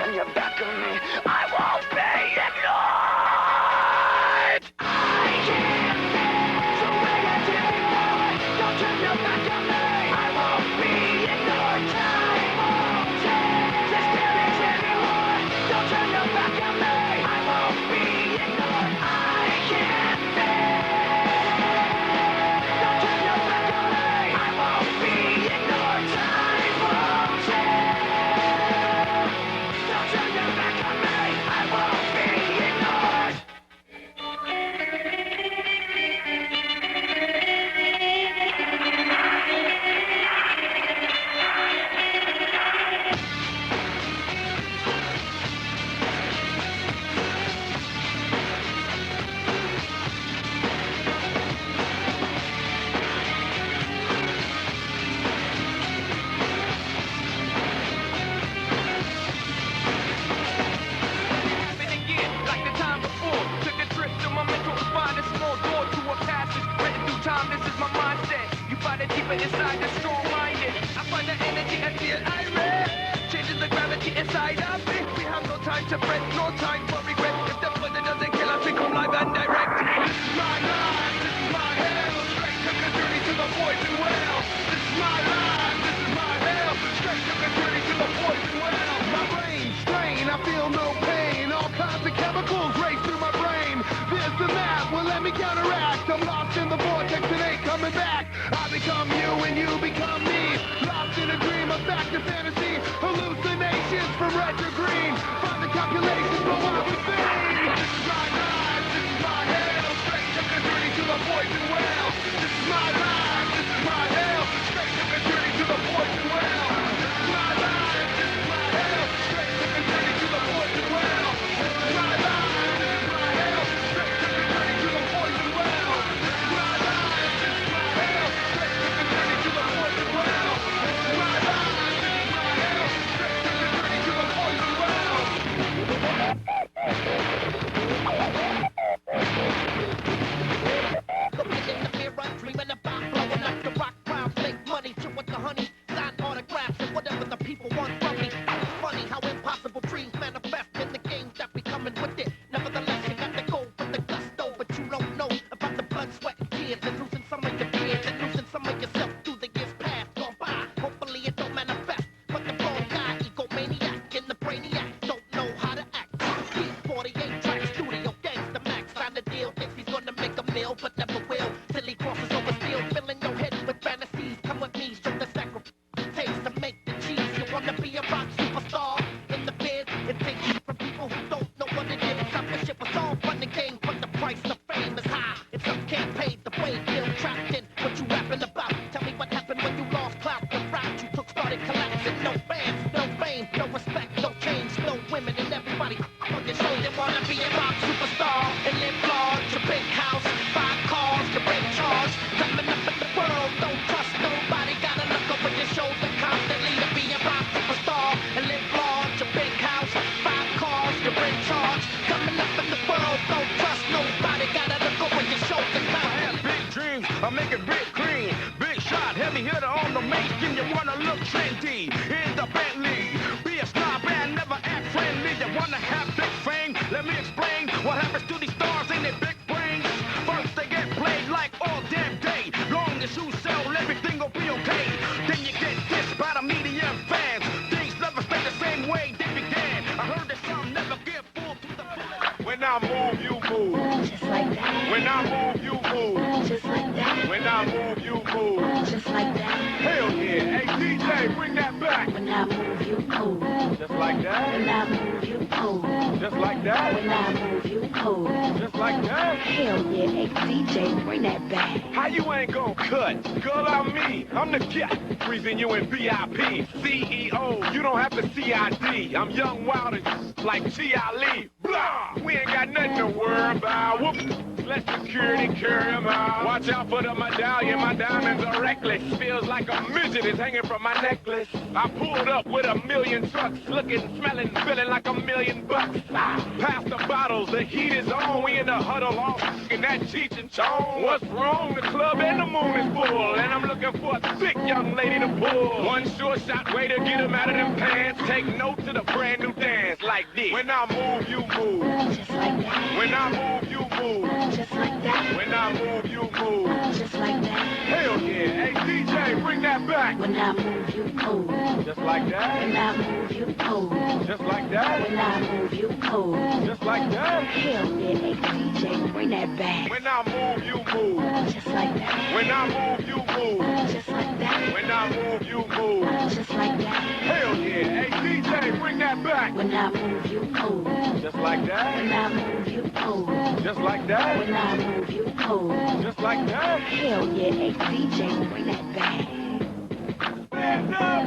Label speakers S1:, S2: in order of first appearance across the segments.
S1: turn your back on me, I won't be ignored. I can't stand the way I did before. Don't turn your back on me, I won't be ignored. Time won't take this damage anymore. Don't turn your back on me, I won't be ignored. I can't stand. Don't turn your back on me, I won't be ignored. Time won't take. Don't turn your back on me, I won't be ignored.
S2: Happen again, like the time before. Took a trip to my mental and find a small door to a passage. Written through time, this is my mindset. You find it deeper inside the strong-minded. I find the energy and feel irate. Changes the gravity inside of me. We have no time to fret, no time for regret. If the further doesn't kill us, we come live and direct. This is my life, this is my hell. Straight took a journey to the poison well. This is my life, this is my hell. Straight took a journey to the poison well. My brain strain, I feel no pain. All kinds of chemicals race through my brain. There's the map, well let me counteract. I'm lost in the vortex and ain't coming back. I become you and you become me. Lost in a dream of fact and fantasy. Hallucinations from red to green. Find the calculations for what we think. This is my life, this is my hell. Straight took a journey to the poison well. This is my life, this is my hell. Straight took a journey to the poison well. This is my life, this is my hell. Straight took a journey to the poison well. This is my life, this is my hell. Straight took a journey to the poison well. This is my life, this is my hell. Straight took a journey to the poison well. This is my life, this is my hell. Straight took a journey to the poison well.
S3: Looking in the mirror, dreaming about blowing up the rock crowd, make money, chill with the honey, sign autographs and whatever the people want from me. It's funny how impossible dreams manifest in the game that be coming with it. Nevertheless, you got to go with the gusto, but you don't know about the blood, sweat, and tears, and losing some of your peers, and losing some of yourself through the years past gone by. Hopefully it don't manifest, but the wrong guy, egomaniac, and the brainiac don't know how to act. He's 48 tracks, studio gangsta max, signed the deal, thinks he's gonna make a meal, but never will, till he crosses over steel, filling your head with fantasies. Come with me, show the sacrifice takes to make the cheese. You wanna be a rock superstar in the biz? It takes from people who don't know what it is. Stop the shit was all fun and game, but the price of fame is high. If some can't pay the way, feel trapped in what you rapping about. Tell me what happened when you lost clout. The route you took started collapsing. No fans, no fame, no respect, no change, no women, and everybody on your show. They wanna be a rock superstar and live large. Your big house, 5 cars, your big charge. Coming up in the world, don't trust nobody. Gotta look over your shoulder constantly to be a rock superstar and live large. Your big house, 5 cars, your big charge. Coming up in the world, don't trust nobody. Gotta look over your shoulder
S2: I
S3: constantly.
S2: have big dreams, I make it big green. Big shot, heavy hitter on the mainstream. You wanna look trendy in the Bentley. Be a snob and never act friendly. You wanna have big fame? Let me explain what happens to these stars in their big brains. First they get played like all damn day. Long as you sell, everything will be okay. Then you get dissed by the media and fans. Things never stay the same way they began. I heard that some never get full to the full. When I move, you move.
S4: Just like that.
S2: When I move, you move.
S4: Just like that.
S2: When I move, you move.
S4: Just like that.
S2: Hell yeah. Hey, DJ, bring that back.
S4: When I move, you move.
S2: Just like that.
S4: When I move, you move.
S2: Just like that.
S4: When I move, you move.
S2: Just like that.
S4: Hell yeah, hey DJ, bring that back.
S2: How you ain't gonna cut? Girl, I'm me. I'm the cat. Freezing you in VIP. CEO. You don't have the CID. I'm young, wild, and like G.I. Lee. Blah. We ain't got nothing to worry about. Whoop. Let's let security carry him out. Watch out for the medallion, my diamonds are reckless. Feels like a midget is hanging from my necklace. I pulled up with 1,000,000 trucks, looking, smelling, feeling like $1,000,000. Pass the bottles, the heat is on. We in the huddle, all in that Cheech and Chong. What's wrong? The club and the moon is full, and I'm looking for a thick young lady to pull. One sure shot way to get him out of them pants. Take note to the brand new dance like this. When I move, you move.
S4: Just like that.
S2: When I move, you move.
S4: Just like that.
S2: When I move, you move.
S4: Just like that.
S2: Hell yeah. Hey, DJ, bring that back.
S4: When I move, you move.
S2: Just like that.
S4: When I move, you move.
S2: Just like that.
S4: When I move, you move.
S2: Just like that.
S4: Hell yeah, hey DJ, bring that back.
S2: When I move, you move.
S4: Just like that.
S2: When I move, you move.
S4: Just like that.
S2: When I move, you move.
S4: Just like that.
S2: Hell yeah. Hey, DJ, bring that back.
S4: When I move, you move.
S2: Just like that.
S4: When I move, you move.
S2: Just like that.
S4: When I move, you move.
S2: Just like that.
S4: Hell yeah, hey DJ, bring that back.
S2: Stand up!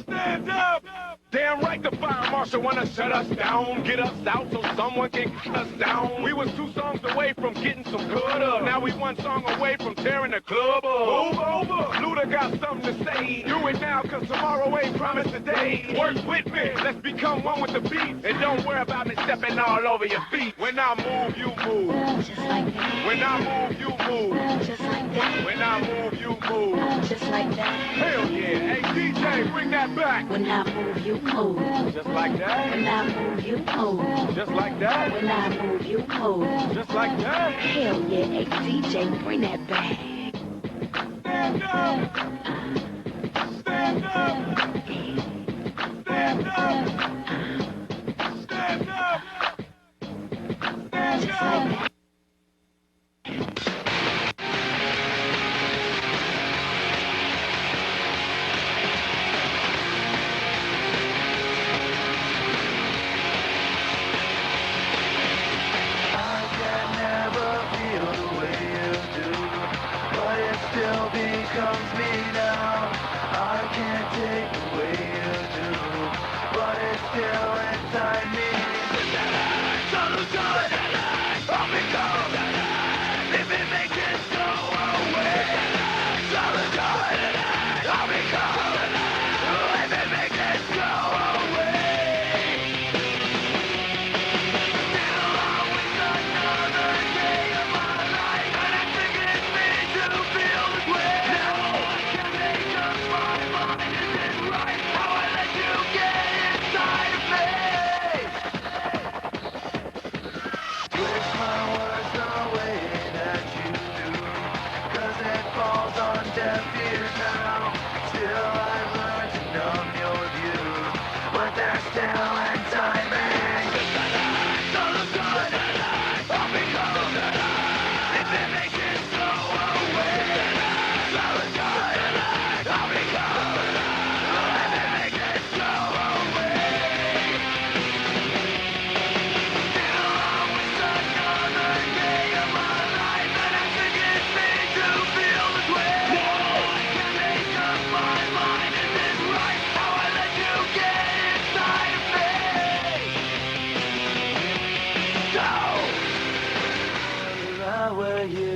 S2: Stand up! Damn right the fire marshal wanna shut us down, get us out so someone can cut us down. We was 2 songs away from getting some good up. Now we 1 song away from tearing the club up. Over. Luda got something to say. Do it now, cause tomorrow ain't promised today. Work with me, let's become one with the beat. And don't worry about me stepping all over your feet. When I move, you move.
S4: Just like that.
S2: When I move, you move.
S4: Just like that.
S2: When I move, you move.
S4: Just like that.
S2: Hell yeah. Hey, DJ, bring that back.
S4: When I move, you move.
S2: Just like that.
S4: When I move, you move.
S2: Just like that.
S4: When I move, you move.
S2: Just like that.
S4: Hell yeah, hey DJ, bring that back.
S2: Stand up. Stand up. Stand up. Stand up. Stand
S4: Just
S2: up.
S4: like that.
S1: Becomes me now. I can't take the way you do, but it's still inside me. Solution, I'll become. If it makes it go away. Solution, I'll become. If it makes it go away. Still always another day of my life, and I think it's me to feel this way.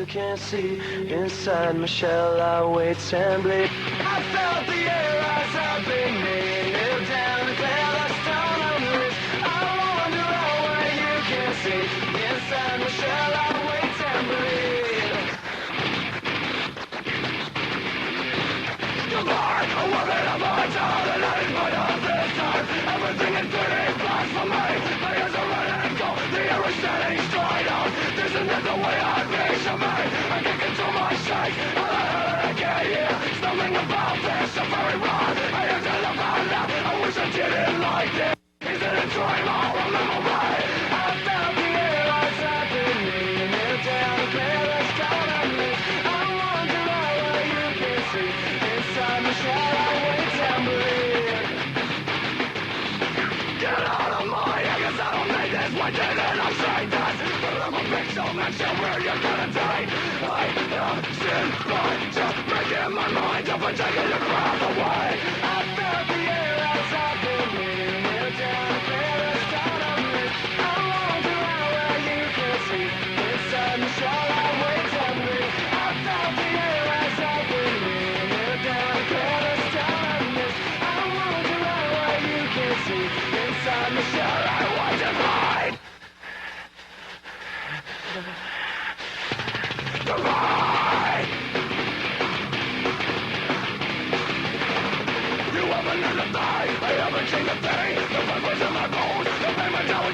S1: Can see inside my shell, I wait and bleed. I felt the air rise up in me, live down and clear the stone on the wrist. I wonder how well you can see inside my shell, I wait and bleed. You're like a woman of my time, and I need my own this time. Everything is getting fast for me. My ears are running cold, the air is setting straight out. This is not the way I picture me. I can't control my shake, and I heard it again here. Something about this is very wrong. I have to look out now, I wish I didn't like it. Is it a dream or a memory? I felt the air rise up in me, live down and clear the stone on me. I wonder how well you can see inside my shell, I wait and bleed. Get out of my head, 'cause I don't make this one day that I say that. But I'm a big so much where you're gonna die. I am sin by just making my mind up and taking your breath away. I felt the air rise up in me, live down and clear the stone on me. I wonder how well you can see Inside the shell I want to hide. Divide. You haven't learned a thing. I haven't changed a thing. The purpose in my bones. The pain my down.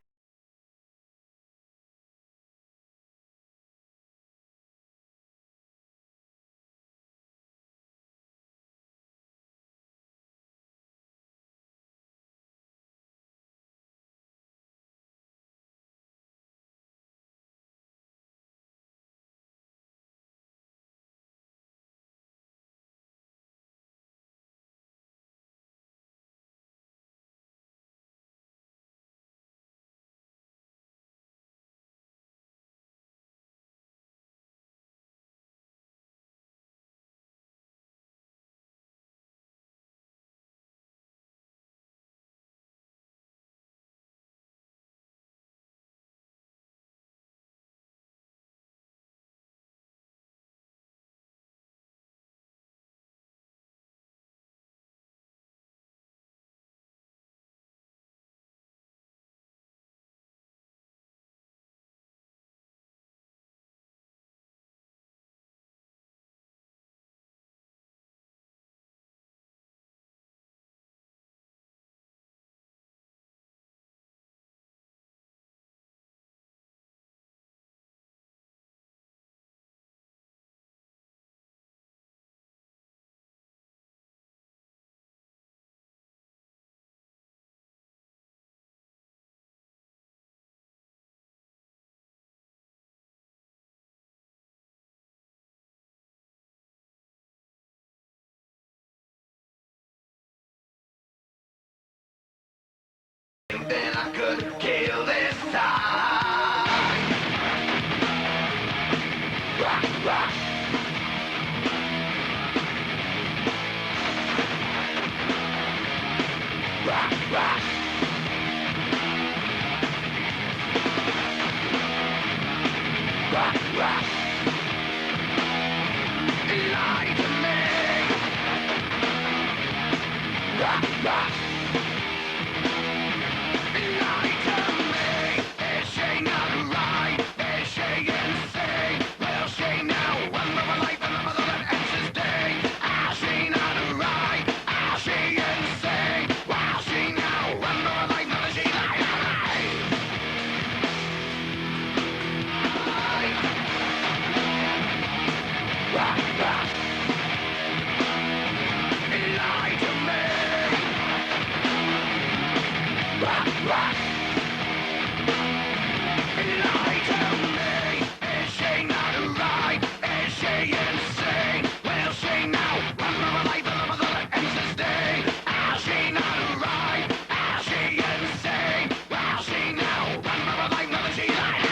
S1: Then I could kill this time. Rock, rock. Rock, rock. Rock, rock. Lie to me. Rock, rock. Lie to me. Is she not right? Is she insane? Will she now run for her life and the mother that ends his day? Is she not right? Is she insane? Will she now run for her life? Now that she lies. Rock, rock. Lie to me. Rock, rock. Lie to me. Is she not right? Is she insane? Will she now run for her life and the mother that ends this day? Is she not right? Is she insane? Will she now run for her life now that she lies?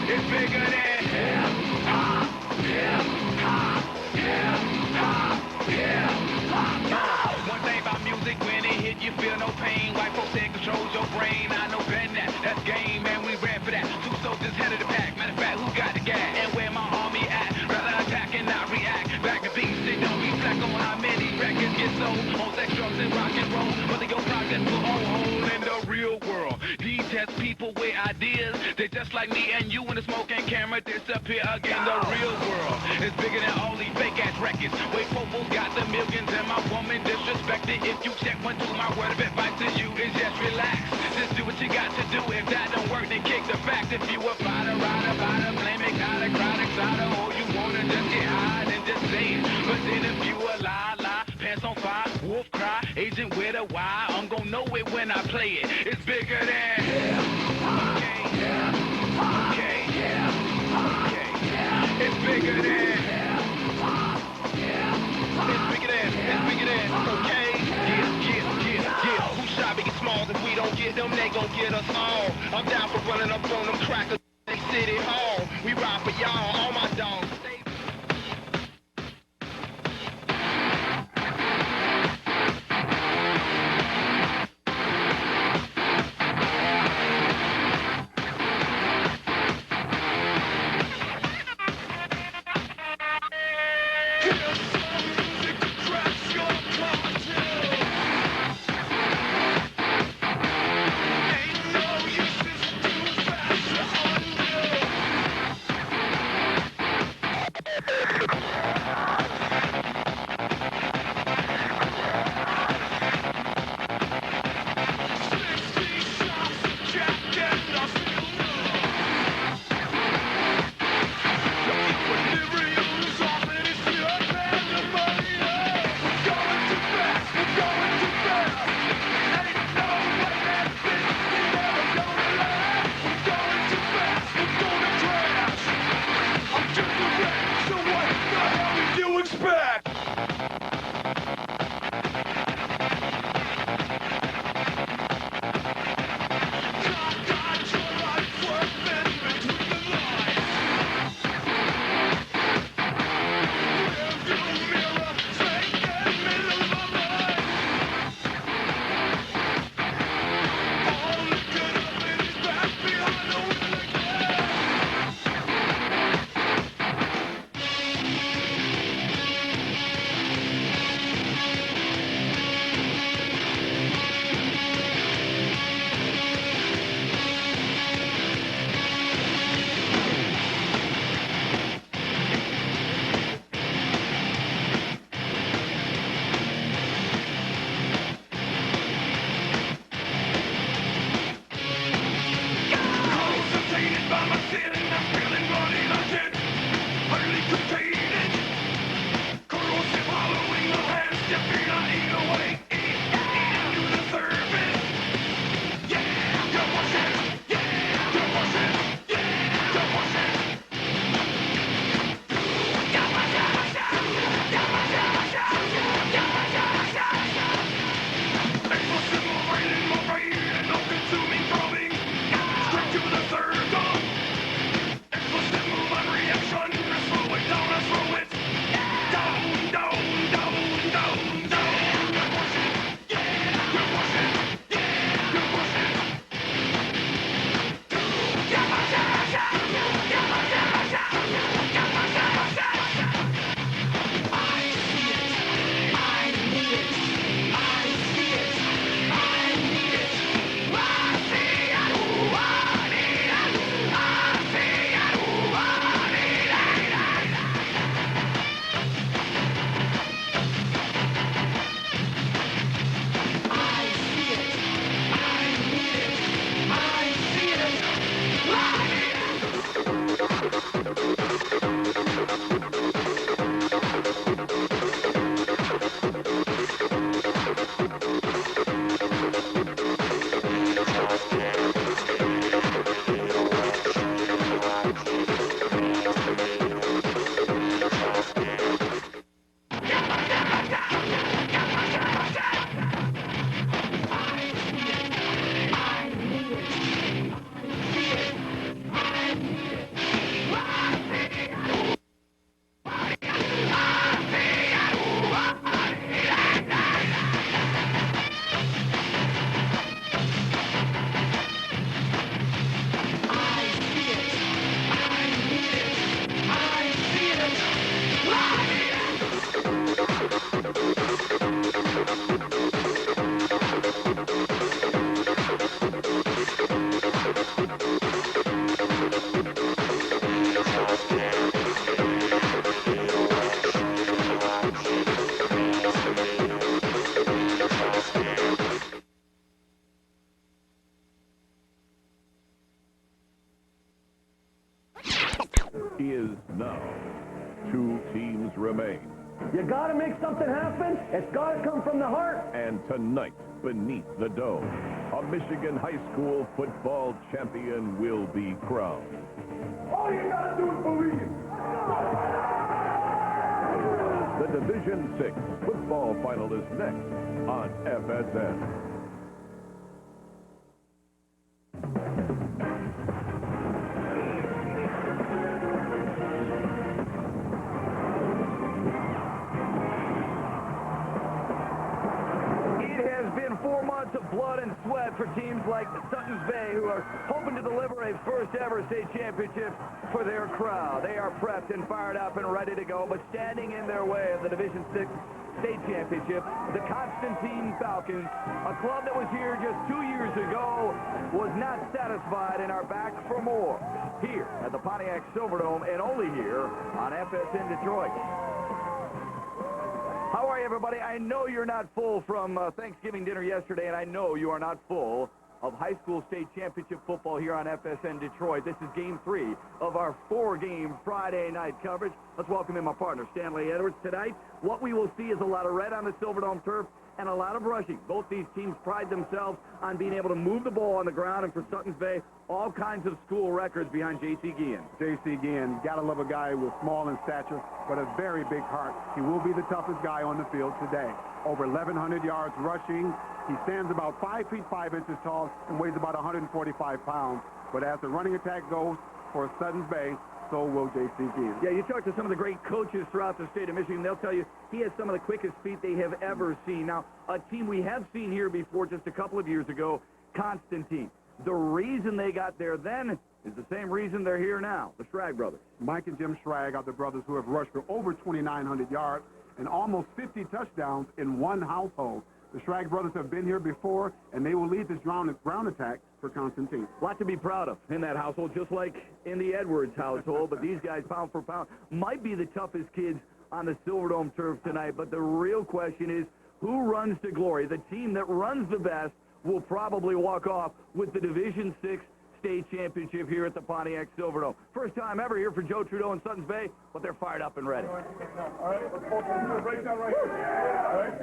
S1: It's bigger than hip hop, hip hop, hip hop, hip hop. One thing about music, when it hit, you feel no pain. White folks say it controls your brain. I know better than that. That's game, man. We ran for that. Two soldiers head of the pack. Matter of fact, who got the gas? And where my army at? Rather attack and not react. Back to beats, they don't reflect on how many records get sold on sex, drugs, and rock and roll. Whether your project will on hold in the real world. These test people with ideas. They just like me and you when the smoking camera disappear again. The real world is bigger than all these fake ass records. Wait, Popo's got the millions and my woman disrespected. If you check one, two, my word of advice to you is just relax. Just do what you got to do. If that don't work, then kick the fact. If you a fighter, rider, biter, blame it, gotta, chronic, cider, or you wanna just get high, then just say it. But then if you a lie, pants on fire, wolf cry, agent with a why, I'm gonna know it
S2: when I play it. It's bigger than. It's bigger than. It's bigger than, okay? Yeah. Who shot Biggie Smalls? If we don't get them, they gon' get us all. I'm down for running up on them crackers at City Hall. We ride for y'all, all my dogs.
S5: is now. 2 teams remain.
S6: You gotta make something happen. It's gotta come from the heart.
S5: And tonight, beneath the dome, a Michigan high school football champion will be crowned.
S6: All you gotta do is believe.
S5: The Division 6 football final is next on FSN.
S7: Of blood and sweat for teams like Sutton's Bay, who are hoping to deliver a first-ever state championship for their crowd. They are prepped and fired up and ready to go, but standing in their way of the Division 6 state championship, the Constantine Falcons, a club that was here just 2 years ago, was not satisfied and are back for more here at the Pontiac Silverdome, and only here on FSN Detroit. How are you, everybody? I know you're not full from Thanksgiving dinner yesterday, and I know you are not full of high school state championship football here on FSN Detroit. This is Game 3 of our 4-game Friday night coverage. Let's welcome in my partner, Stanley Edwards. Tonight, what we will see is a lot of red on the Silverdome turf and a lot of rushing. Both these teams pride themselves on being able to move the ball on the ground, and for Sutton's Bay, all kinds of school records behind J.C. Guillen.
S8: J.C. Guillen, gotta love a guy with small in stature, but a very big heart. He will be the toughest guy on the field today. Over 1,100 yards rushing. He stands about 5 feet 5 inches tall and weighs about 145 pounds. But as the running attack goes for Sutton's Bay, so will J.C. Guillen.
S7: Yeah, you talk to some of the great coaches throughout the state of Michigan, they'll tell you he has some of the quickest feet they have ever seen. Now, a team we have seen here before just a couple of years ago, Constantine. The reason they got there then is the same reason they're here now, the Schrag brothers.
S8: Mike and Jim Schrag are the brothers who have rushed for over 2,900 yards and almost 50 touchdowns in one household. The Schrag brothers have been here before, and they will lead this ground attack for Constantine.
S7: A lot to be proud of in that household, just like in the Edwards household. But these guys, pound for pound, might be the toughest kids on the Silverdome turf tonight. But the real question is, who runs to glory? The team that runs the best will probably walk off with the Division 6 state championship here at the Pontiac Silverdome. First time ever here for Joe Trudeau and Sutton's Bay, but they're fired up and ready.
S6: All right, let's focus on the breakdown right here. All right,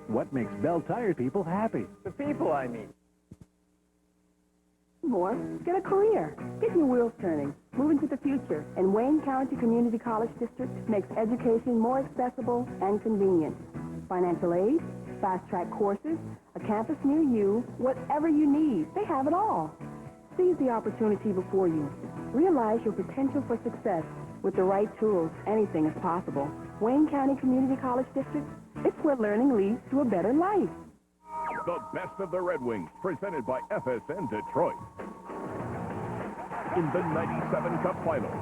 S9: What makes Bell Tire people happy?
S7: The people, I mean.
S10: More, get a career. Get your wheels turning. Moving to the future. And Wayne County Community College District makes education more accessible and convenient. Financial aid, fast-track courses, a campus near you, whatever you need, they have it all. Seize the opportunity before you. Realize your potential for success. With the right tools, anything is possible. Wayne County Community College District, it's where learning leads to a better life.
S5: The best of the Red Wings, presented by FSN Detroit. In the 97 Cup Finals,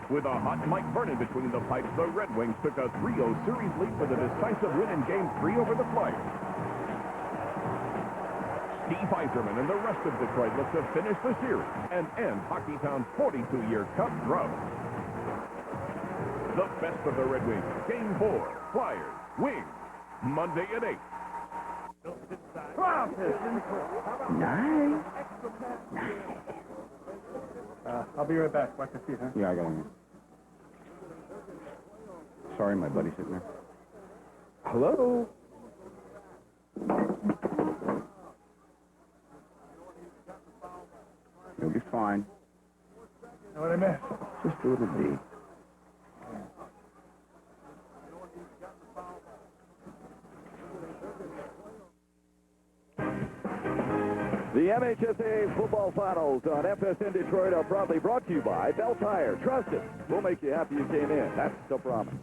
S5: with a hot Mike Vernon between the pipes, the Red Wings took a 3-0 series lead for the decisive win in Game 3 over the Flyers. Steve Yzerman and the rest of Detroit look to finish the series and end Hockeytown's 42-year Cup drought. The best of the Red Wings, Game 4, Flyers, Wings, Monday at 8.
S8: Nice. I'll be right back. Watch the seat, huh?
S9: Yeah, I got him. Sorry, my buddy's sitting there. Hello? You'll be fine.
S6: know what I meant?
S9: Just a little deep.
S7: The MHSA football finals on FSN Detroit are proudly brought to you by Bell Tire. Trust it. We'll make you happy you came in. That's the promise.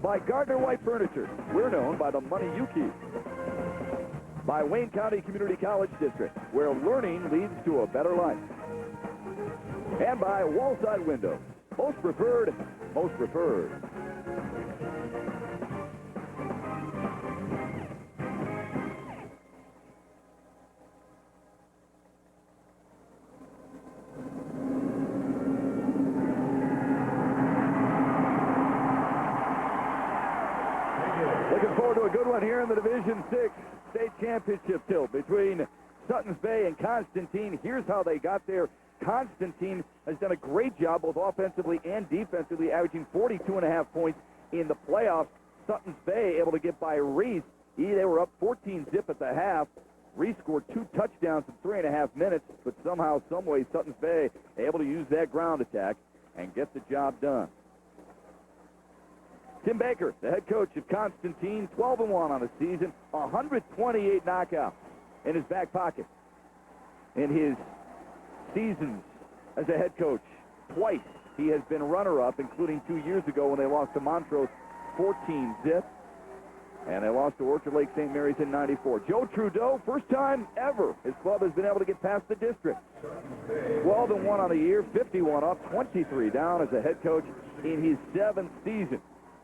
S7: By Gardner White Furniture. We're known by the money you keep. By Wayne County Community College District, where learning leads to a better life. And by Wallside Windows. Most preferred, most preferred. Looking forward to a good one here in the Division 6 state championship tilt between Sutton's Bay and Constantine. Here's how they got there. Constantine has done a great job both offensively and defensively, averaging 42.5 points in the playoffs. Sutton's Bay able to get by Reese. They were up 14-zip at the half. Reese scored 2 touchdowns in 3.5 minutes, but somehow, someway, Sutton's Bay able to use that ground attack and get the job done. Tim Baker, the head coach of Constantine, 12-1 on the season, 128 knockouts in his back pocket. In his seasons as a head coach, twice he has been runner-up, including 2 years ago when they lost to Montrose 14-zip, and they lost to Orchard Lake St. Mary's in '94. Joe Trudeau, first time ever his club has been able to get past the district. 12-1 on the year, 51 up, 23 down as a head coach in his 7th season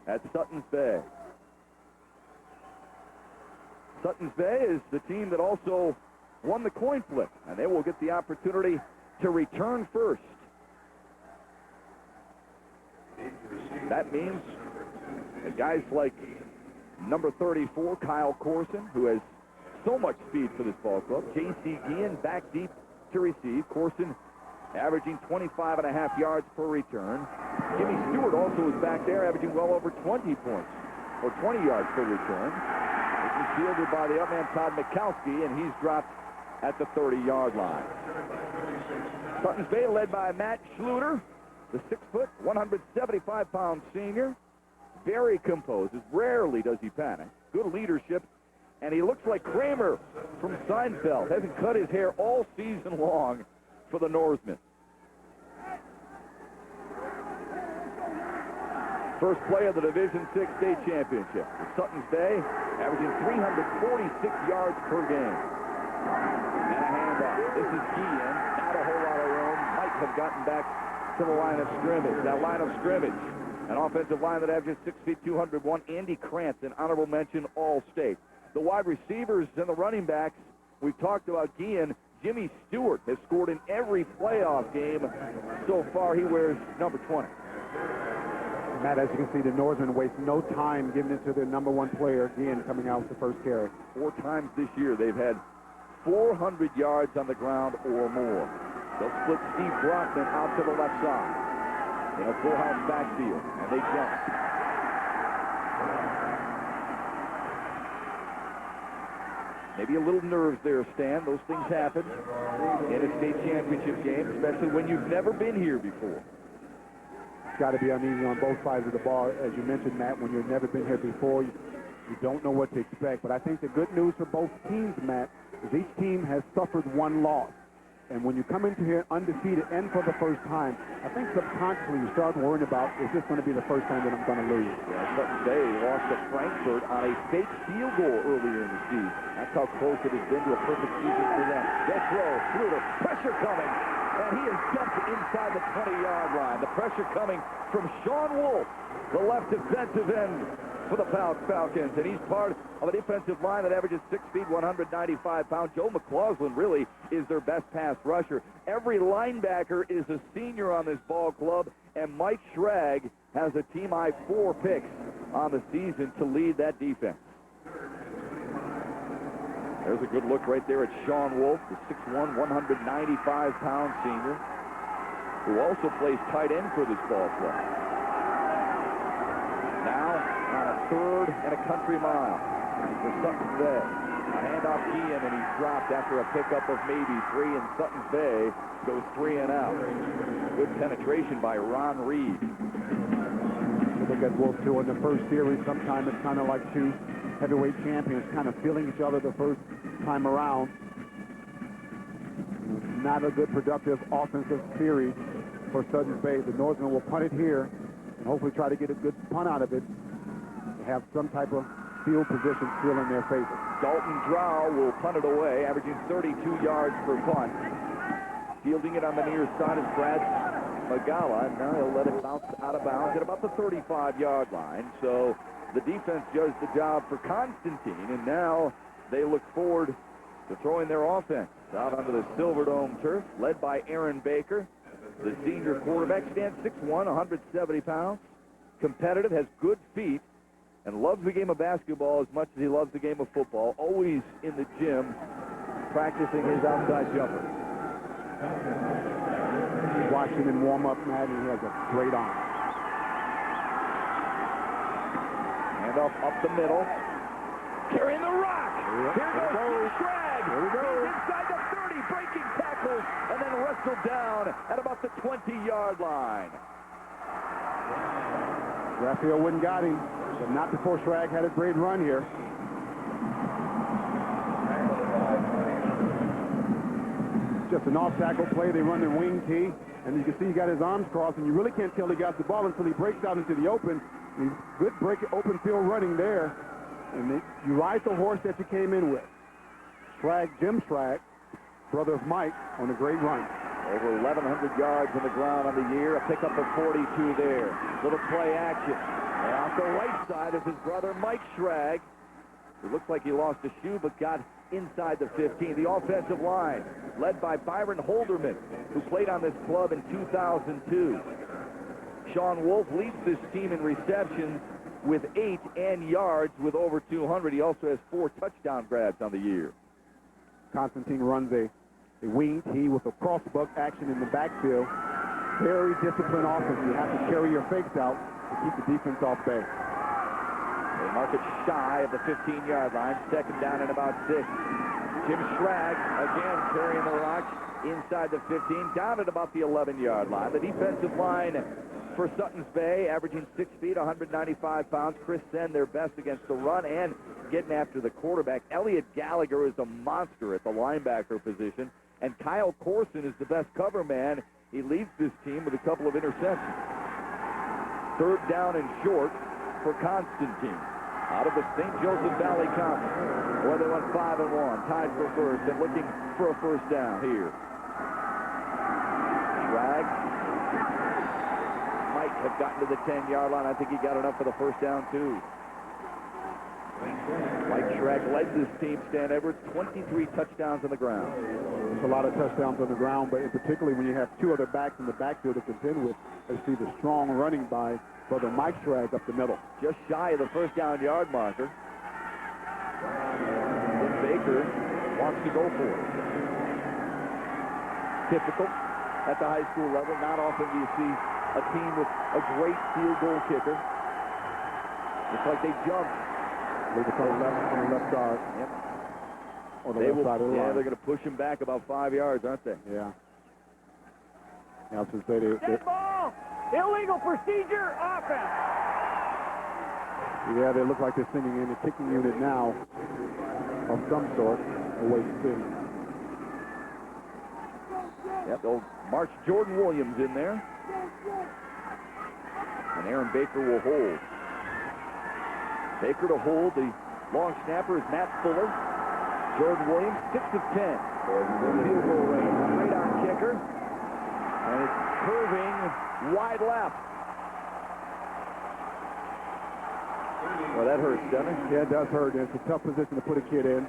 S7: at Sutton's Bay. Sutton's Bay is the team that also won the coin flip, and they will get the opportunity to return first. That means that guys like number 34, Kyle Corson, who has so much speed for this ball club. J.C. Guillen back deep to receive. Corson averaging 25.5 yards per return. Jimmy Stewart also is back there, averaging well over 20 points, or 20 yards per return. This is fielded by the up man Todd Mikowski, and he's dropped at the 30-yard line. Sutton's Bay led by Matt Schluter, the 6-foot, 175-pound senior. Very composed. Rarely does he panic. Good leadership. And he looks like Kramer from Seinfeld. Hasn't cut his hair all season long for the Norsemen. First play of the Division VI state championship. Sutton's Bay averaging 346 yards per game. And a handoff. This is Guillen. Not a whole lot of room. Might have gotten back to the line of scrimmage. That line of scrimmage. An offensive line that averages 6 feet, 201. Andy Krantz, an honorable mention All-State. The wide receivers and the running backs, we've talked about Guillen. Jimmy Stewart has scored in every playoff game so far. He wears number 20.
S8: Matt, as you can see, the Norsemen waste no time giving it to their number 1 player, Guillen, coming out with the first carry.
S7: 4 times this year they've had 400 yards on the ground or more. They'll split Steve Brockman out to the left side in a full house backfield, and they jump. Maybe a little nerves there, Stan. Those things happen in a state championship game, especially when you've never been here before.
S8: It's got to be uneasy on both sides of the ball. As you mentioned, Matt, when you've never been here before, you don't know what to expect. But I think the good news for both teams, Matt, is each team has suffered 1 loss. And when you come into here undefeated and for the first time, I think subconsciously you start worrying about, is this going to be the first time that I'm going to lose?
S7: Yeah, Sutton's Bay lost to Frankfurt on a fake field goal earlier in the season. That's how close it has been to a perfect season for them. They'll throw, Schluter, pressure coming, and he is dumped inside the 20-yard line. The pressure coming from Sean Wolf, the left defensive end for the Falcons, and he's part of a defensive line that averages 6 feet, 195 pounds. Joe McLaughlin really is their best pass rusher. Every linebacker is a senior on this ball club, and Mike Schrag has a team-high 4 picks on the season to lead that defense. There's a good look right there at Sean Wolf, the 6'1", 195-pound senior, who also plays tight end for this ball club. Now, on a 3rd and a country mile for Sutton's Bay. A handoff Guillen, and he's dropped after a pickup of maybe 3, and Sutton's Bay goes 3 and out. Good penetration by Ron Reed.
S8: Look at Wolf, too, in the first series. Sometimes it's kind of like 2 heavyweight champions kind of feeling each other the first time around. Not a good productive offensive series for Sutton's Bay. The Norsemen will punt it here and hopefully try to get a good punt out of it. Have some type of field position still in their favor.
S7: Dalton Drow will punt it away, averaging 32 yards per punt. Fielding it on the near side is Brad Magala, and now he'll let it bounce out of bounds at about the 35-yard line. So the defense does the job for Constantine, and now they look forward to throwing their offense out onto the Silverdome turf, led by Aaron Baker. The senior quarterback stands 6'1", 170 pounds, competitive, has good feet, and loves the game of basketball as much as he loves the game of football. Always in the gym practicing his outside jumper.
S8: watched him in warm-up, Matt, and he has a great arm.
S7: And up the middle. Carrying the rock. Here goes Shrag.
S8: Here we go.
S7: He's inside the 30, breaking tackles, and then wrestled down at about the 20-yard line.
S8: Raphael wouldn't got him, but not before Shrag had a great run here. Just an off-tackle play. They run the wing tee, and you can see he got his arms crossed, and you really can't tell he got the ball until he breaks out into the open. Good open field running there, and you ride the horse that you came in with. Shrag, Jim Shrag, brother of Mike, on a great run.
S7: Over 1,100 yards on the ground on the year, a pickup of 42 there. Little play action. And off the right side is his brother Mike Shrag. It looks like he lost a shoe, but got inside the 15. The offensive line, led by Byron Holderman, who played on this club in 2002. Sean Wolf leads this team in receptions with 8 and yards with over 200. He also has 4 touchdown grabs on the year.
S8: Constantine runs a wing tee with a crossbuck action in the backfield. Very disciplined offense. You have to carry your fakes out to keep the defense off base.
S7: They mark it shy of the 15-yard line. Second down and about 6. Jim Shrag again carrying the rock inside the 15, down at about the 11-yard line. The defensive line for Sutton's Bay, averaging 6 feet, 195 pounds. Chris Senn, their best against the run and getting after the quarterback. Elliot Gallagher is a monster at the linebacker position, and Kyle Corson is the best cover man. He leads this team with a couple of interceptions. Third down and short for Constantine out of the St. Joseph Valley Conference, where they went 5-1, tied for first, and looking for a first down here. Shrag might have gotten to the 10-yard line. I think he got enough for the first down, too. Mike Shrag led this team, Stan Edwards, 23 touchdowns on the ground.
S8: There's a lot of touchdowns on the ground, but particularly when you have 2 other backs in the backfield to contend with, I see the strong running by brother Mike Shrag up the middle.
S7: Just shy of the first down yard marker. Then Baker wants to go for it. Typical at the high school level. Not often do you see a team with a great field goal kicker. Looks like they jumped.
S8: Leave it on the left guard.
S7: Yep.
S8: On the left side of the line.
S7: They're going to push him back about 5 yards, aren't they?
S8: Yeah. I was going to say
S6: Dead ball! Illegal procedure, offense!
S8: yeah, they look like they're sending in a kicking unit now of some sort. We'll wait and see.
S7: Yep, they'll march Jordan Williams in there. And Aaron Baker will hold. Baker to hold. The long snapper is Matt Fuller. Jordan Williams, 6 of 10. Field goal range. Straight on kicker. And it's curving wide left. Well, that hurts, doesn't it?
S8: Yeah, it does hurt. It's a tough position to put a kid in.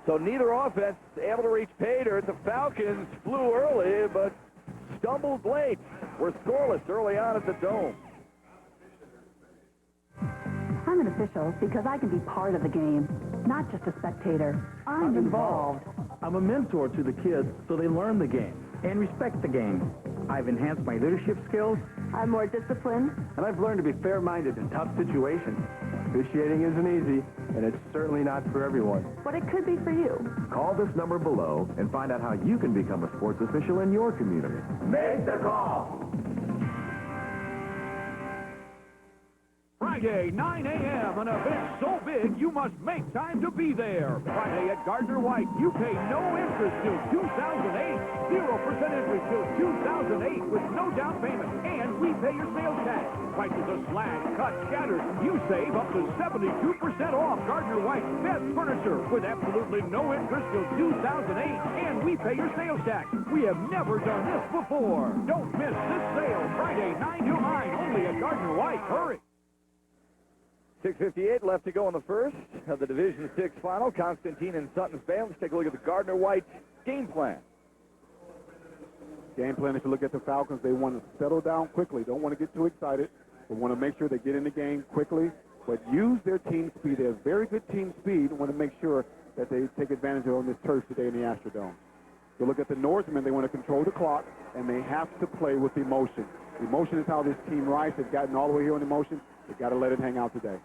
S7: So neither offense able to reach pay dirt. The Falcons flew early, but stumbled late. Were scoreless early on at the Dome.
S10: I'm an official because I can be part of the game, not just a spectator. I'm involved.
S11: I'm a mentor to the kids so they learn the game and respect the game. I've enhanced my leadership skills.
S10: I'm more disciplined.
S11: And I've learned to be fair-minded in tough situations. Officiating isn't easy, and it's certainly not for everyone.
S10: But it could be for you.
S11: Call this number below and find out how you can become a sports official in your community.
S6: Make the call! Friday, 9 a.m., an event so big you must make time to be there. Friday at Gardner White, you pay no interest till 2008, 0% interest till 2008 with no down payment, and we pay your sales tax. Prices are slashed, cut, shattered. You save up to 72% off Gardner White's best furniture with absolutely no interest till 2008, and we pay your sales tax. We have never done this before. Don't miss this sale. Friday, 9 till 9, only at Gardner White. Hurry.
S7: 6:58 left to go in the first of the Division 6 final. Constantine and Sutton's Bay. Let's take a look at the Gardner White game plan.
S8: Game plan, if you look at the Falcons, they want to settle down quickly. Don't want to get too excited. They want to make sure they get in the game quickly, but use their team speed. They have very good team speed. Want to make sure that they take advantage of it on this turf today in the Astrodome. You look at the Norsemen, they want to control the clock, and they have to play with emotion. Emotion is how this team rides. They've gotten all the way here on emotion. They've got to let it hang out today.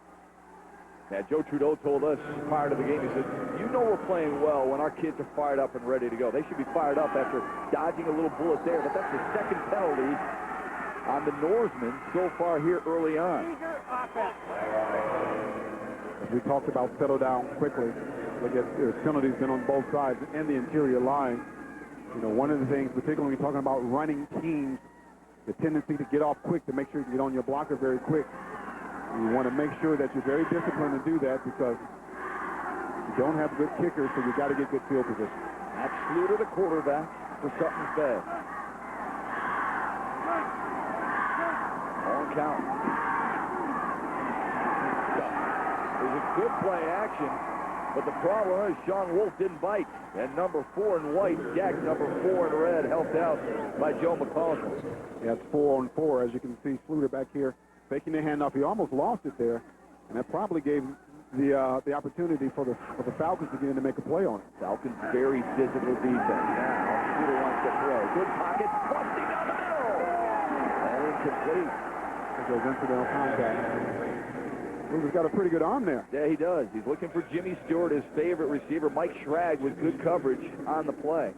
S7: Yeah, Joe Trudeau told us prior to the game, he said, you know we're playing well when our kids are fired up and ready to go. They should be fired up after dodging a little bullet there, but that's the second penalty on the Norsemen so far here early on.
S8: As we talked about, settle down quickly. Look at the penalties been on both sides and the interior line. You know, one of the things, particularly when you're talking about running teams, the tendency to get off quick to make sure you get on your blocker very quick. You want to make sure that you're very disciplined to do that because you don't have good kickers, so you got to get good field position.
S7: That's Sluter, the quarterback for Sutton's Bay. On count. There's a good play action, but the problem is Sean Wolf didn't bite. And number 4 in white, Jack number 4 in red, helped out by Joe McCausland.
S8: Yeah, it's 4 on 4. As you can see, Sluter back here faking the handoff. He almost lost it there, and that probably gave the opportunity for the Falcons to get in to make a play on it.
S7: Falcons very physical defense. Now Sluter wants to throw. Good pocket, busting down the middle. And incomplete.
S8: It goes incidental contact. Sluter's got a pretty good arm there.
S7: Yeah, he does. He's looking for Jimmy Stewart, his favorite receiver, Mike Schrag, with good coverage on the play.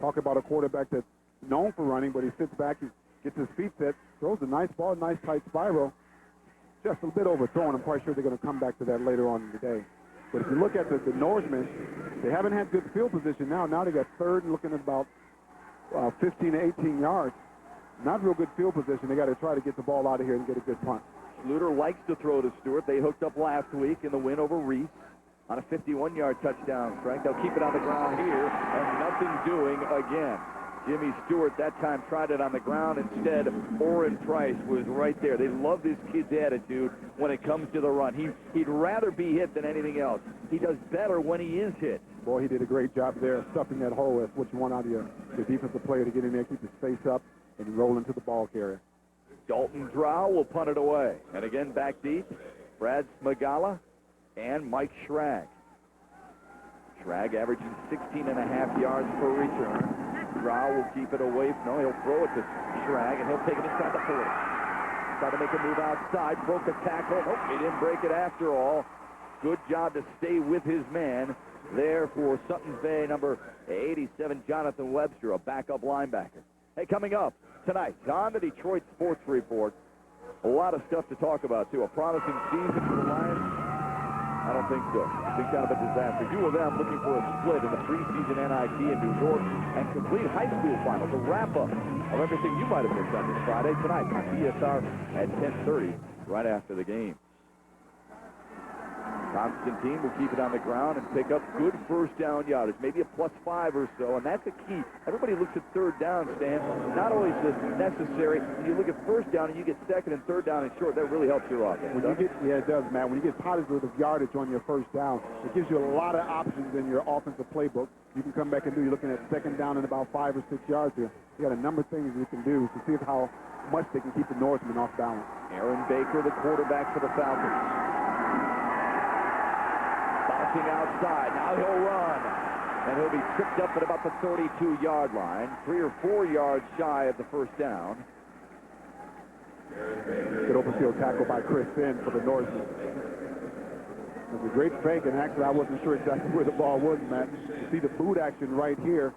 S8: Talk about a quarterback that's known for running, but he sits back, he gets his feet set, throws a nice ball, nice tight spiral. Just a bit overthrown. I'm quite sure they're going to come back to that later on in the day. But if you look at the Norsemen, they haven't had good field position now. Now they got third and looking at about 15 to 18 yards. Not real good field position. They got to try to get the ball out of here and get a good punt.
S7: Sluter likes to throw to Stewart. They hooked up last week in the win over Reese on a 51-yard touchdown, Frank. They'll keep it on the ground here, and nothing doing again. Jimmy Stewart that time tried it on the ground. Instead, Orrin Price was right there. They love this kid's attitude when it comes to the run. He'd rather be hit than anything else. He does better when he is hit.
S8: Boy, he did a great job there stuffing that hole. That's what you want out of your defensive player, to get in there, keep his face up, and roll into the ball carrier.
S7: Dalton Drow will punt it away. And again, back deep, Brad Smagala and Mike Schrag. Schrag averaging 16.5 yards per return. Drow will keep it away. No, he'll throw it to Schrag, and he'll take it inside the 40. Tried to make a move outside, broke a tackle. Nope, he didn't break it after all. Good job to stay with his man there for Sutton's Bay, number 87, Jonathan Webster, a backup linebacker. Hey, coming up tonight on the Detroit Sports Report, a lot of stuff to talk about, too. A promising season for the Lions? I don't think so. I think kind of a disaster. Two of them looking for a split in the preseason NIT in New York and complete high school finals. A wrap-up of everything you might have missed on this Friday tonight on BSR at 10:30, right after the game. Constantine will keep it on the ground and pick up good first down yardage, maybe a +5 or so, and that's the key. Everybody looks at third down, Stan. Not always necessary. When you look at first down and you get second and third down and short, that really helps your offense.
S8: Yeah, it does, Matt. When you get positive yardage on your first down, it gives you a lot of options in your offensive playbook. You can come back and do. You're looking at second down and about 5 or 6 yards here. You got a number of things you can do to see how much they can keep the Norsemen off balance.
S7: Aaron Baker, the quarterback for the Falcons. Bouncing outside. Now he'll run. And he'll be tripped up at about the 32-yard line. 3 or 4 yards shy of the first down.
S8: Good open field tackle by Chris Finn for the Norsemen. It was a great fake, and actually I wasn't sure exactly where the ball was, Matt. You see the boot action right here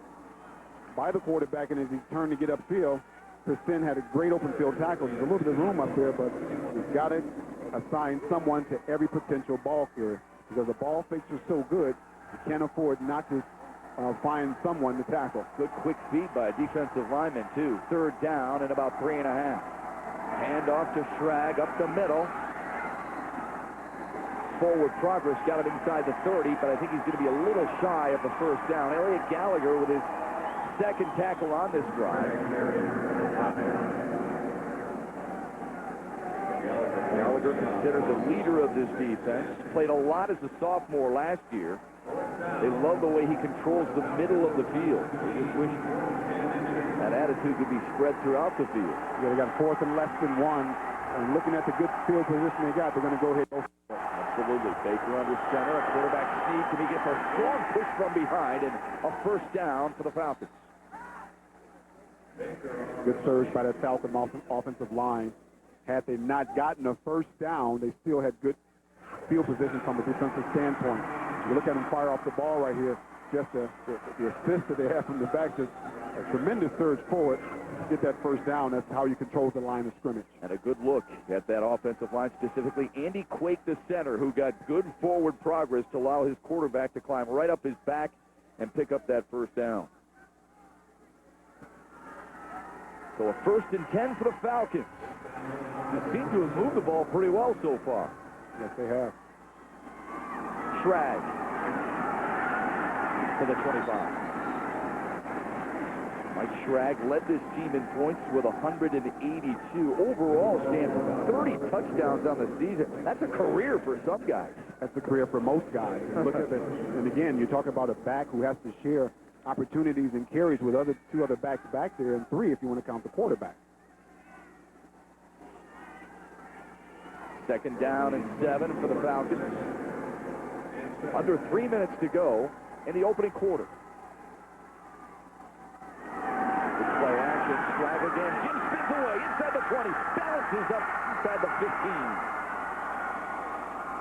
S8: by the quarterback, and as he turned to get upfield, Chris Finn had a great open field tackle. There's a little bit of room up there, but we've got to assign someone to every potential ball carrier. Because the ball fakes are so good, you can't afford not to find someone to tackle.
S7: Good quick feed by a defensive lineman, too. Third down and about 3.5. Hand off to Schrag up the middle. Forward progress, got it inside the 30, but I think he's going to be a little shy of the first down. Elliott Gallagher with his second tackle on this drive. Gallagher considered the leader of this defense. Played a lot as a sophomore last year. They love the way he controls the middle of the field. They just wish that attitude could be spread throughout the field.
S8: Yeah, they got 4th and less than 1. And looking at the good field position they got, they're going to go ahead and go for it.
S7: Absolutely. Baker under center, a quarterback sneak, and he gets a strong push from behind, and a first down for the Falcons.
S8: Good surge by that Falcon offensive line. Had they not gotten a first down, they still had good field position from a defensive standpoint. You look at them fire off the ball right here, just the assist that they have from the back, just a tremendous surge forward. Get that first down. That's how you control the line of scrimmage.
S7: And a good look at that offensive line, specifically Andy Quake, the center, who got good forward progress to allow his quarterback to climb right up his back and pick up that first down. So a 1st and 10 for the Falcons. They seem to have moved the ball pretty well so far.
S8: Yes, they have.
S7: Schrag to the 25. Mike Schrag led this team in points with 182. Overall, stands 30 touchdowns on the season. That's a career for some guys.
S8: That's a career for most guys. Look at it. And again, you talk about a back who has to share opportunities and carries with two other backs back there, and 3 if you want to count the quarterback.
S7: 2nd down and 7 for the Falcons. Under 3 minutes to go in the opening quarter. Play action, Schrag again. Jim spins away inside the 20, balances up inside the 15.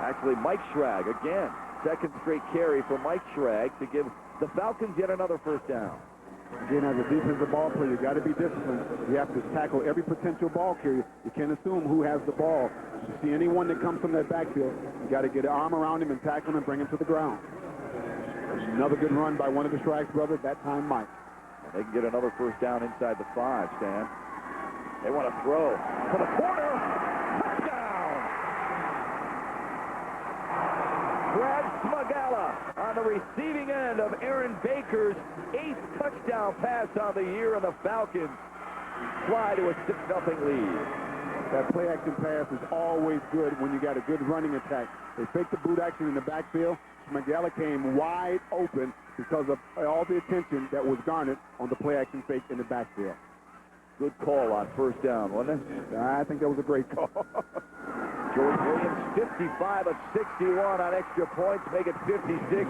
S7: Actually, Mike Schrag again. 2nd straight carry for Mike Schrag to give the Falcons yet another first down.
S8: Again, as a defensive ball player, you got to be disciplined. You have to tackle every potential ball carrier. You can't assume who has the ball. You see anyone that comes from that backfield, you got to get an arm around him and tackle him and bring him to the ground. Another good run by one of the Schrag brothers, that time Mike.
S7: They can get another first down inside the 5, Stan. They want to throw to the corner. Touchdown! Brad Smagala on the receiving end of Aaron Baker's 8th touchdown pass on the year, and the Falcons fly to a 6-0 lead.
S8: That play-action pass is always good when you got a good running attack. They fake the boot action in the backfield. Smagala came wide open because of all the attention that was garnered on the play-action fake in the backfield.
S7: Good call on first down, wasn't it?
S8: I think that was a great call.
S7: George Williams, 55 of 61 on extra points, make it 56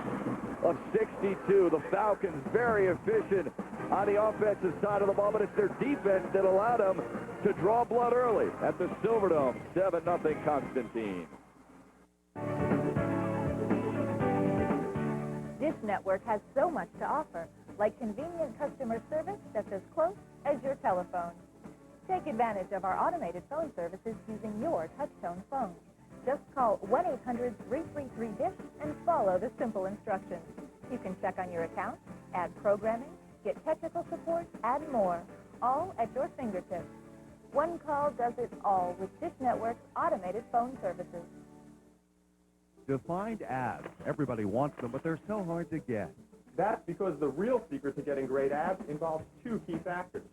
S7: of 62. The Falcons very efficient on the offensive side of the ball, but it's their defense that allowed them to draw blood early at the Silverdome. 7-0 Constantine.
S12: This network has so much to offer, like convenient customer service that's as close as your telephone. Take advantage of our automated phone services using your touch-tone phone. Just call 1-800-333-DISH and follow the simple instructions. You can check on your account, add programming, get technical support, and more, all at your fingertips. One call does it all with Dish Network's automated phone services.
S6: Defined abs. Everybody wants them, but they're so hard to get.
S13: That's because the real secret to getting great abs involves 2 key factors: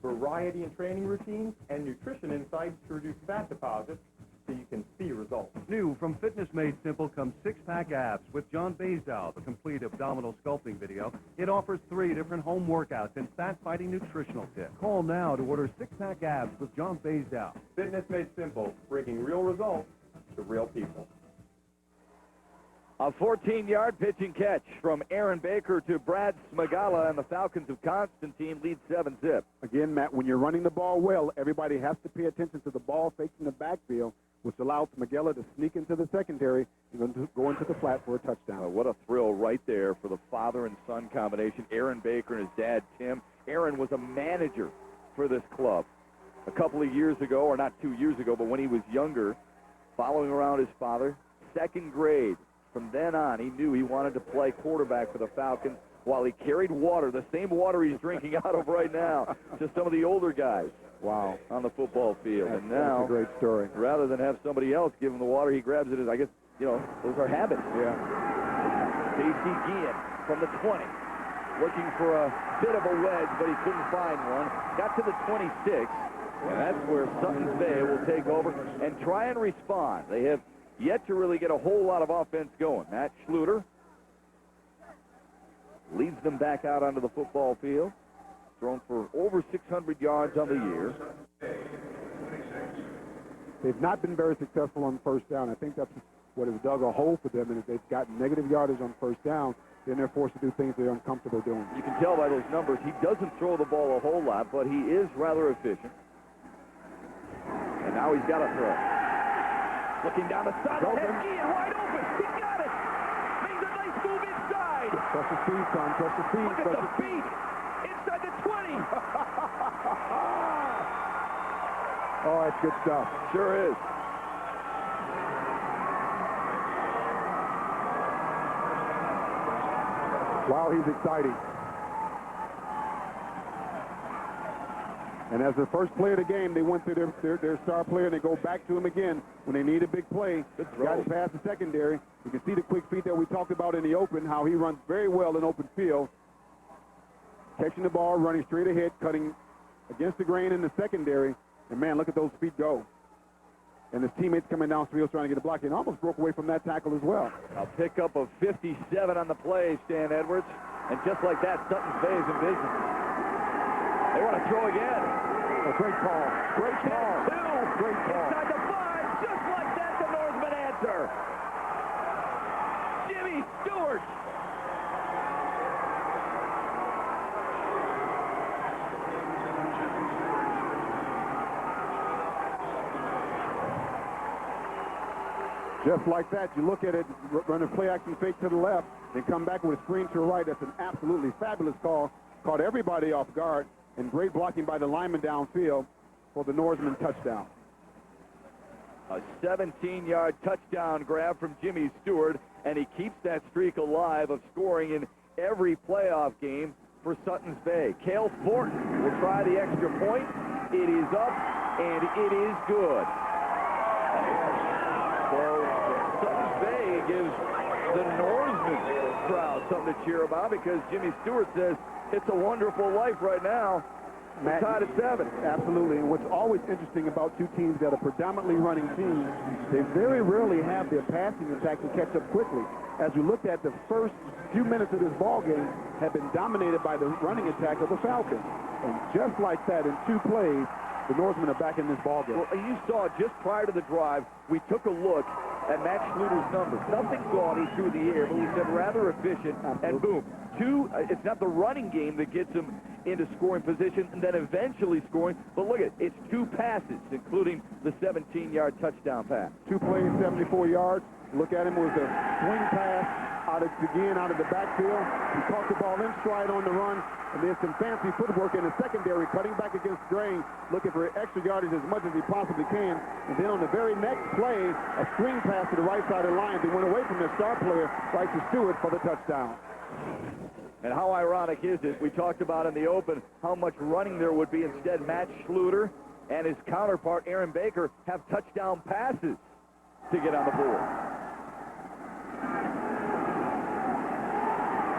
S13: variety in training routines and nutrition insights to reduce fat deposits so you can see results.
S6: New from Fitness Made Simple comes 6-pack abs with John Baisdow, the complete abdominal sculpting video. It offers 3 different home workouts and fat-fighting nutritional tips. Call now to order 6-pack abs with John Baisdow.
S13: Fitness Made Simple, bringing real results to real people.
S7: A 14-yard pitch and catch from Aaron Baker to Brad Smagala, and the Falcons of Constantine lead 7-zip.
S8: Again, Matt, when you're running the ball well, everybody has to pay attention to the ball facing the backfield, which allows Smagala to sneak into the secondary and go into the flat for a touchdown.
S7: What a thrill right there for the father and son combination, Aaron Baker and his dad, Tim. Aaron was a manager for this club a couple of years ago, or not 2 years ago, but when he was younger, following around his father, 2nd grade. From then on, he knew he wanted to play quarterback for the Falcons while he carried water, the same water he's drinking out of right now, to some of the older guys.
S8: Wow.
S7: On the football field. And now,
S8: that's a great story.
S7: Rather than have somebody else give him the water, he grabs it as, I guess, you know, those are habits.
S8: Yeah.
S7: Casey Guillen from the 20, looking for a bit of a wedge, but he couldn't find one. Got to the 26, and that's where Sutton's Bay will take over and try and respond. They have yet to really get a whole lot of offense going. Matt Schluter leads them back out onto the football field. Thrown for over 600 yards on the year.
S8: They've not been very successful on first down. I think that's what has dug a hole for them, and if they've gotten negative yardage on first down, then they're forced to do things they're uncomfortable doing.
S7: You can tell by those numbers, he doesn't throw the ball a whole lot, but he is rather efficient. And now he's got to throw. Looking down the sideline, Ian wide open. He got it. Makes a nice move inside.
S8: Trust the speed, son. Trust the speed.
S7: Look at the feet. Inside the 20.
S8: Oh, that's good stuff.
S7: Sure is.
S8: Wow, he's exciting. And as the first play of the game, they went to their star player, and they go back to him again when they need a big play. Got it past the secondary. You can see the quick feet that we talked about in the open, how he runs very well in open field. Catching the ball, running straight ahead, cutting against the grain in the secondary. And, man, look at those feet go. And his teammates coming downfield trying to get a block. And almost broke away from that tackle as well.
S7: A pickup of 57 on the play, Stan Edwards. And just like that, Sutton's Bay is in business. They want to throw again.
S8: A great call. Great call. Great call.
S7: Inside the 5. Just like that, the Norseman answer. Jimmy Stewart.
S8: Just like that, you look at it, run a play action fake to the left, then come back with a screen to the right. That's an absolutely fabulous call. Caught everybody off guard, and great blocking by the lineman downfield for the Norseman touchdown.
S7: A 17-yard touchdown grab from Jimmy Stewart, and he keeps that streak alive of scoring in every playoff game for Sutton's Bay. Cale Thornton will try the extra point. It is up, and it is good. So Sutton's Bay gives the Norseman crowd something to cheer about because Jimmy Stewart says it's a wonderful life right now. We're tied at 7.
S8: Absolutely. And what's always interesting about two teams that are predominantly running teams, they very rarely have their passing attack to catch up quickly. As we looked at, the first few minutes of this ball game have been dominated by the running attack of the Falcons. And just like that, in 2 plays, the Norsemen are back in this ball game.
S7: Well, you saw just prior to the drive, we took a look at Matt Schluter's numbers. Nothing gaudy through the air, but we said rather efficient, and boom. It's not the running game that gets him into scoring position and then eventually scoring, but look at it. It's 2 passes, including the 17-yard touchdown pass.
S8: 2 plays, 74 yards. Look at him with a swing pass out of the backfield. He caught the ball in stride on the run, and there's some fancy footwork in the secondary, cutting back against grain, looking for extra yardage as much as he possibly can. And then on the very next play, a swing pass to the right side of the line. They went away from their star player, right to Stewart, for the touchdown.
S7: And how ironic is it? We talked about in the open how much running there would be. Instead, Matt Schluter and his counterpart, Aaron Baker, have touchdown passes to get on the board.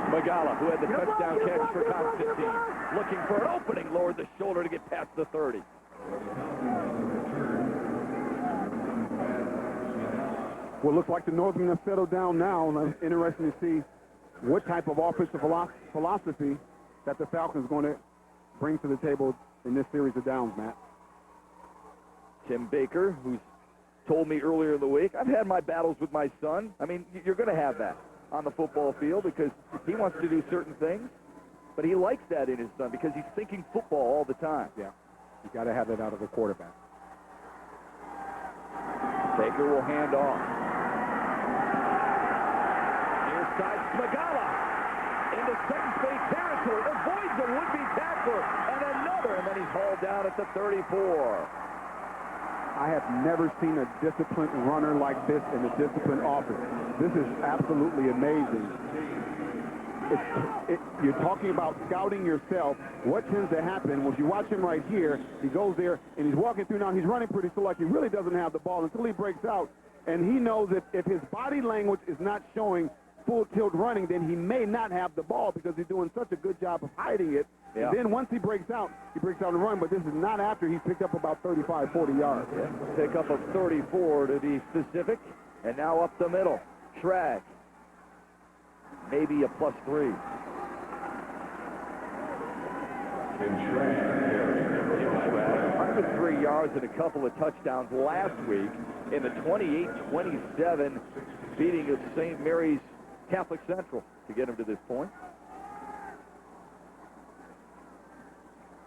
S7: Magala, who had the touchdown catch for Constantine, looking for an opening, lowered the shoulder to get past the 30.
S8: Well, it looks like the Norsemen have settled down now, and it's interesting to see what type of offensive philosophy that the Falcons are going to bring to the table in this series of downs, Matt.
S7: Tim Baker, who's told me earlier in the week, I've had my battles with my son. I mean, you're going to have that on the football field because he wants to do certain things, but he likes that in his son because he's thinking football all the time.
S8: Yeah, you got to have that out of a quarterback.
S7: Baker will hand off. Near side, Magala into Sutton's Bay territory, avoids a would-be tackler, and another, and then he's hauled down at the 34.
S8: I have never seen a disciplined runner like this in a disciplined offense. This is absolutely amazing. You're talking about scouting yourself. What tends to happen was you watch him right here. He goes there, and he's walking through now. He's running pretty slow, like he really doesn't have the ball until he breaks out. And he knows that if his body language is not showing full tilt running, then he may not have the ball because he's doing such a good job of hiding it.
S7: Yeah.
S8: And then once he breaks out and run, but this is not after he's picked up about 35, 40 yards.
S7: Yeah. Pick up of 34 to be specific, and now up the middle. Shrag. Maybe a +3. Shrag, 103 yards. yards and a couple of touchdowns last week in the 28-27 beating of St. Mary's Catholic Central to get him to this point.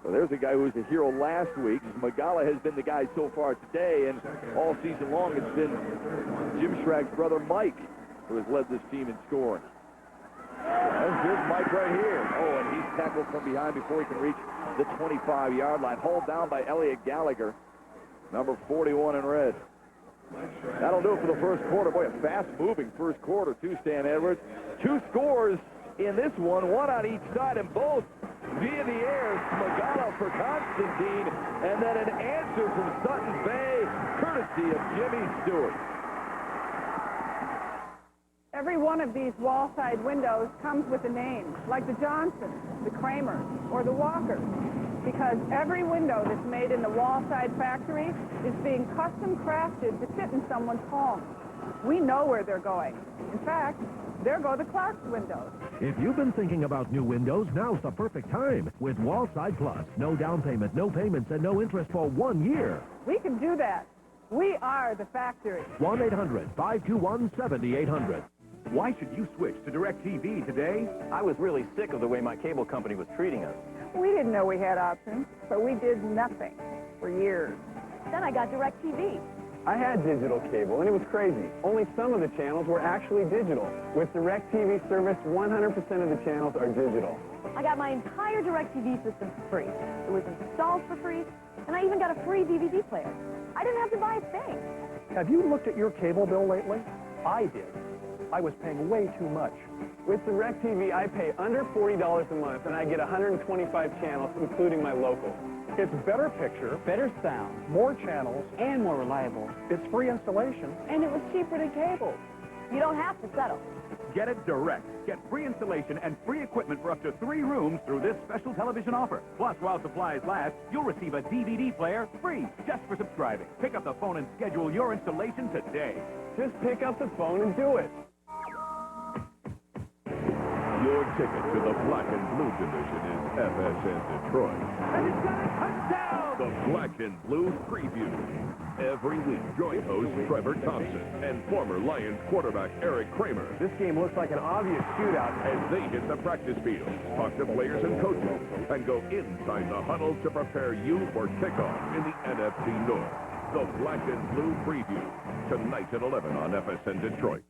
S7: So there's a guy who was a hero last week. Magala has been the guy so far today, and all season long it's been Jim Schrag's brother Mike who has led this team in scoring. And here's Mike right here. Oh, and he's tackled from behind before he can reach the 25-yard line. Hauled down by Elliot Gallagher, number 41 in red. That'll do it for the first quarter. Boy, a fast-moving first quarter, too, Stan Edwards. 2 scores in this one on each side, and both via the air. Magala for Constantine, and then an answer from Sutton's Bay, courtesy of Jimmy Stewart.
S14: Every one of these wall-side windows comes with a name, like the Johnsons, the Kramers, or the Walkers, because every window that's made in the wall-side factory is being custom crafted to fit in someone's home. We know where they're going. In fact, there go the Clark's windows.
S6: If you've been thinking about new windows, now's the perfect time. With Wallside Plus, no down payment, no payments, and no interest for 1 year.
S14: We can do that. We are the factory.
S6: 1-800-521-7800.
S5: Why should you switch to DirecTV today?
S13: I was really sick of the way my cable company was treating us.
S14: We didn't know we had options, so we did nothing for years.
S12: Then I got DirecTV.
S9: I had digital cable, and it was crazy. Only some of the channels were actually digital. With DirecTV service, 100% of the channels are digital.
S12: I got my entire DirecTV system for free. It was installed for free, and I even got a free DVD player. I didn't have to buy a thing.
S15: Have you looked at your cable bill lately? I did. I was paying way too much.
S9: With DirecTV, I pay under $40 a month, and I get 125 channels, including my local.
S15: It's better picture,
S11: Better sound,
S15: more channels,
S11: and more reliable.
S15: it's free installation.
S14: And it was cheaper than cable.
S12: You don't have to settle.
S5: Get it direct. Get free installation and free equipment for up to 3 rooms through this special television offer. Plus, while supplies last, you'll receive a DVD player free just for subscribing. Pick up the phone and schedule your installation today.
S9: Just pick up the phone and do it.
S5: Your ticket to the Black and Blue division is FSN Detroit.
S6: And he's got a touchdown!
S5: The Black and Blue Preview. Every week, join host Trevor Thompson and former Lions quarterback Eric Kramer
S15: This game looks like an obvious shootout.
S5: as they hit the practice field, talk to players and coaches, and go inside the huddle to prepare you for kickoff in the NFC North. The Black and Blue Preview, tonight at 11 on FSN Detroit.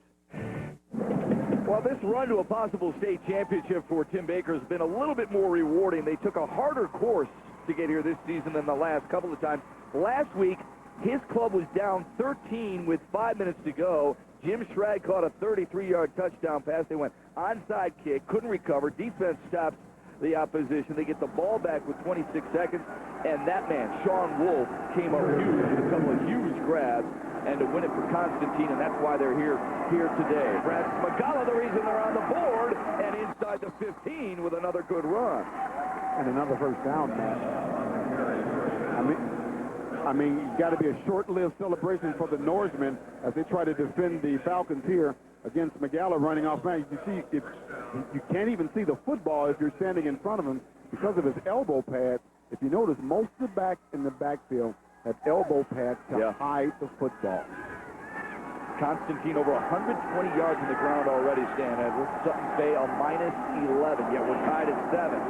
S7: Well, this run to a possible state championship for Tim Baker has been a little bit more rewarding. They took a harder course to get here this season than the last couple of times. Last week, his club was down 13 with 5 minutes to go. Jim Schrag caught a 33-yard touchdown pass. They went onside kick, couldn't recover. Defense stops the opposition. They get the ball back with 26 seconds, and that man, Sean Wolf, came up huge with a couple of huge grabs and to win it for Constantine, and that's why they're here today. Brad Magala, the reason they're on the board, and inside the 15 with another good run.
S8: And another first down, man. I mean, it's got to be a short-lived celebration for the Norsemen as they try to defend the Falcons here against Magala running off. Man, you see, you can't even see the football if you're standing in front of him because of his elbow pad. If you notice, most of the backs in the backfield have elbow pads to hide the football.
S7: Constantine over 120 yards in the ground already, Stan Edwards. Sutton's Bay a -11, yet we're tied at 7.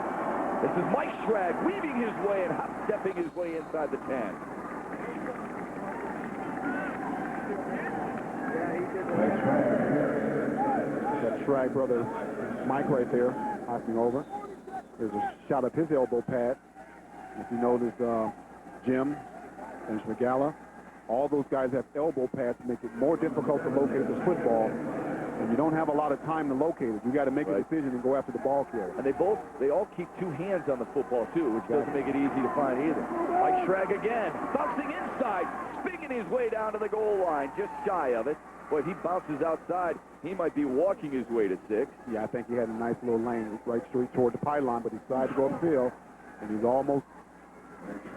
S7: This is Mike Schrag weaving his way and hop-stepping his way inside the 10.
S8: That Schrag brother Mike right there, hopping over. There's a shot of his elbow pad. If you notice, Jim and Magala, all those guys have elbow pads to make it more difficult to locate the football. And you don't have a lot of time to locate it. You got to make a decision and go after the ball carrier.
S7: And they all keep 2 hands on the football, too, which doesn't make it easy to find either. Mike Schrag again, bouncing inside, spinning his way down to the goal line, just shy of it. Boy, if he bounces outside, he might be walking his way to 6.
S8: Yeah, I think he had a nice little lane right straight toward the pylon, but he decided to go upfield, and he's almost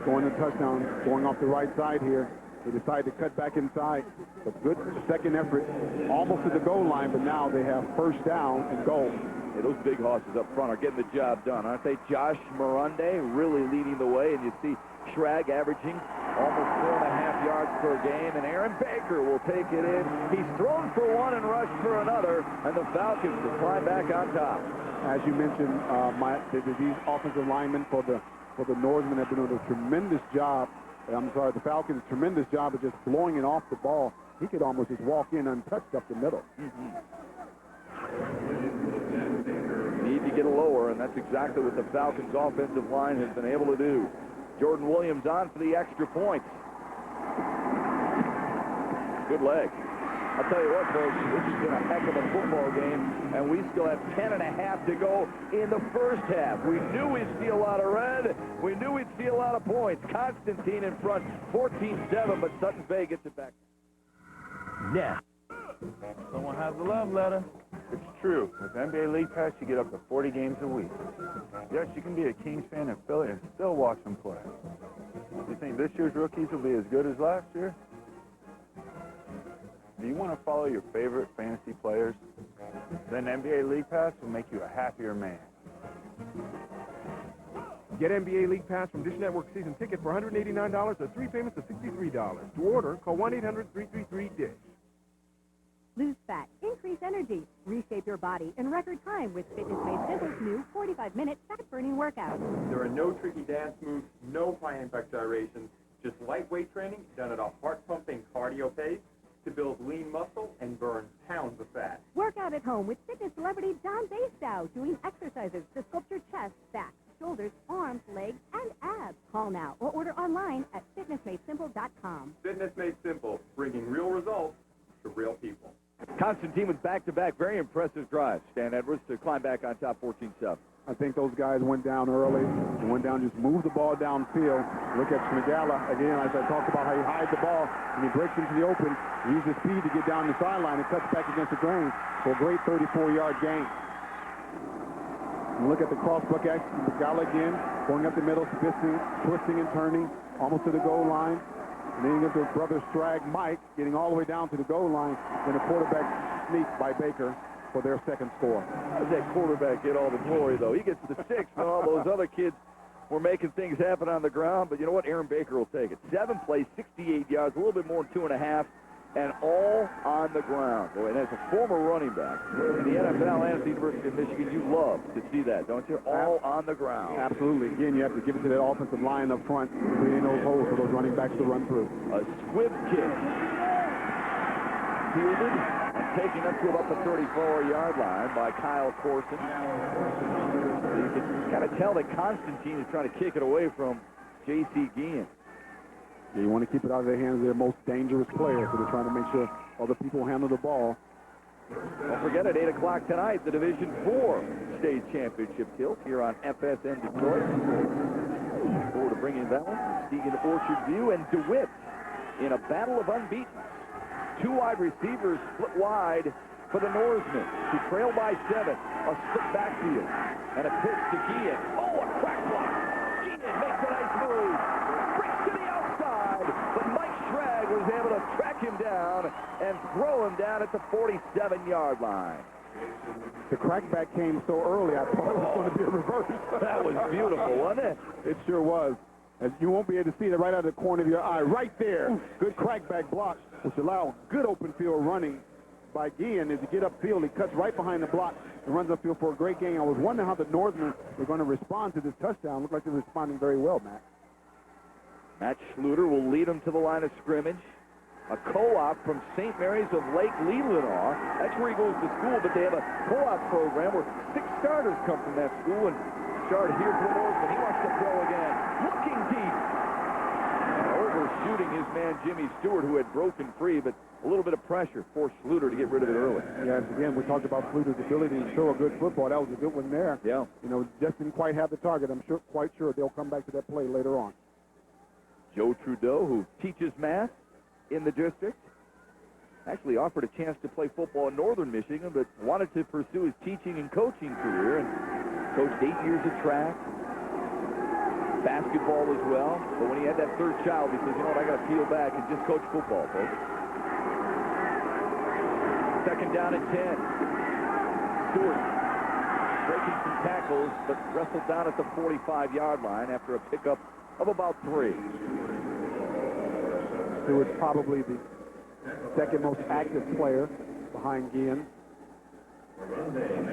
S8: going to touchdown, going off the right side here. They decided to cut back inside. A good second effort, almost to the goal line, but now they have first down and goal.
S7: Hey, those big horses up front are getting the job done, aren't they? Josh Morande really leading the way, and you see Schrag averaging almost 4.5 yards per game, and Aaron Baker will take it in. He's thrown for one and rushed for another, and the Falcons will climb back on top.
S8: As you mentioned, these offensive linemen for the Norsemen have been doing a tremendous job. The Falcons, tremendous job of just blowing it off the ball. He could almost just walk in untouched up the middle.
S7: Need to get lower, and that's exactly what the Falcons' offensive line has been able to do. Jordan Williams on for the extra points. Good leg. I'll tell you what, folks, this has been a heck of a football game, and we still have 10.5 to go in the first half. We knew we'd see a lot of red. We knew we'd see a lot of points. Constantine in front, 14-7, but Sutton Bay gets it back.
S16: Now, someone has a love letter. It's true. With NBA League Pass, you get up to 40 games a week. Yes, you can be a Kings fan in Philly and still watch them play. You think this year's rookies will be as good as last year? Do you want to follow your favorite fantasy players? Then NBA League Pass will make you a happier man.
S13: Get NBA League Pass from Dish Network season ticket for $189 or 3 payments of $63. To order, call 1-800-333-DISH.
S17: Lose fat, increase energy, reshape your body in record time with Fitness Made Simple's new 45-minute fat-burning workout.
S13: There are no tricky dance moves, no high-impact gyrations, just lightweight training done at a heart-pumping cardio pace to build lean muscle and burn pounds of fat.
S17: Work out at home with fitness celebrity John Bastow doing exercises to sculpt your chest, back, shoulders, arms, legs, and abs. Call now or order online at fitnessmadesimple.com.
S13: Fitness Made Simple, bringing real results to real people.
S7: Constantine with back-to-back very impressive drives. Stan Edwards to climb back on top 14-7.
S8: I think those guys went down early. They went down, just moved the ball downfield. Look at Schmigala. Again, as I talked about how he hides the ball and he breaks into the open. He uses speed to get down the sideline and cuts back against the grain for a great 34-yard gain. And look at the crossbuck action. Schmigala again, going up the middle, twisting and turning, almost to the goal line. And then you get to brother Strag Mike getting all the way down to the goal line. Then a quarterback sneak by Baker for their second score.
S7: How does that quarterback get all the glory, though? He gets the 6, and all those other kids were making things happen on the ground. But you know what? Aaron Baker will take it. 7 plays, 68 yards, a little bit more than 2.5, and all on the ground. Boy, and as a former running back in the NFL and at the University of Michigan, you love to see that, don't you? All on the ground.
S8: Absolutely. Again, you have to give it to that offensive line up front, creating those holes for those running backs to run through.
S7: A squib kick. Fielded and taken up to about the 34-yard line by Kyle Corson. You can kind of tell that Constantine is trying to kick it away from J.C. Guillen.
S8: Yeah, you want to keep it out of their hands of their most dangerous players, so they're trying to make sure other people handle the ball.
S7: Don't forget, at 8 o'clock tonight, the Division IV State Championship tilt here on FSN Detroit. Look forward to bringing that one. Muskegon, Orchard View, and DeWitt in a battle of unbeaten. 2 wide receivers split wide for the Norsemen, who trail by 7. A split backfield and a pitch to Guillen. Oh, a crack block. Guillen makes a nice move. Breaks to the outside, but Mike Schrag was able to track him down and throw him down at the 47-yard line.
S8: The crackback came so early, I thought it was going to be a reverse.
S7: That was beautiful, wasn't it?
S8: It sure was. As you won't be able to see it right out of the corner of your eye. Right there. Good crackback block, which allow good open field running by Guillen. As you get upfield, he cuts right behind the block and runs upfield for a great gain. I was wondering how the Norsemen were going to respond to this touchdown. Looked like they're responding very well, Matt.
S7: Matt Schluter will lead them to the line of scrimmage. A co-op from St. Mary's of Lake Leelanau. That's where he goes to school, but they have a co-op program where 6 starters come from that school. And started here for the Norsemen. He wants to throw again. Looking deep. Overshooting his man Jimmy Stewart, who had broken free, but a little bit of pressure forced Schluter to get rid of it early.
S8: Yes, again, we talked about Schluter's ability to show a good football. That was a good one there.
S7: Yeah.
S8: You know, just didn't quite have the target. I'm quite sure they'll come back to that play later on.
S7: Joe Trudeau, who teaches math in the district, actually offered a chance to play football in Northern Michigan, but wanted to pursue his teaching and coaching career, and coached 8 years of track, basketball as well. But when he had that 3rd child, he says, you know what, I got to peel back and just coach football, folks. 2nd down and 10. Stewart breaking some tackles, but wrestled down at the 45-yard line after a pickup of about 3.
S8: Stewart's probably the second most active player behind Guillen.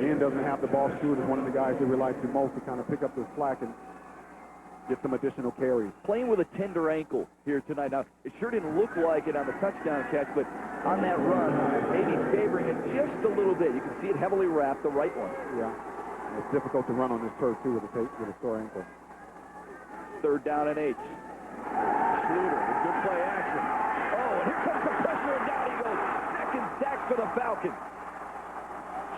S8: Guillen doesn't have the ball. Stewart is one of the guys they rely to most to kind of pick up the slack and get some additional carries.
S18: Playing with a tender ankle here tonight. Now, it sure didn't look like it on the touchdown catch, but on that run, maybe favoring it just a little bit. You can see it heavily wrapped, the right one.
S8: Yeah. And it's difficult to run on this turf, too, with a sore ankle.
S18: 3rd down and 8. Schluter with good play action. Oh, and here comes the pressure, and down he goes. Second sack for the Falcons.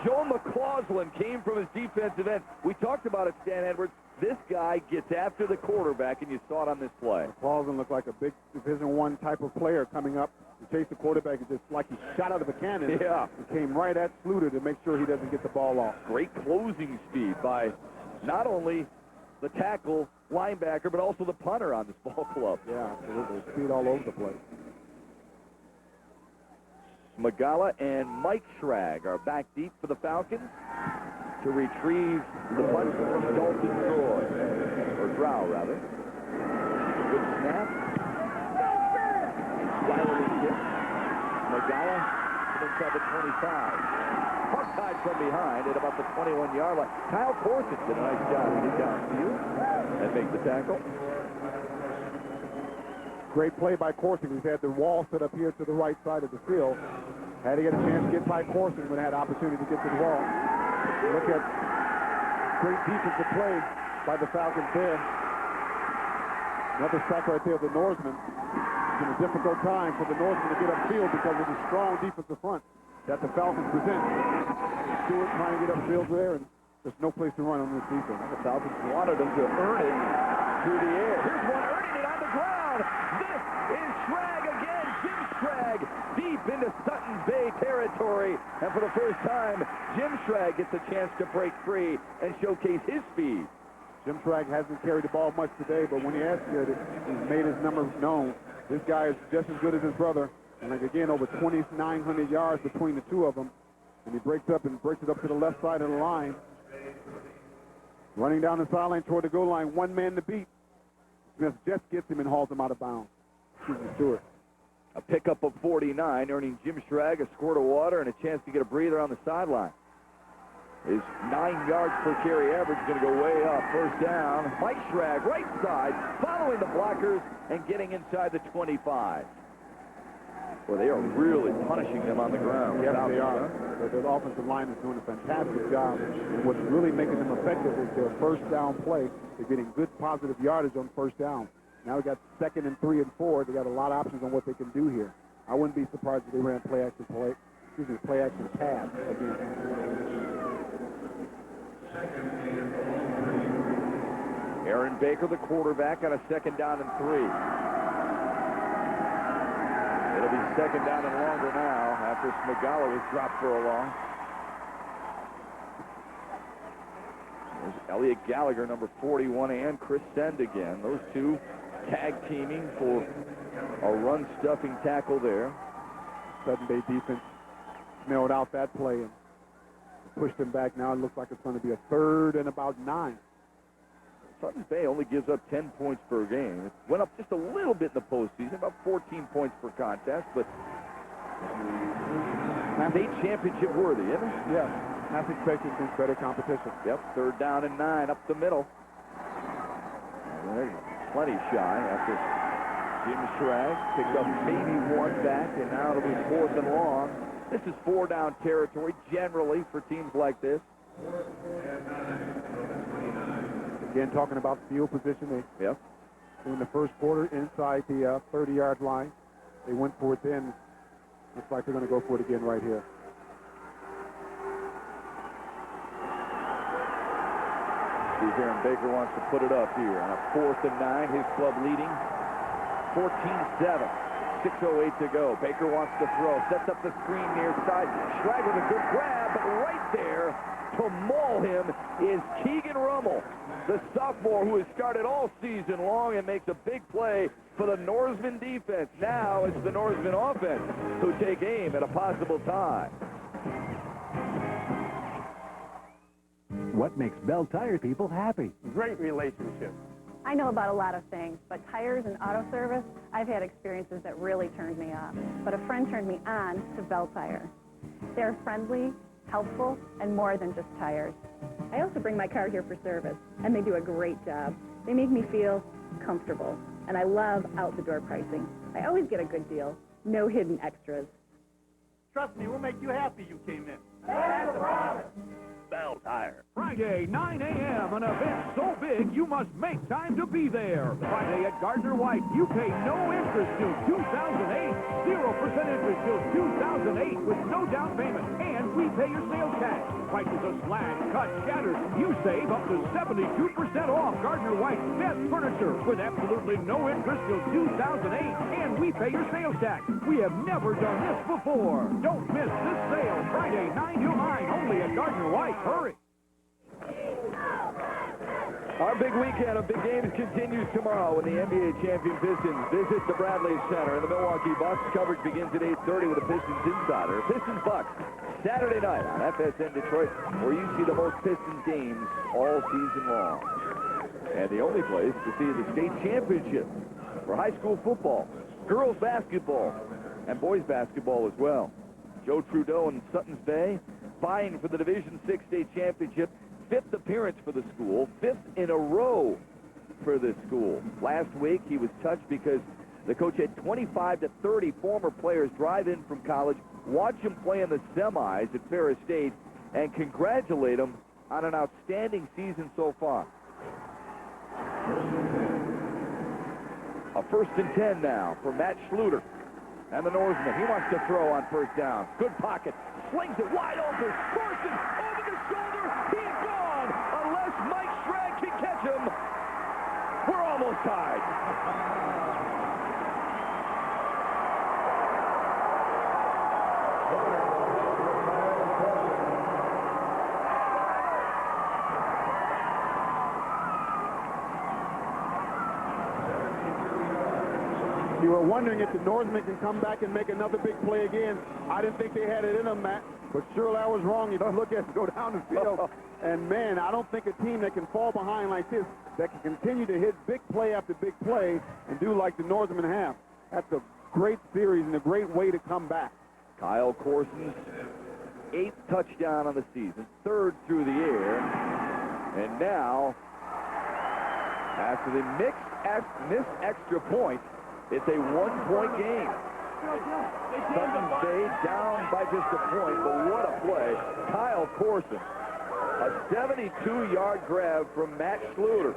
S18: Joe McCausland came from his defensive end. We talked about it, Stan Edwards. This guy gets after the quarterback, and you saw it on this play.
S8: McCausland looked like a big Division I type of player coming up to chase the quarterback. It's just like he shot out of a cannon.
S18: Yeah.
S8: He came right at Schluter to make sure he doesn't get the ball off.
S18: Great closing speed by not only the tackle, linebacker, but also the punter on this ball club.
S8: Yeah, absolutely. Speed all over the place.
S18: Smagala and Mike Schrag are back deep for the Falcons to retrieve the punt from Dalton Troy, or Drow, rather. Good snap. Wiley hit. Smagala inside the 25. Hog-tied from behind at about the 21-yard line. Kyle Corson did a nice job to get downfield and make the tackle.
S8: Great play by Corson. He's had the wall set up here to the right side of the field. Had to get a chance to get by Corson when he had opportunity to get to the wall. Look at great defensive play by the Falcons there. Another sack right there of the Norseman. It's been a difficult time for the Norseman to get upfield because of the strong defensive front that the Falcons present. Stewart trying to get upfield there, and there's no place to run on this defense.
S18: The Falcons wanted him to earn it through the air. Here's one earning it on the ground. This is Schrag again. Jim Schrag deep into Sutton's Bay territory. And for the first time, Jim Schrag gets a chance to break free and showcase his speed.
S8: Jim Schrag hasn't carried the ball much today, but when he has carried it, he's made his number known. This guy is just as good as his brother. And like again, over 2,900 yards between the two of them. And he breaks it up to the left side of the line. Running down the sideline toward the goal line, one man to beat. Smith just gets him and hauls him out of bounds. Stewart.
S18: A pickup of 49, earning Jim Schrag a squirt of water and a chance to get a breather on the sideline. His 9 yards per carry average is going to go way up. First down. Mike Schrag, right side, following the blockers and getting inside the 25. Well, they are really punishing them on the ground.
S8: Yes, they are. The offensive line is doing a fantastic job. And what's really making them effective is their first down play. They're getting good positive yardage on first down. Now we got 2nd and 3 and 4. They got a lot of options on what they can do here. I wouldn't be surprised if they ran play action pass again.
S18: Aaron Baker, the quarterback, on a 2nd down and 3. It'll be 2nd down and longer now after Smagala was dropped for a long. There's Elliot Gallagher, number 41, and Chris Send again. Those two tag teaming for a run-stuffing tackle there.
S8: Sudden Bay defense smelled out that play and pushed him back. Now it looks like it's going to be a 3rd and about 9.
S18: Sutton Bay only gives up 10 points per game. It went up just a little bit in the postseason, about 14 points per contest, but state championship worthy, isn't it?
S8: Yeah. Half expected against better competition.
S18: Yep, 3rd down and 9 up the middle. They're plenty shy after Jim Schrag picked up maybe 1 back, and now it'll be 4th and long. This is 4-down territory generally for teams like this.
S8: Again, talking about field position,
S18: Yep.
S8: In the first quarter inside the 30-yard line. They went for it then. Looks like they're going to go for it again right here.
S18: Steve Aaron Baker wants to put it up here on a 4th and 9. His club leading 14-7. 6:08 to go. Baker wants to throw. Sets up the screen near side. Schrag with a good grab, but right there to maul him is Keegan Rummel, the sophomore who has started all season long and makes a big play for the Norseman defense. Now it's the Norseman offense who take aim at a possible tie.
S19: What makes Bell Tire people happy?
S15: Great relationship.
S14: I know about a lot of things, but tires and auto service, I've had experiences that really turned me off. But a friend turned me on to Bell Tire. They're friendly, helpful, and more than just tires. I also bring my car here for service, and they do a great job. They make me feel comfortable, and I love out-the-door pricing. I always get a good deal, no hidden extras.
S6: Trust me, we'll make you happy you came in.
S1: That's a promise.
S5: Bell Tire.
S6: Friday, 9 a.m., an event so big you must make time to be there. Friday at Gardner White, you pay no interest till 2008, 0% interest till 2008 with no down payment, and we pay your sales tax. Prices are slashed, cut, shattered. You save up to 72% off Gardner White's best furniture with absolutely no interest till 2008, and we pay your sales tax. We have never done this before. Don't miss this sale, Friday, 9 till 9, only at Gardner White. Hurry.
S18: Our big weekend of big games continues tomorrow when the NBA champion Pistons visit the Bradley Center. And the Milwaukee Bucks coverage begins at 8:30 with a Pistons Insider. Pistons Bucks, Saturday night on FSN Detroit, where you see the most Pistons games all season long. And the only place to see the state championship for high school football, girls basketball, and boys basketball as well. Joe Trudeau and Sutton's Bay vying for the Division VI state championship. 5th appearance for the school, 5th in a row for this school. Last week, he was touched because the coach had 25 to 30 former players drive in from college, watch him play in the semis at Ferris State, and congratulate him on an outstanding season so far. A 1st and 10 now for Matt Schluter and the Norseman. He wants to throw on 1st down. Good pocket. Slings it wide open. Corson over the shoulder. He's gone. Unless Mike Schrag can catch him, we're almost tied.
S8: You were wondering if the Norsemen can come back and make another big play again. I didn't think they had it in them, Matt, but surely I was wrong. You don't look at it go down the field. And, man, I don't think a team that can fall behind like this, that can continue to hit big play after big play and do like the Norsemen have. That's a great series and a great way to come back.
S18: Kyle Corson's 8th touchdown on the season, 3rd through the air. And now, after the missed extra point, it's a 1-point game. Sutton's Bay down by just a point, but what a play. Kyle Corson, a 72-yard grab from Matt Schluter.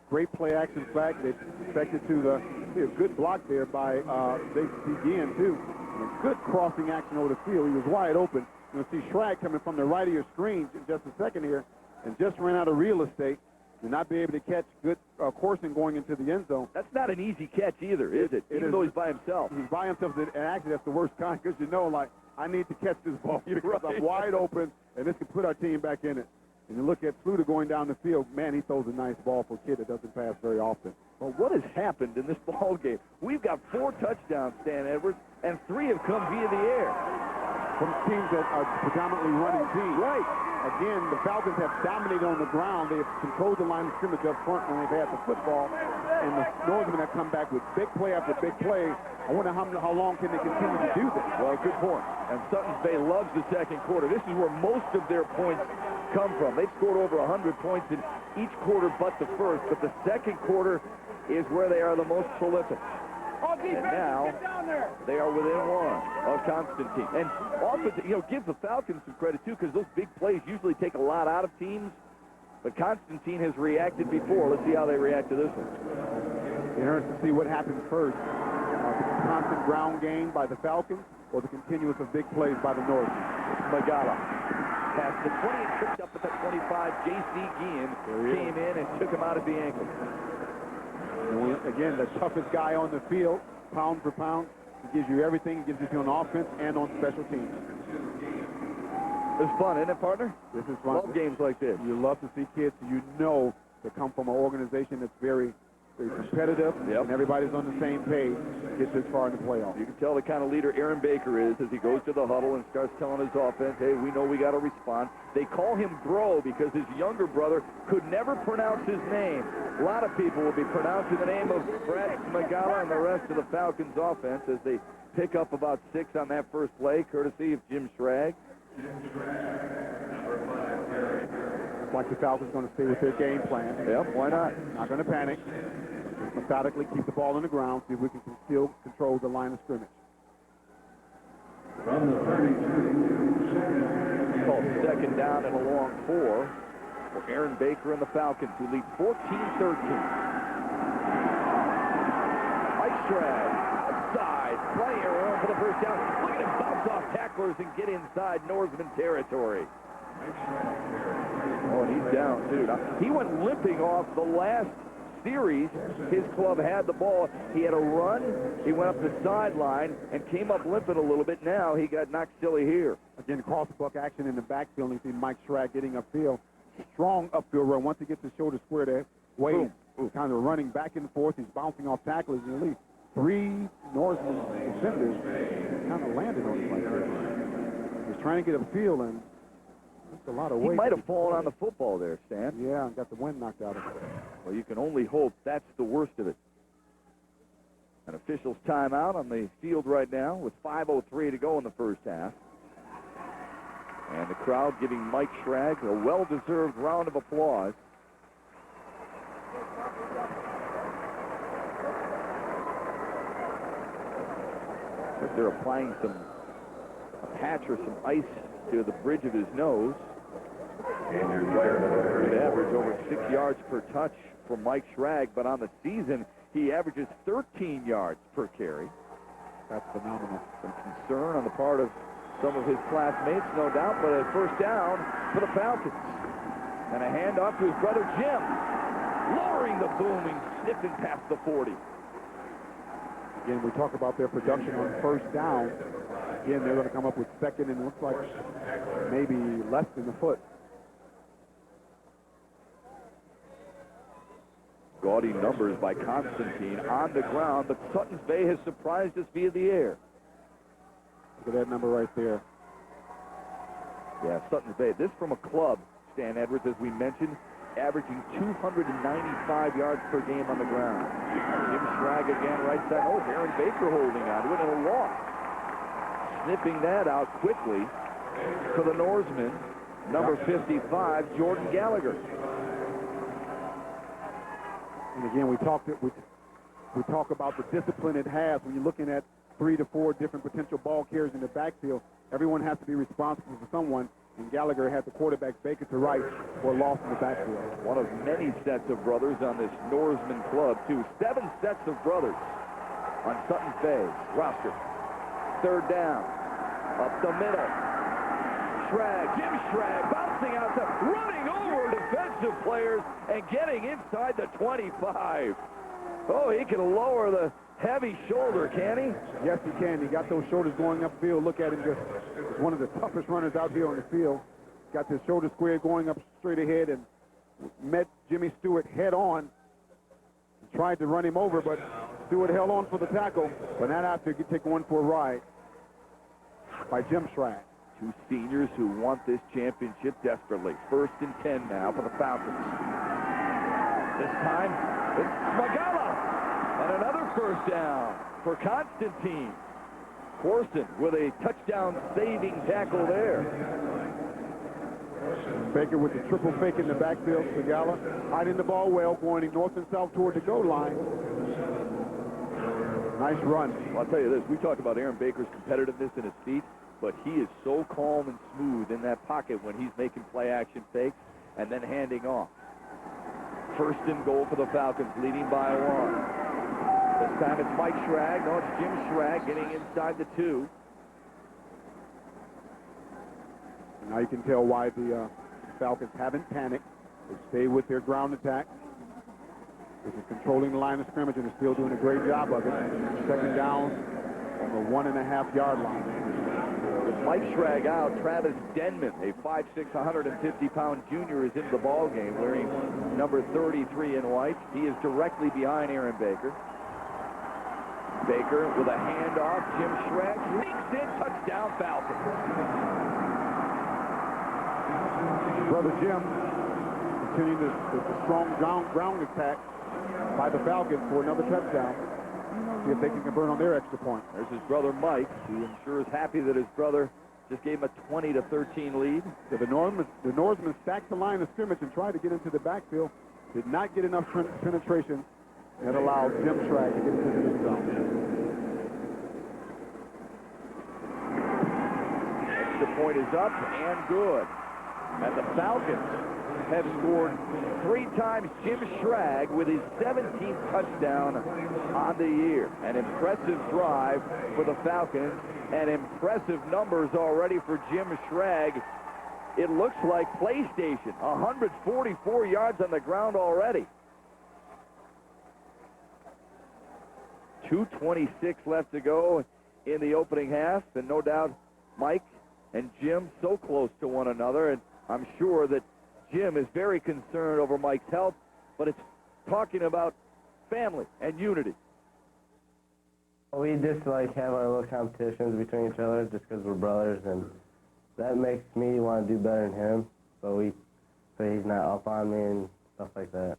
S8: Great play action flag. They expected to see a good block there by begin too. And good crossing action over the field. He was wide open. You'll see Schrag coming from the right of your screen in just a second here, and just ran out of real estate. To not be able to catch good Corson going into the end zone.
S18: That's not an easy catch either, is it? Even though he's by himself.
S8: He's by himself, and actually that's the worst kind because you know, like, I need to catch this ball here because I'm wide open, and this can put our team back in it. And you look at Schluter going down the field, man, he throws a nice ball for a kid that doesn't pass very often.
S18: Well, what has happened in this ball game? We've got 4 touchdowns, Stan Edwards, and 3 have come via the air.
S8: From teams that are predominantly running teams.
S18: Right.
S8: Again, the Falcons have dominated on the ground. They have controlled the line of scrimmage up front when they've had the football. And the Norsemen have come back with big play after big play. I wonder how long can they continue to do this?
S18: Well, good point. And Sutton's Bay loves the second quarter. This is where most of their points come from. They've scored over 100 points in each quarter but the first. But the second quarter is where they are the most prolific. And now they are within 1 of Constantine. And also, give the Falcons some credit, too, because those big plays usually take a lot out of teams. But Constantine has reacted before. Let's see how they react to this one.
S8: Interesting to see what happens first. The constant ground game by the Falcons or the continuous of big plays by the North.
S18: Magala past the 20 and tripped up at the 25. J.C. Guillen came in and took him out of the ankle.
S8: Again, the toughest guy on the field, pound for pound. He gives you everything. He gives it to you on offense and on special teams.
S18: It's fun, isn't it, partner?
S8: This is fun.
S18: Love games like this.
S8: You love to see kids you know that come from an organization that's very they're competitive, and everybody's on the same page, gets this far in the playoffs.
S18: You can tell the kind of leader Aaron Baker is as he goes to the huddle and starts telling his offense, hey, we know we got to respond. They call him Bro because his younger brother could never pronounce his name. A lot of people will be pronouncing the name of Brett Magala and the rest of the Falcons offense as they pick up about 6 on that first play, courtesy of Jim Schrag.
S8: Looks like the Falcons going to stay with their game plan.
S18: Yep, why not?
S8: Not going to panic. Just methodically keep the ball on the ground, see if we can still control the line of scrimmage.
S1: From the 32,
S18: Called second down and a long 4 for Aaron Baker and the Falcons, who lead 14-13. Mike Schrag, side, playing around for the first down. Look at him bounce off tacklers and get inside Norseman territory. Oh, and he's down, too. Now, he went limping off the last series. His club had the ball. He had a run. He went up the sideline and came up limping a little bit. Now he got knocked silly here.
S8: Again, cross-buck action in the backfield. You see Mike Schrag getting upfield. Strong upfield run. Once he gets his shoulder squared away, kind of running back and forth. He's bouncing off tacklers. And at least 3 Norseman defenders kind of landed on him like that. He's trying to get upfield, and that's a lot of weight.
S18: He might have fallen on the football there, Stan.
S8: Yeah, and got the wind knocked out of it.
S18: Well, you can only hope that's the worst of it. An official's timeout on the field right now with 5:03 to go in the first half. And the crowd giving Mike Schrag a well-deserved round of applause. They're applying a patch or some ice to the bridge of his nose. Good average over 6 yards per touch for Mike Schrag, but on the season, he averages 13 yards per carry.
S8: That's phenomenal.
S18: Some concern on the part of some of his classmates, no doubt, but a first down for the Falcons. And a handoff to his brother Jim, lowering the booming, sniffing past the 40.
S8: Again, we talk about their production on first down. Again, they're going to come up with second and looks like maybe less than a foot.
S18: Gaudy numbers by Constantine on the ground, but Sutton's Bay has surprised us via the air.
S8: Look at that number right there.
S18: Yeah, Sutton's Bay. This from a club, Stan Edwards, as we mentioned, averaging 295 yards per game on the ground. Jim Schrag again, right side. Oh, it's Aaron Baker holding on to it, and a loss. Snipping that out quickly for the Norseman, number 55, Jordan Gallagher.
S8: And again, we talk about the discipline it has when you're looking at 3 to 4 different potential ball carriers in the backfield. Everyone has to be responsible for someone, and Gallagher had the quarterback Baker to right for a loss in the backfield.
S18: One of many sets of brothers on this Norseman club, too. 7 sets of brothers on Sutton's Bay roster. Third down, up the middle. Schrag, Jim Schrag, bouncing outside, running over defensive players and getting inside the 25. Oh, he can lower the heavy shoulder, can he?
S8: Yes, he can. He got those shoulders going upfield. Look at him, just one of the toughest runners out here on the field. Got his shoulder square going up straight ahead and met Jimmy Stewart head on. Tried to run him over, but Stewart held on for the tackle. But not after he take one for a ride by Jim Schrag.
S18: 2 seniors who want this championship desperately. 1st and 10 now for the Falcons. This time, it's Magala. And another first down for Constantine. Corson with a touchdown-saving tackle there.
S8: Baker with the triple fake in the backfield. Magala hiding the ball well, going north and south toward the goal line. Nice run.
S18: Well, I'll tell you this. We talked about Aaron Baker's competitiveness in his feet, but he is so calm and smooth in that pocket when he's making play-action fakes and then handing off. 1st and goal for the Falcons, leading by 1. This time it's Mike Schrag. No, it's Jim Schrag getting inside the 2.
S8: And now you can tell why the Falcons haven't panicked. They stay with their ground attack. This is controlling the line of scrimmage, and they're still doing a great job of it. Second down on the 1.5-yard line.
S18: The Mike Schrag out. Travis Denman, a 5'6", 150-pound junior, is into the ball game wearing number 33 in white. He is directly behind Aaron Baker. Baker with a handoff. Jim Schrag sneaks in. Touchdown, Falcons.
S8: Brother Jim continuing the strong ground attack by the Falcons for another touchdown. See if they can convert on their extra point.
S18: There's his brother Mike, who I'm sure is happy that his brother just gave him a 20-13 lead.
S8: So the Norsemen stacked the line of scrimmage and tried to get into the backfield. Did not get enough penetration. That allowed Jim Schrag to get into the end zone.
S18: Extra point is up and good. And the Falcons have scored 3 times. Jim Schrag with his 17th touchdown on the year. An impressive drive for the Falcons and impressive numbers already for Jim Schrag. It looks like PlayStation. 144 yards on the ground already. 2:26 left to go in the opening half, and no doubt Mike and Jim so close to one another, and I'm sure that Jim is very concerned over Mike's health, but it's talking about family and unity.
S19: We just like have our little competitions between each other just because we're brothers, and that makes me want to do better than him, so he's not up on me and stuff like that.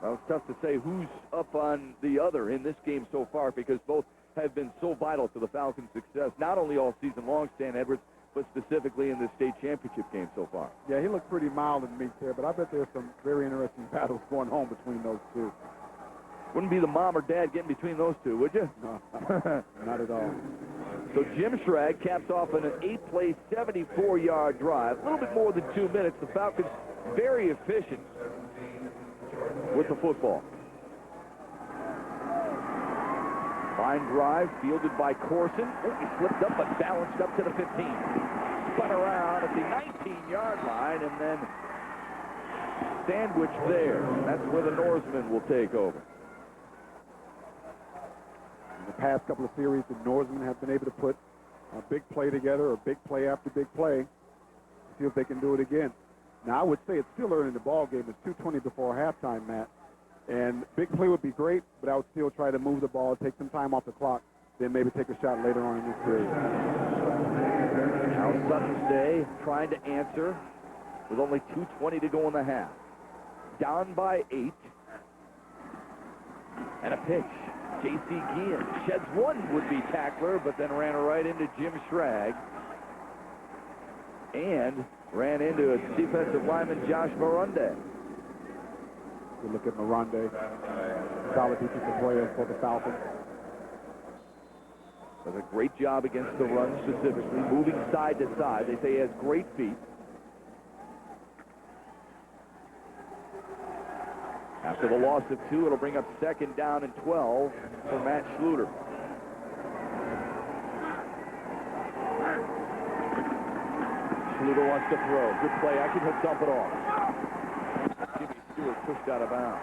S18: Well, it's tough to say who's up on the other in this game so far because both have been so vital to the Falcons' success, not only all season long, Stan Edwards, but specifically in this state championship game so far.
S8: Yeah, he looked pretty mild and meek there, but I bet there's some very interesting battles going on between those two.
S18: Wouldn't be the mom or dad getting between those two, would you?
S8: No, not at all.
S18: So Jim Schrag caps off an 8-play, 74-yard drive, a little bit more than 2 minutes. The Falcons very efficient with the football. Line drive fielded by Corson. Oh, he slipped up but balanced up to the 15. Spun around at the 19-yard line and then sandwiched there. That's where the Norsemen will take over.
S8: In the past couple of series, the Norsemen have been able to put a big play together, or big play after big play. See if they can do it again. Now, I would say it's still early in the ball game. It's 2:20 before halftime, Matt. And big play would be great, but I would still try to move the ball, take some time off the clock, then maybe take a shot later on in this series.
S18: Now Sutton's Day trying to answer with only 2:20 to go in the half. Down by 8. And a pitch. J.C. Guillen sheds one would-be tackler, but then ran right into Jim Schrag. And ran into a defensive lineman, Josh Morunde.
S8: Good look at Morunde. Solid defensive player for the Falcons.
S18: Does a great job against the run specifically, moving side to side. They say he has great feet. After the loss of 2, it'll bring up 2nd down and 12 for Matt Schluter. Schluter wants to throw. Good play action. He'll dump it off. Jimmy Stewart pushed out of bounds.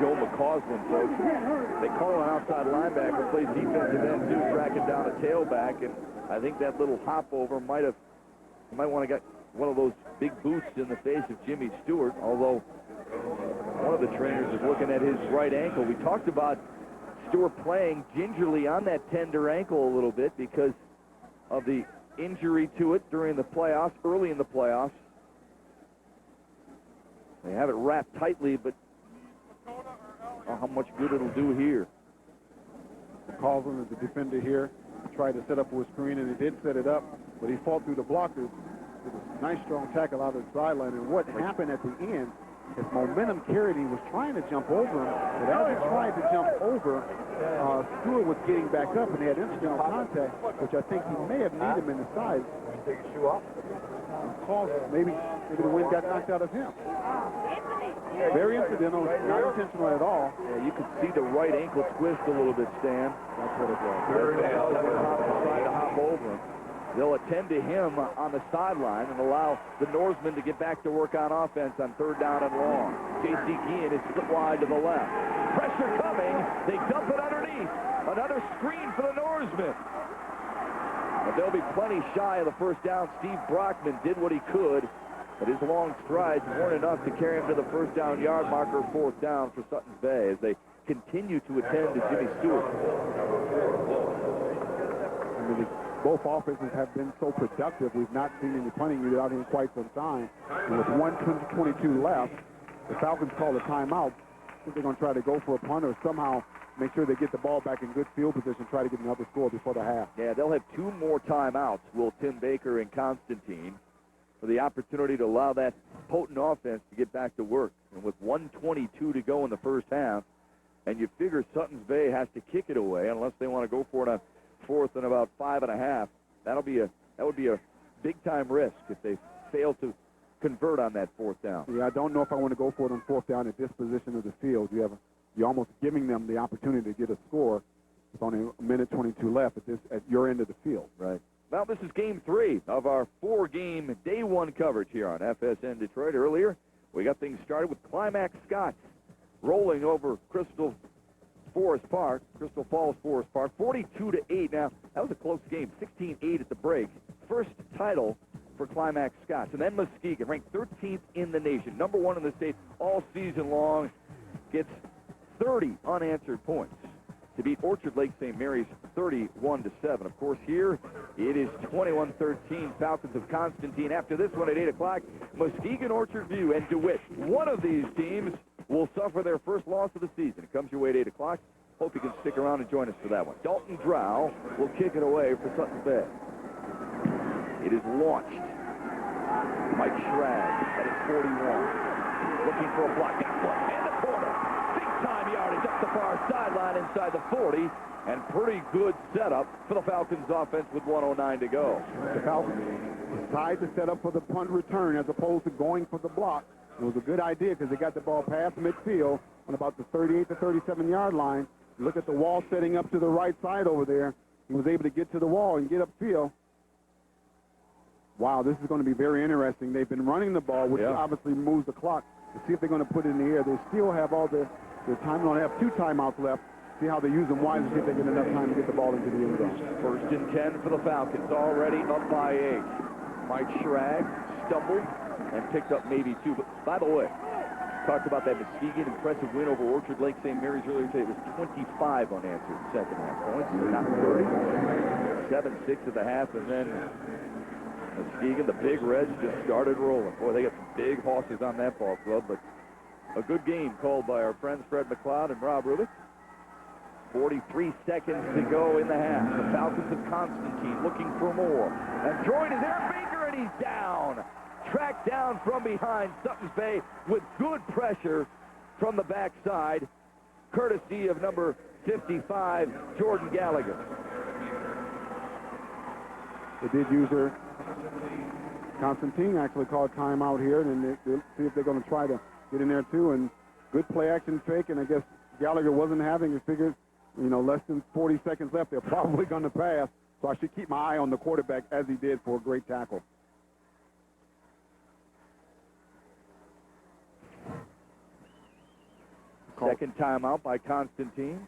S18: Joe McCausland, folks. They call an outside linebacker, plays defensive end too, tracking down a tailback, and I think that little hop over might want to get one of those big boosts in the face of Jimmy Stewart, although one of the trainers is looking at his right ankle. We talked about Stewart playing gingerly on that tender ankle a little bit because of the injury to it during the playoffs, early in the playoffs. They have it wrapped tightly, but how much good it'll do here.
S8: McCausland is the defender here. Tried to set up for a screen, and he did set it up, but he fought through the blockers. It was a nice, strong tackle out of the sideline. And what happened at the end, his momentum carried. He was trying to jump over him, but as he tried to jump over, Stewart was getting back up, and they had incidental contact, which I think he may have kneed him in the side.
S19: Take your shoe off?
S8: Maybe the wind got knocked out of him. Very incidental, not intentional at all.
S18: Yeah, you could see the right ankle twist a little bit, Stan.
S8: That's what it was.
S18: Tried to hop over him. They'll attend to him on the sideline and allow the Norsemen to get back to work on offense on 3rd down and long. J.C. Guillen is split wide to the left. Pressure coming. They dump it underneath. Another screen for the Norsemen. But they'll be plenty shy of the first down. Steve Brockman did what he could, but his long strides weren't enough to carry him to the first down yard marker, 4th down for Sutton's Bay as they continue to attend to Jimmy Stewart.
S8: I mean, both offenses have been so productive. We've not seen any punting unit out here in quite some time. And with 1:22 left, the Falcons call a timeout. I think they're going to try to go for a punt or somehow make sure they get the ball back in good field position, try to get another score before the half.
S18: Yeah, they'll have 2 more timeouts, will Tim Baker and Constantine, for the opportunity to allow that potent offense to get back to work. And with 1:22 to go in the first half, and you figure Sutton's Bay has to kick it away unless they want to go for it on 4th and about 5.5. That would be a big-time risk if they fail to convert on that 4th down.
S8: Yeah, I don't know if I want to go for it on 4th down at this position of the field. You're almost giving them the opportunity to get a score with only 1:22 left at your end of the field.
S18: Right. Well, this is game 3 of our 4-game day 1 coverage here on FSN Detroit. Earlier, we got things started with Climax Scots rolling over Crystal Falls Forest Park, 42-8. Now, that was a close game, 16-8 at the break. First title for Climax Scots. And then Muskegon, ranked 13th in the nation, number 1 in the state all season long, gets 30 unanswered points to beat Orchard Lake St. Mary's 31-7. Of course, here it is 21-13 Falcons of Constantine. After this one at 8 o'clock, Muskegon, Orchard View, and DeWitt. One of these teams will suffer their first loss of the season. It comes your way at 8 o'clock. Hope you can stick around and join us for that one. Dalton Drow will kick it away for Sutton's Bay. It is launched. Mike Schrag at his 41. Looking for a block. Got one in the corner. Big-time yardage up the far sideline inside the 40. And pretty good setup for the Falcons offense with 1:09 to go.
S8: The Falcons tried to set up for the punt return as opposed to going for the block. It was a good idea because they got the ball past midfield on about the 38 to 37-yard line. Look at the wall setting up to the right side over there. He was able to get to the wall and get upfield. Wow, this is going to be very interesting. They've been running the ball, which obviously moves the clock, to see if they're going to put it in the air. They still have all their time. They only have 2 timeouts left. See how they use them wisely, see if they get enough time to get the ball into the end zone.
S18: 1st and 10 for the Falcons, already up by 8. Mike Schrag stumbled and picked up maybe 2. But by the way, talked about that Muskegon impressive win over Orchard Lake St. Mary's earlier today. It was 25 unanswered second half points. Not 30. 7-6 at the half, and then Muskegon, the Big Reds, just started rolling. Boy, they got some big horses on that ball club, but a good game called by our friends Fred McLeod and Rob Rubik. 43 seconds to go in the half. The Falcons of Constantine looking for more. And throwing is Aaron Baker, and he's down. Tracked down from behind. Sutton's Bay with good pressure from the backside, courtesy of number 55, Jordan Gallagher.
S8: They did use her. Constantine actually called timeout here, and they'll see if they're going to try to get in there too. And good play-action fake, and I guess Gallagher wasn't having it. Figured, less than 40 seconds left, they're probably going to pass. So I should keep my eye on the quarterback as he did for a great tackle.
S18: Second timeout by Constantine.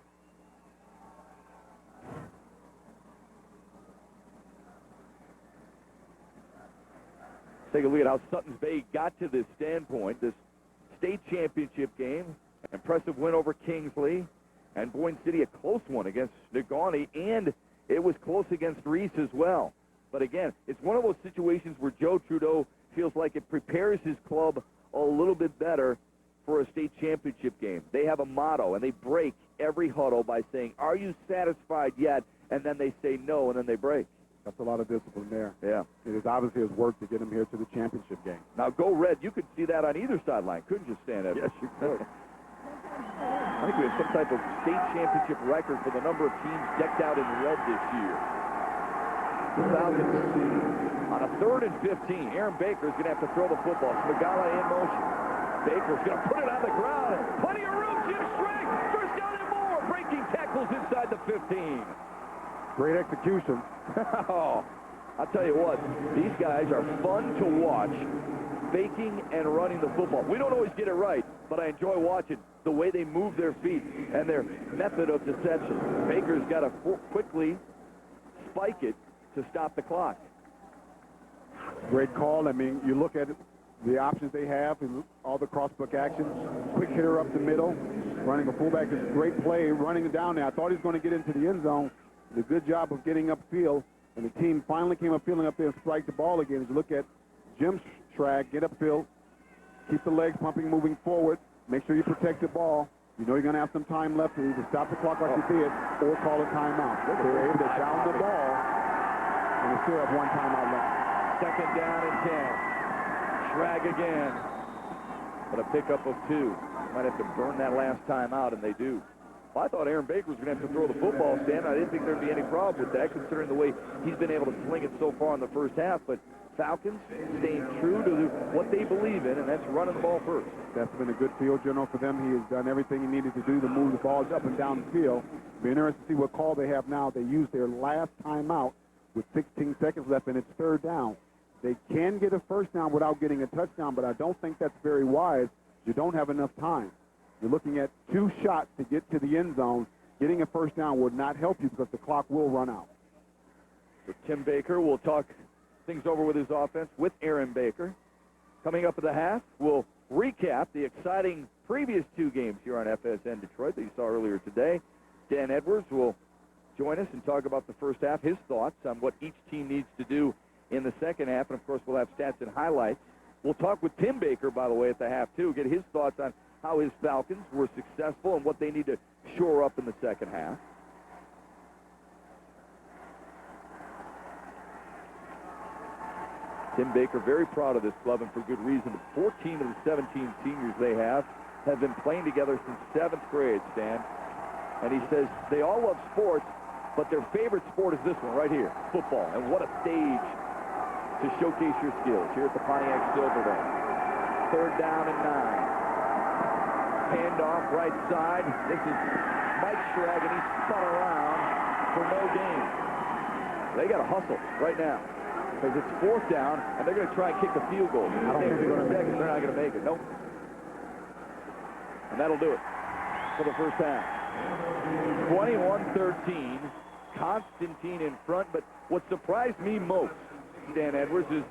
S18: Take a look at how Sutton's Bay got to this standpoint, this state championship game. Impressive win over Kingsley, and Boyne City a close one against Negaunee, and it was close against Reese as well. But again, it's one of those situations where Joe Trudeau feels like it prepares his club a little bit better for a state championship game. They have a motto, and they break every huddle by saying, "Are you satisfied yet?" And then they say no, and then they break.
S8: That's a lot of discipline there.
S18: Yeah.
S8: It is obviously his work to get him here to the championship game.
S18: Now, go Red. You could see that on either sideline, couldn't you, Stan Evans?
S8: Yes, you could.
S18: I think we have some type of state championship record for the number of teams decked out in red this year. The Falcons on a 3rd and 15. Aaron Baker is going to have to throw the football. Smigala in motion. Baker's going to put it on the ground. Plenty of room. Jim Schrag. First down and more. Breaking tackles inside the 15.
S8: Great execution.
S18: Oh, I'll tell you what, these guys are fun to watch, faking and running the football. We don't always get it right, but I enjoy watching the way they move their feet and their method of deception. Baker's got to quickly spike it to stop the clock.
S8: Great call. I mean, you look at the options they have, and all the crossbuck actions, quick hitter up the middle, running a fullback is a great play, running it down there. I thought he was going to get into the end zone. Did a good job of getting upfield, and the team finally came upfield up there and strike the ball again. As you look at Jim Schrag, get upfield, keep the legs pumping, moving forward, make sure you protect the ball. You know you're going to have some time left to either stop the clock like you did or call a timeout. They were able to down the ball, and they still have one timeout left.
S18: Second down and 10. Schrag again. But a pickup of 2. Might have to burn that last time out, and they do. Well, I thought Aaron Baker was going to have to throw the football, Stan. I didn't think there'd be any problem with that, considering the way he's been able to sling it so far in the first half. But Falcons staying true to what they believe in, and that's running the ball first.
S8: That's been a good field general for them. He has done everything he needed to do to move the balls up and down the field. Be interested to see what call they have now. They used their last timeout with 16 seconds left, and it's third down. They can get a first down without getting a touchdown, but I don't think that's very wise. You don't have enough time. You're looking at 2 shots to get to the end zone. Getting a first down would not help you because the clock will run out.
S18: So Tim Baker will talk things over with his offense with Aaron Baker. Coming up at the half, we'll recap the exciting previous 2 games here on FSN Detroit that you saw earlier today. Dan Edwards will join us and talk about the first half, his thoughts on what each team needs to do in the second half, and of course we'll have stats and highlights. We'll talk with Tim Baker, by the way, at the half too, get his thoughts on how his Falcons were successful and what they need to shore up in the second half. Tim Baker very proud of this club, and for good reason. 14 of the 17 seniors they have been playing together since 7th grade, Stan. And he says they all love sports, but their favorite sport is this one right here, football. And what a stage to showcase your skills here at the Pontiac Silverdome. Third down and 9. Handoff right side. This is Mike Schrag, and he spun around for no gain. They got to hustle right now because it's 4th down, and they're going to try and kick the field goal. I don't think they're going to make it. They're not going to make it. Nope. And that'll do it for the first half. 21-13. Constantine in front, but what surprised me most, Stan Edwards, is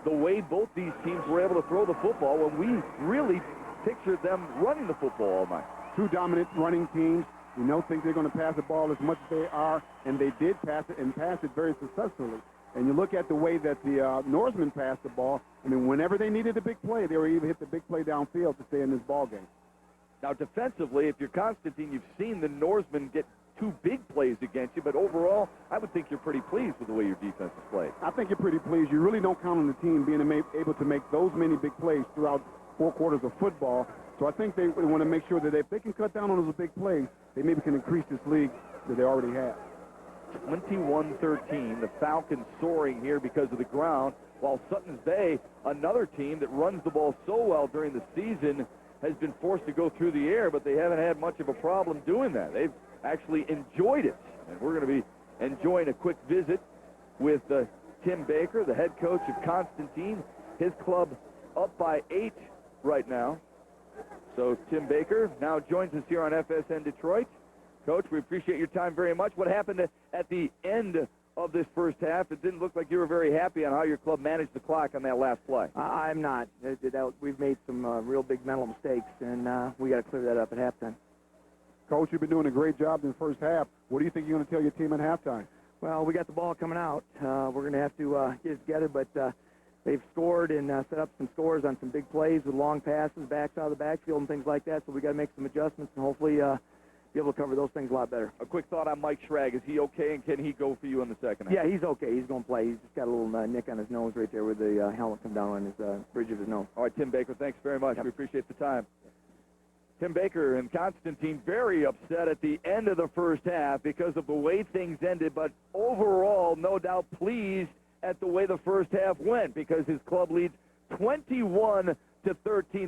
S18: the way both these teams were able to throw the football when we really pictured them running the football all night.
S8: 2 dominant running teams. You don't think they're going to pass the ball as much as they are, and they did pass it, and pass it very successfully. And you look at the way that the Norsemen passed the ball. I mean, whenever they needed a big play, they were able to hit the big play downfield to stay in this ball game.
S18: Now, defensively, if you're Constantine, you've seen the Norsemen get 2 big plays against you, but overall, I would think you're pretty pleased with the way your defense is played.
S8: I think you're pretty pleased. You really don't count on the team being able to make those many big plays throughout 4 quarters of football. So I think they want to make sure that if they can cut down on those big plays, they maybe can increase this league that they already have.
S18: 21-13, the Falcons soaring here because of the ground, while Sutton's Bay, another team that runs the ball so well during the season, has been forced to go through the air, but they haven't had much of a problem doing that. They've actually enjoyed it. And we're going to be enjoying a quick visit with Tim Baker, the head coach of Constantine. His club up by 8 right now. So Tim Baker now joins us here on FSN Detroit. Coach, we appreciate your time very much. What happened at the end of this first half? It didn't look like you were very happy on how your club managed the clock on that last play.
S20: I'm not. We've made some real big mental mistakes, and we got to clear that up at halftime.
S8: Coach, you've been doing a great job in the first half. What do you think you're going to tell your team at halftime?
S20: Well, we got the ball coming out. We're going to have to get it together, but they've scored and set up some scores on some big plays with long passes, backs out of the backfield and things like that, so we got to make some adjustments and hopefully be able to cover those things a lot better.
S18: A quick thought on Mike Schrag. Is he okay, and can he go for you in the second half?
S20: Yeah, he's okay. He's going to play. He's just got a little nick on his nose right there where the helmet come down on his bridge of his nose.
S18: All right, Tim Baker, thanks very much. Yep. We appreciate the time. Tim Baker and Constantine very upset at the end of the first half because of the way things ended, but overall, no doubt pleased at the way the first half went because his club leads 21-13.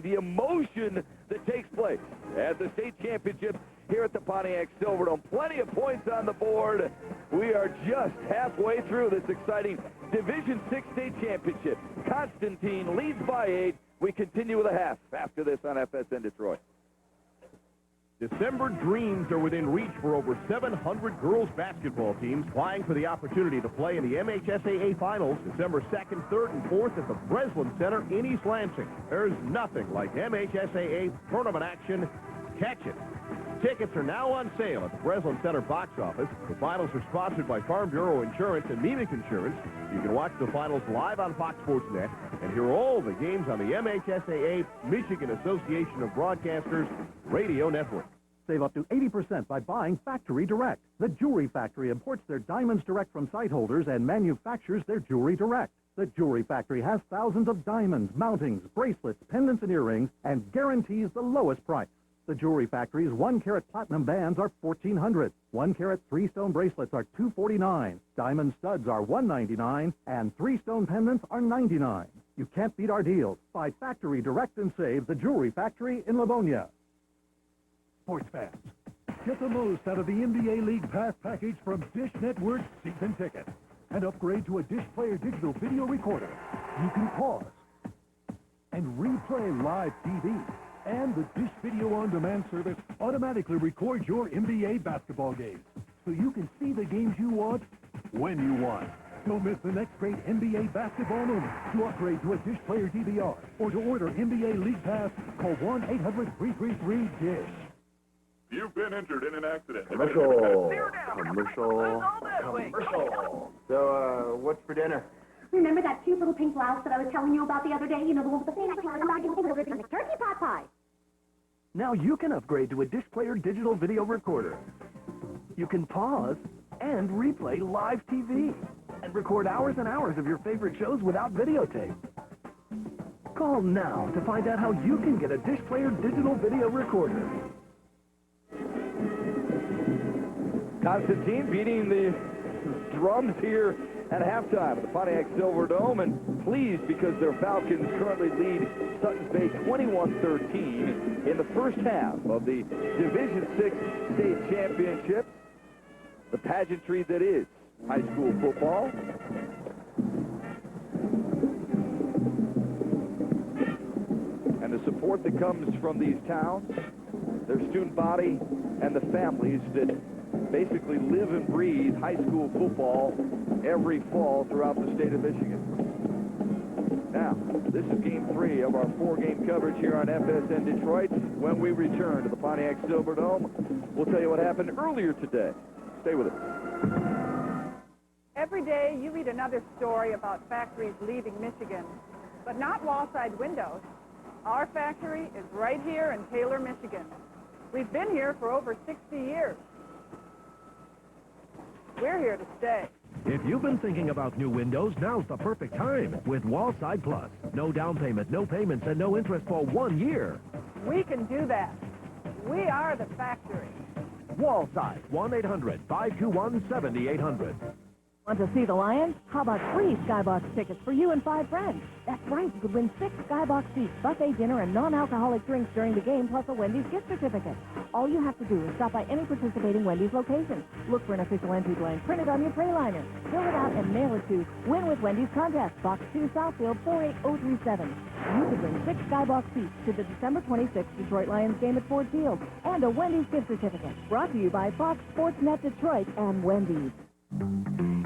S18: The emotion that takes place at the state championship here at the Pontiac Silverdome. Plenty of points on the board. We are just halfway through this exciting division. after this on FSN Detroit.
S6: December dreams are within reach for over 700 girls basketball teams vying for the opportunity to play in the MHSAA Finals December 2nd, 3rd, and 4th at the Breslin Center in East Lansing. There's nothing like MHSAA tournament action. Catch it. Tickets are now on sale at the Breslin Center box office. The finals are sponsored by Farm Bureau Insurance and Munich Insurance. You can watch the finals live on Fox Sports Net and hear all the games on the MHSAA Michigan Association of Broadcasters Radio Network.
S21: Save up to 80% by buying Factory Direct. The Jewelry Factory imports their diamonds direct from site holders and manufactures their jewelry direct. The Jewelry Factory has thousands of diamonds, mountings, bracelets, pendants, and earrings, and guarantees the lowest price. The Jewelry Factory's 1-carat platinum bands are $1,400. 1-carat 3-stone bracelets are $249. Diamond studs are $199, and 3-stone pendants are $99. You can't beat our deals. Buy Factory Direct and save. The Jewelry Factory in Livonia.
S6: Sports fans, get the most out of the NBA League Pass package from Dish Network Season Ticket and upgrade to a Dish Player digital video recorder. You can pause and replay live TV. And the Dish Video On Demand service automatically records your NBA basketball games, so you can see the games you want when you want. Don't miss the next great NBA basketball moment. To upgrade to a Dish Player DVR or to order NBA League Pass, call 1-800-333-DISH.
S16: You've been injured in an accident.
S22: Commercial. So, what's for dinner?
S17: Remember that cute little pink blouse that I was telling you about the other day? You know, the one with the turkey pot pie.
S20: Now you can upgrade to a Dish Player digital video recorder. You can pause and replay live TV and record hours and hours of your favorite shows without videotape. Call now to find out how you can get a Dish Player digital video recorder.
S18: Constantine beating the drums here at halftime at the Pontiac Silverdome, and pleased because their Falcons currently lead Suttons Bay 21-13 in the first half of the Division VI state championship, the pageantry that is high school football. And the support that comes from these towns, their student body, and the families that basically live and breathe high school football every fall throughout the state of Michigan. Now, this is Game 3 of our 4-game coverage here on FSN Detroit. When we return to the Pontiac Silverdome, we'll tell you what happened earlier today. Stay with us.
S14: Every day you read another story about factories leaving Michigan, but not wall-side windows. Our factory is right here in Taylor, Michigan. We've been here for over 60 years. We're here to stay.
S6: If you've been thinking about new windows, now's the perfect time with Wallside Plus. No down payment, no payments, and no interest for 1 year.
S14: We can do that. We are the factory.
S6: Wallside, 1-800-521-7800.
S17: Want to see the Lions? How about free Skybox tickets for you and 5 friends? That's right, you could win 6 Skybox seats, buffet dinner, and non-alcoholic drinks during the game, plus a Wendy's gift certificate. All you have to do is stop by any participating Wendy's location. Look for an official entry blank printed on your tray liner. Fill it out and mail it to Win with Wendy's Contest, Box 2, Southfield, 48037. You could win 6 Skybox seats to the December 26th Detroit Lions game at Ford Field and a Wendy's gift certificate. Brought to you by Fox Sports Net Detroit and Wendy's.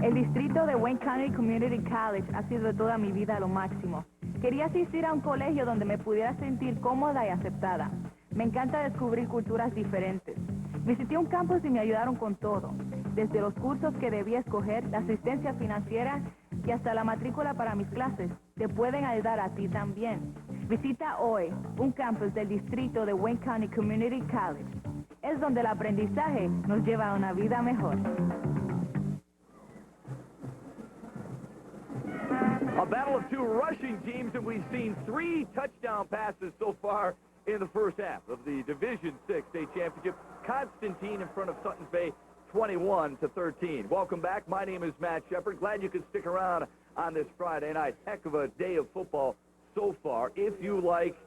S12: El distrito de Wayne County Community College ha sido toda mi vida lo máximo. Quería asistir a un colegio donde me pudiera sentir cómoda y aceptada. Me encanta descubrir culturas diferentes. Visité un campus y me ayudaron con todo, desde los cursos que debía escoger, la asistencia financiera y hasta la matrícula para mis clases. Te pueden ayudar a ti también. Visita hoy un campus del distrito de Wayne County Community College. Es donde el aprendizaje nos lleva a una vida mejor.
S18: A battle of 2 rushing teams, and we've seen 3 touchdown passes so far in the first half of the Division VI state championship. Constantine in front of Suttons Bay, 21-13. Welcome back. My name is Matt Shepard. Glad you could stick around on this Friday night. Heck of a day of football so far. If you like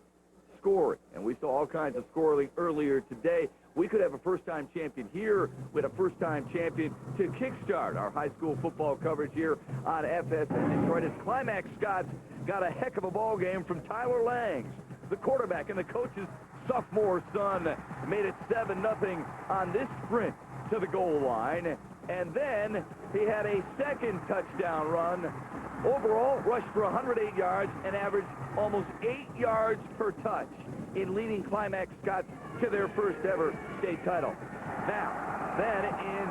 S18: scoring, and we saw all kinds of scoring earlier today, we could have a first-time champion here with a first-time champion to kickstart our high school football coverage here on FSN Detroit. As Climax Scott's got a heck of a ball game from Tyler Langs,
S7: the quarterback, and the coach's sophomore son made it 7-0 on this sprint to the goal line. And then he had a second touchdown run. Overall, rushed for 108 yards and averaged almost 8 yards per touch in leading Climax Scots to their first ever state title. Now, then in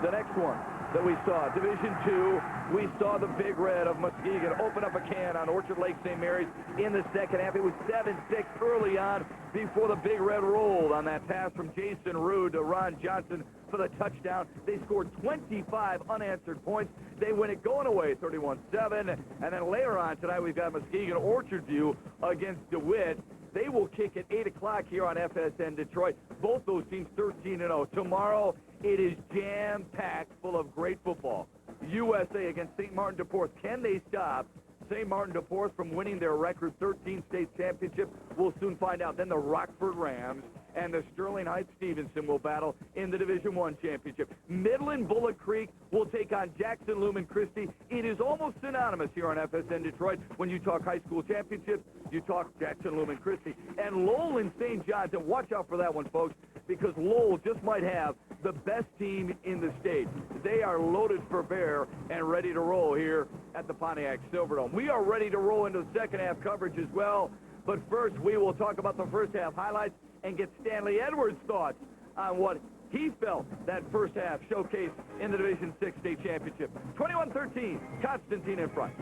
S7: the next one that we saw, Division II, we saw the Big Red of Muskegon open up a can on Orchard Lake St. Mary's in the second half. It was 7-6 early on before the Big Red rolled on that pass from Jason Rude to Ron Johnson for the touchdown. They scored 25 unanswered points. They win it going away 31-7. And then later on tonight, we've got Muskegon Orchard View against DeWitt. They will kick at 8 o'clock here on FSN Detroit. Both those teams 13-0. Tomorrow, it is jam-packed full of great football. USA against St. Martin de Porth. Can they stop St. Martin de Porth from winning their record 13 state championship? We'll soon find out. Then the Rockford Rams and the Sterling Heights Stevenson will battle in the Division I championship. Midland Bullock Creek will take on Jackson Lumen Christi. It is almost synonymous here on FSN Detroit. When you talk high school championships, you talk Jackson Lumen Christi. And Lowell and St. John's, and watch out for that one, folks, because Lowell just might have the best team in the state. They are loaded for bear and ready to roll here at the Pontiac Silverdome. We are ready to roll into the second half coverage as well. But first, we will talk about the first half highlights and get Stanley Edwards' thoughts on what he felt that first half showcased in the Division VI state championship. 21-13, Constantine in front.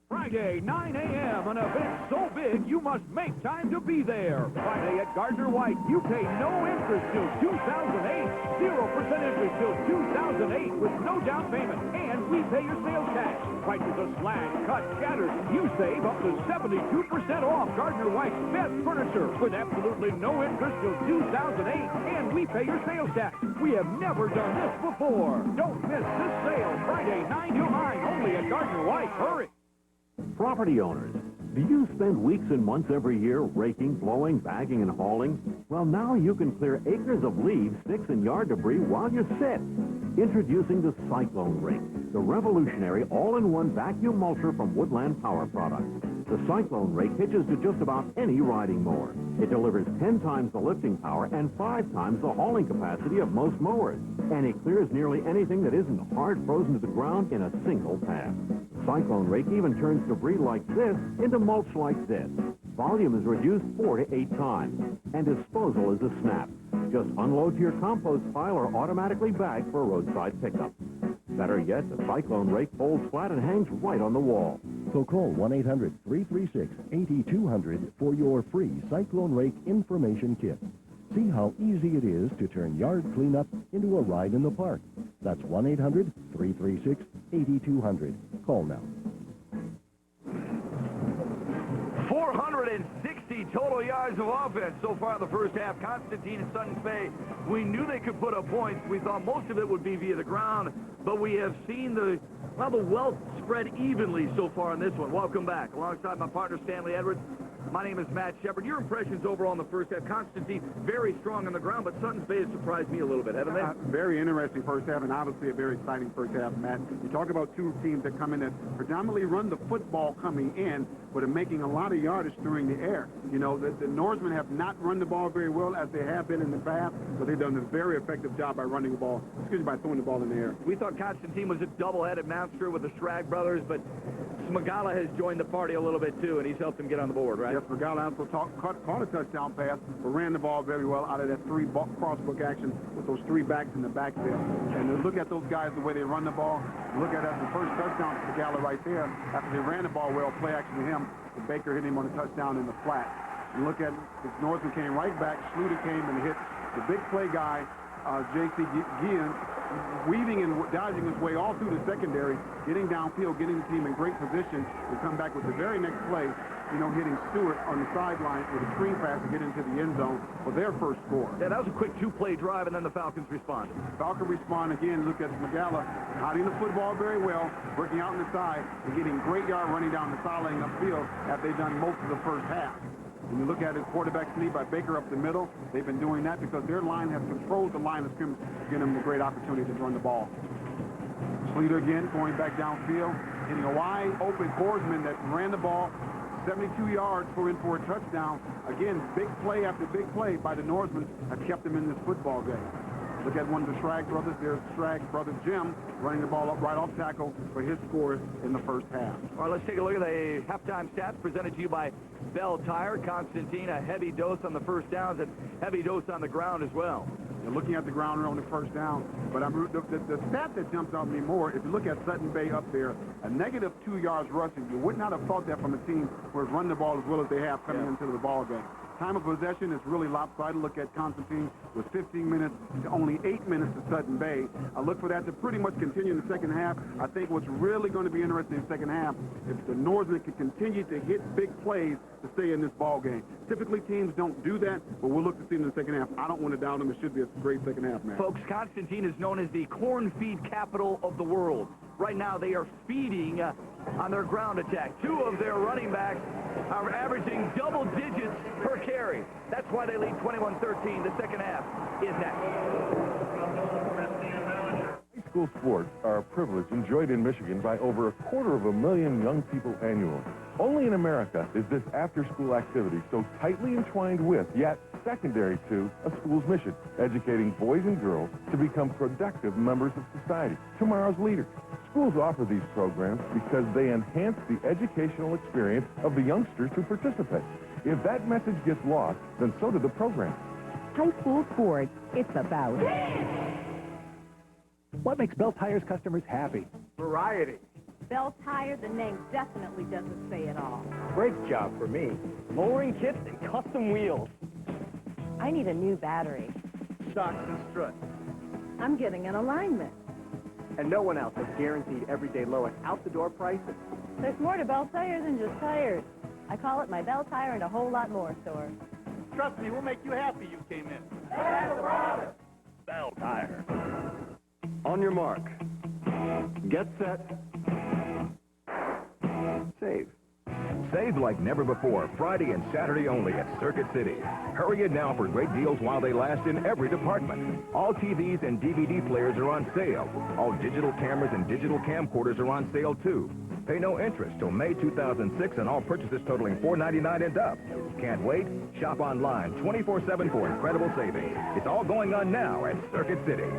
S6: Friday, 9 a.m., an event so big you must make time to be there. Friday at Gardner White, you pay no interest till 2008, 0% interest till 2008 with no down payment, and we pay your sales tax. Prices are slashed, cut, shattered. You save up to 72% off Gardner White's best furniture with absolutely no interest till 2008, and we pay your sales tax. We have never done this before. Don't miss this sale, Friday, 9 to 9, only at Gardner White. Hurry!
S3: Property owners, do you spend weeks and months every year raking, blowing, bagging, and hauling? Well, now you can clear acres of leaves, sticks, and yard debris while you sit. Introducing the Cyclone Rake, the revolutionary all-in-one vacuum mulcher from Woodland Power Products. The Cyclone Rake hitches to just about any riding mower. It delivers 10 times the lifting power and 5 times the hauling capacity of most mowers. And it clears nearly anything that isn't hard frozen to the ground in a single pass. Cyclone Rake even turns debris like this into mulch like this. Volume is reduced 4 to 8 times, and disposal is a snap. Just unload to your compost pile or automatically bag for roadside pickup. Better yet, the Cyclone Rake folds flat and hangs right on the wall.
S4: So call 1-800-336-8200 for your free Cyclone Rake information kit. See how easy it is to turn yard cleanup into a ride in the park. That's 1-800-336-8200. Call now.
S7: 460 total yards of offense so far in the first half. Constantine and Suttons Bay, we knew they could put up points. We thought most of it would be via the ground, but we have seen the wealth spread evenly so far in this one. Welcome back. Alongside my partner, Stanley Edwards. My name is Matt Shepard. Your impressions overall in the first half. Constantine, very strong on the ground, but Suttons Bay has surprised me a little bit, haven't they?
S8: Very interesting first half, and obviously a very exciting first half, Matt. You talk about two teams that come in that predominantly run the football coming in, but are making a lot of yardage during the air. You know, the Norsemen have not run the ball very well as they have been in the past, but they've done a very effective job by running the ball, by throwing the ball in the air.
S7: We thought Constantine was a double-headed monster with the Schrag brothers, but Smagala has joined the party a little bit too, and he's helped them get on the board, right?
S8: Yes, Smagala also caught a touchdown pass, but ran the ball very well out of that crossbook action with those 3 backs in the backfield. And look at those guys, the way they run the ball. Look at that, the first touchdown to Smagala right there. After they ran the ball well, play action to him, the Baker hit him on a touchdown in the flat. And look at the Northman came right back, Schluter came and hit the big play guy, J.C. Guillen, weaving and dodging his way all through the secondary, getting downfield, getting the team in great position to come back with the very next play, hitting Stewart on the sideline with a screen pass to get into the end zone for their first score.
S7: Yeah, that was a quick 2-play drive, and then the Falcons responded.
S8: Falcons respond again. Look at Smagala hiding the football very well, working out on the side, and getting great yard running down the sideline upfield as they've done most of the first half. When you look at his quarterback sneak by Baker up the middle, they've been doing that because their line has controlled the line of scrimmage, giving them a great opportunity to run the ball. Schluter again going back downfield, hitting a wide open Borsman that ran the ball, 72 yards for a touchdown. Again, big play after big play by the Norsemen have kept them in this football game. Look at one of the Schrag brothers. There's Schrag's brother Jim running the ball up right off tackle for his scores in the first half.
S7: All right, let's take a look at the halftime stats presented to you by Bell Tire. Constantine, a heavy dose on the first downs and heavy dose on the ground as well.
S8: You're looking at the ground on the first down, but the stat that jumps out at me more, if you look at Sutton Bay up there, a negative 2 yards rushing. You would not have thought that from a team who has run the ball as well as they have coming into the ball game. Time of possession is really lopsided. Look at Constantine with 15 minutes to only 8 minutes to Sutton Bay. I look for that to pretty much continue in the second half. I think what's really going to be interesting in the second half if the Norsemen can continue to hit big plays to stay in this ball game. Typically, teams don't do that, but we'll look to see in the second half. I don't want to doubt them. It should be a great second half, man.
S7: Folks, Constantine is known as the corn feed capital of the world. Right now, they are feeding on their ground attack. Two of their running backs are averaging double digits per carry. That's why they lead 21-13. The second half is next.
S2: High school sports are a privilege enjoyed in Michigan by over 250,000 young people annually. Only in America is this after-school activity so tightly entwined with, yet secondary to, a school's mission, educating boys and girls to become productive members of society, tomorrow's leaders. Schools offer these programs because they enhance the educational experience of the youngsters who participate. If that message gets lost, then so do the programs.
S17: High school sports, it's about.
S15: What makes Bell Tire's customers happy?
S13: Variety.
S10: Bell Tire, the name definitely doesn't say it all.
S15: Brake job for me. Lowering kits and custom wheels.
S10: I need a new battery.
S15: Shocks and struts.
S10: I'm getting an alignment.
S15: And no one else has guaranteed everyday lowest out-the-door prices.
S10: There's more to Bell Tire than just tires. I call it my Bell Tire and a whole lot more store.
S15: Trust me, we'll make you happy you came in.
S18: Bell Tire.
S23: On your mark. Get set.
S5: Save. Save like never before, Friday and Saturday only at Circuit City. Hurry in now for great deals while they last in every department. All TVs and DVD players are on sale. All digital cameras and digital camcorders are on sale too. Pay no interest till May 2006 on all purchases totaling $4.99 and up. Can't wait? Shop online 24/7 for incredible savings. It's all going on now at Circuit City.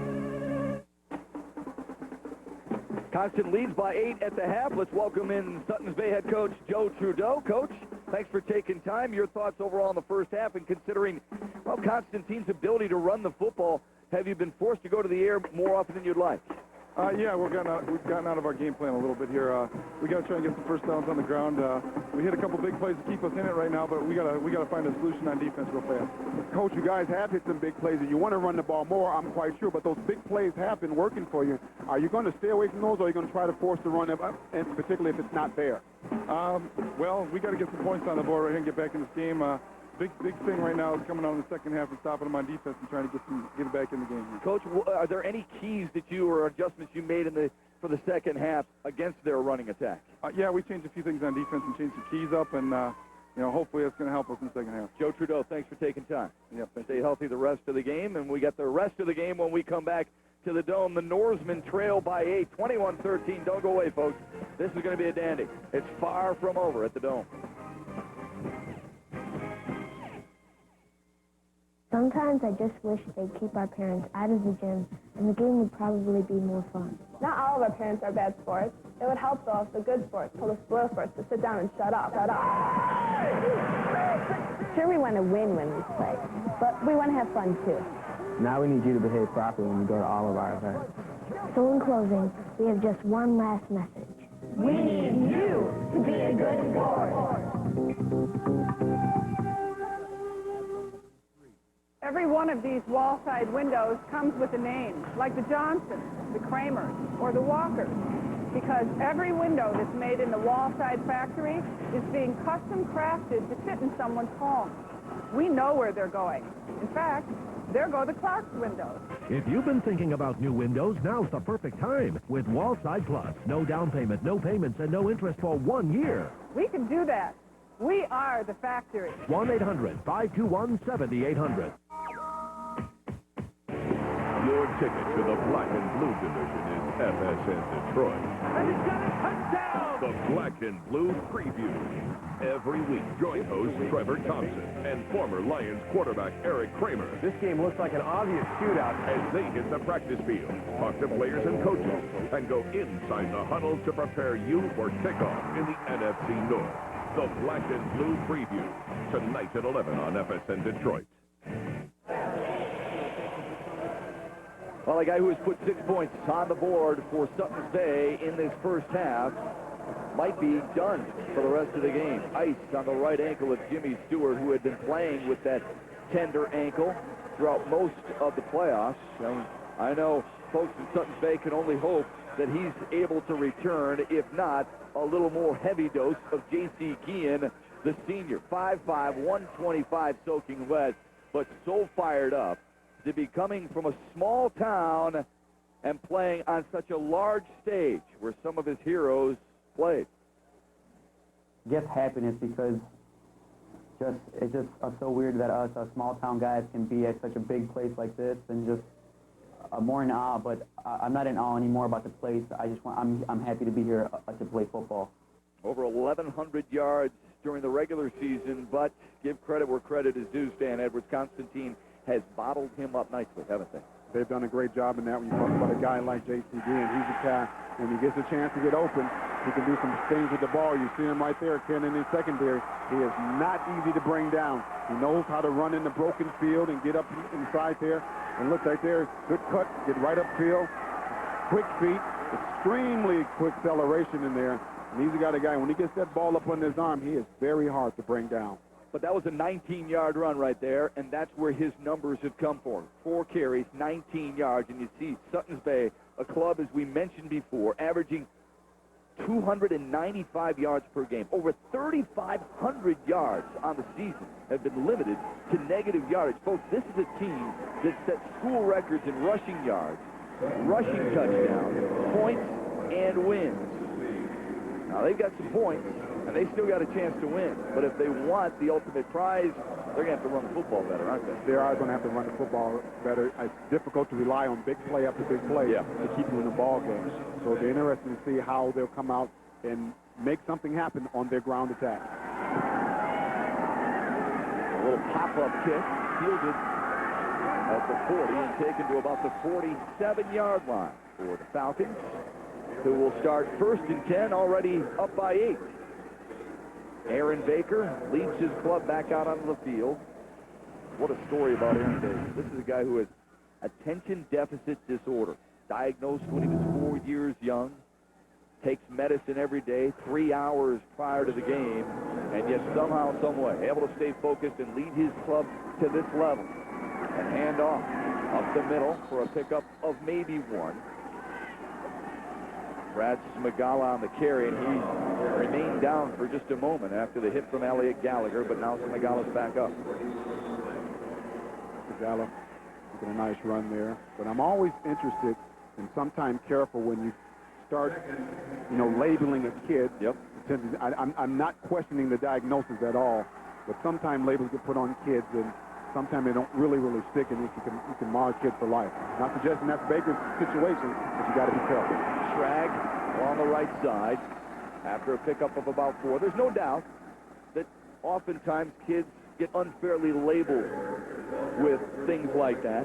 S7: Constant leads by 8 at the half. Let's welcome in Sutton's Bay head coach Joe Trudeau. Coach, thanks for taking time. Your thoughts overall in the first half and considering, well, Constantine's ability to run the football. Have you been forced to go to the air more often than you'd like?
S24: Yeah, we've gotten out of our game plan a little bit here. We got to try and get some first downs on the ground. We hit a couple big plays to keep us in it right now, but we got to find a solution on defense real fast.
S8: Coach, you guys have hit some big plays, and you want to run the ball more, I'm quite sure, but those big plays have been working for you. Are you going to stay away from those, or are you going to try to force the run, and particularly if it's not there?
S24: Well, we got to get some points on the board right here and get back in this game. Big thing right now is coming out in the second half and stopping them on defense and trying to get it back in the game.
S7: Coach, are there any keys that you or adjustments you made for the second half against their running attack?
S24: Yeah, we changed a few things on defense and changed some keys up, and hopefully that's going to help us in the second half.
S7: Joe Trudeau, thanks for taking time.
S24: Yep.
S7: Stay healthy the rest of the game, and we got the rest of the game when we come back to the Dome. The Norsemen trail by 8, 21-13. Don't go away, folks. This is going to be a dandy. It's far from over at the Dome.
S25: Sometimes I just wish they'd keep our parents out of the gym, and the game would probably be more fun.
S26: Not all of our parents are bad sports. It would help, though, if the good sports told the spoiled sports to sit down and shut up.
S12: Sure, we want to win when we play, but we want to have fun, too.
S19: Now we need you to behave properly when you go to all of our events.
S25: So in closing, we have just one last message.
S1: We need you to be a good sport.
S14: Every one of these wall-side windows comes with a name, like the Johnsons, the Kramers, or the Walkers, because every window that's made in the wall-side factory is being custom crafted to fit in someone's home. We know where they're going. In fact, there go the Clark's windows.
S21: If you've been thinking about new windows, now's the perfect time. With Wallside Plus, no down payment, no payments, and no interest for 1 year.
S14: We can do that. We are the factory.
S21: 1-800-521-7800.
S18: Your
S6: ticket to the Black and Blue division is FSN Detroit.
S1: And he's got a touchdown!
S6: The Black and Blue Preview. Every week, join host Trevor Thompson and former Lions quarterback Eric Kramer.
S15: This game looks like an obvious shootout.
S6: As they hit the practice field, talk to players and coaches, and go inside the huddle to prepare you for kickoff in the NFC North. The Black and Blue Preview, tonight at 11 on FSN Detroit.
S18: Well, a guy who has put 6 points on the board for Sutton's Bay in this first half might be done for the rest of the game. Ice on the right ankle of Jimmy Stewart, who had been playing with that tender ankle throughout most of the playoffs. I know folks in Sutton's Bay can only hope that he's able to return, if not a little more heavy dose of J.C. Guillen, the senior. 5'5", 125 soaking wet, but so fired up to be coming from a small town and playing on such a large stage where some of his heroes played.
S9: Just happiness, because it's just so weird that us small town guys can be at such a big place like this, and just more in awe. But I'm not in awe anymore about the place. I'm happy to be here to play football.
S18: Over 1,100 yards during the regular season, but give credit where credit is due, Stan Edwards. Constantine has bottled him up nicely, haven't they?
S8: They've done a great job in that. When you talk about a guy like J.C. Guillen, he's a guy, when he gets a chance to get open, he can do some things with the ball. You see him right there, Ken, in his secondary. He is not easy to bring down. He knows how to run in the broken field and get up inside there. And look right there, good cut, get right upfield, quick feet, extremely quick acceleration in there. And he's got a guy, when he gets that ball up under his arm, he is very hard to bring down.
S18: But that was a 19-yard run right there, and that's where his numbers have come from. 4 carries, 19 yards, and you see Sutton's Bay, a club, as we mentioned before, averaging 295 yards per game. Over 3,500 yards on the season have been limited to negative yardage. Folks, this is a team that set school records in rushing yards, rushing touchdowns, points, and wins. Now, they've got some points, and they still got a chance to win. But if they want the ultimate prize, they're going to have to run the football better, aren't they?
S8: They are going to have to run the football better. It's difficult to rely on big play after big play to keep you in the ball game. So it'll be interesting to see how they'll come out and make something happen on their ground attack.
S18: A little pop-up kick, fielded at the 40 and taken to about the 47-yard line for the Falcons, who will start 1st and 10, already up by 8. Aaron Baker leads his club back out onto the field. What a story about Aaron Baker. This is a guy who has attention deficit disorder, diagnosed when he was 4 years young, takes medicine every day, 3 hours prior to the game, and yet somehow, some way, able to stay focused and lead his club to this level. And hand off up the middle for a pickup of maybe 1. Brad Smigala on the carry, and he remained down for just a moment after the hit from Elliott Gallagher, but now Smigala's back up.
S8: Smigala making a nice run there. But I'm always interested and sometimes careful when you start, labeling a kid.
S18: Yep.
S8: I'm not questioning the diagnosis at all, but sometimes labels get put on kids, and sometimes they don't really stick, and you can mar a kid for life. Not suggesting that's Baker's situation, but you got to be careful.
S18: Schrag on the right side after a pickup of about 4. There's no doubt that oftentimes kids get unfairly labeled with things like that,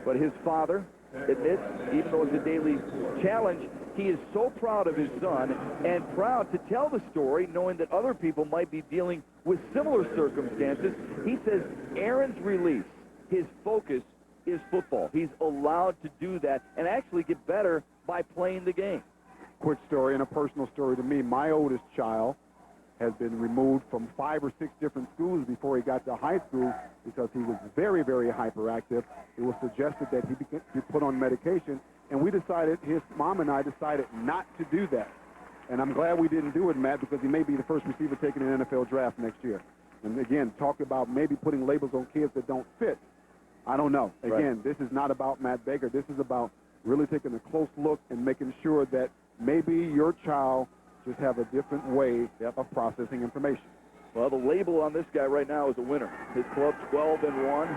S18: but his father admits, even though it's a daily challenge, he is so proud of his son and proud to tell the story, knowing that other people might be dealing with similar circumstances. He says Aaron's release, his focus is football. He's allowed to do that and actually get better by playing the game.
S8: Quick story and a personal story to me. My oldest child has been removed from 5 or 6 different schools before he got to high school because he was very, very hyperactive. It was suggested that he be put on medication, and his mom and I decided not to do that. And I'm glad we didn't do it, Matt, because he may be the first receiver taken in the NFL draft next year. And again, talk about maybe putting labels on kids that don't fit. I don't know. Again, This is not about Matt Baker. This is about really taking a close look and making sure that maybe your child just have a different way of processing information.
S18: Well, the label on this guy right now is a winner. His club 12-1,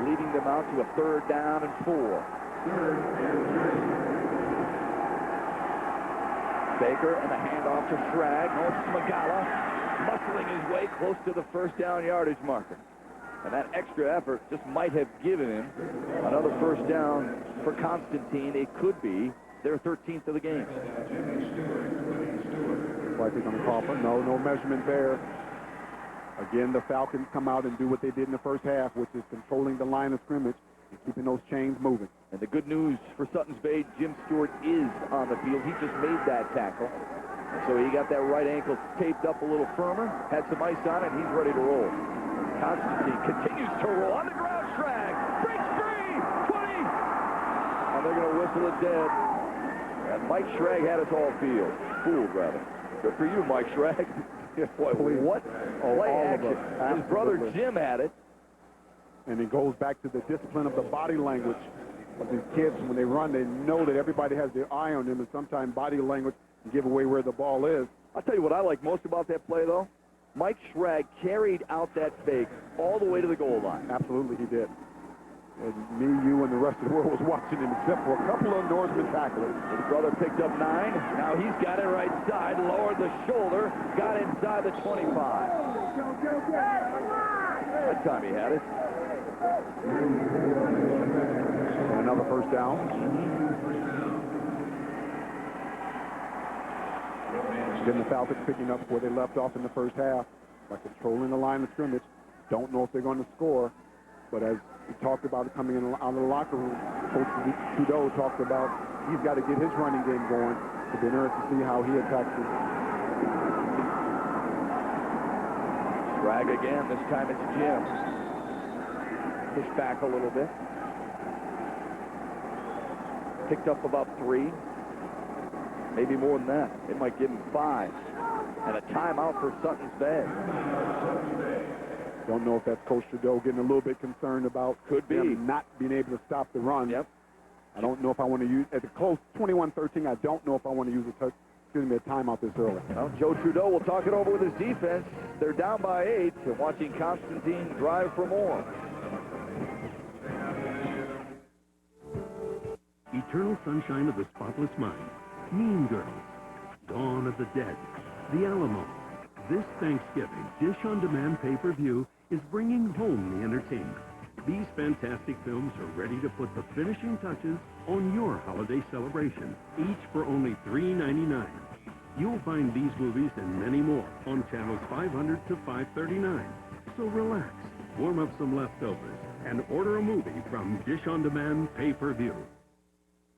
S18: leading them out to a 3rd down and 4. Baker and the handoff to Schrag. No, it's Magala muscling his way close to the first down yardage marker. And that extra effort just might have given him another first down for Constantine. It could be their 13th of the game.
S8: Like they're going to call for no measurement there. Again, the Falcons come out and do what they did in the first half, which is controlling the line of scrimmage and keeping those chains moving.
S18: And the good news for Sutton's Bay, Jim Stewart is on the field. He just made that tackle. So he got that right ankle taped up a little firmer, had some ice on it, and he's ready to roll. Constantine continues to roll on the ground. Schrag breaks free. 20. And they're going to whistle it dead. And Mike Schrag had us all fooled, rather. Good for you, Mike Schrag. Boy, what play action. His brother Jim had it.
S8: And it goes back to the discipline of the body language of these kids. When they run, they know that everybody has their eye on them, and sometimes body language can give away where the ball is.
S18: I'll tell you what I like most about that play, though. Mike Schrag carried out that fake all the way to the goal line.
S8: Absolutely, he did. And me, you, and the rest of the world was watching him, except for a couple of Norseman tacklers.
S18: His brother picked up 9. Now he's got it right side, lowered the shoulder, got inside the 25. That time he had it.
S8: And another first down. Then the Falcons picking up where they left off in the first half by controlling the line of scrimmage. Don't know if they're going to score, but as we talked about it coming in out of the locker room, Coach Trudeau talked about he's got to get his running game going. It'll be interesting to see how he attacks it.
S18: Schrag again. This time it's Jim. Push back a little bit. Picked up about 3. Maybe more than that. It might give him 5. And a timeout for Sutton's Bay.
S8: Don't know if that's Coach Trudeau getting a little bit concerned about them not being able to stop the run.
S18: Yep.
S8: I don't know if I want to use, at the close 21-13, I don't know if I want to use a timeout this early.
S18: Well, Joe Trudeau will talk it over with his defense. They're down by 8 and watching Constantine drive for more.
S3: Eternal Sunshine of the Spotless Mind, Mean Girls, Dawn of the Dead, The Alamo. This Thanksgiving, Dish on Demand pay-per-view is bringing home the entertainment. These fantastic films are ready to put the finishing touches on your holiday celebration, each for only $3.99. You'll find these movies and many more on channels 500 to 539. So relax, warm up some leftovers, and order a movie from Dish on Demand pay-per-view.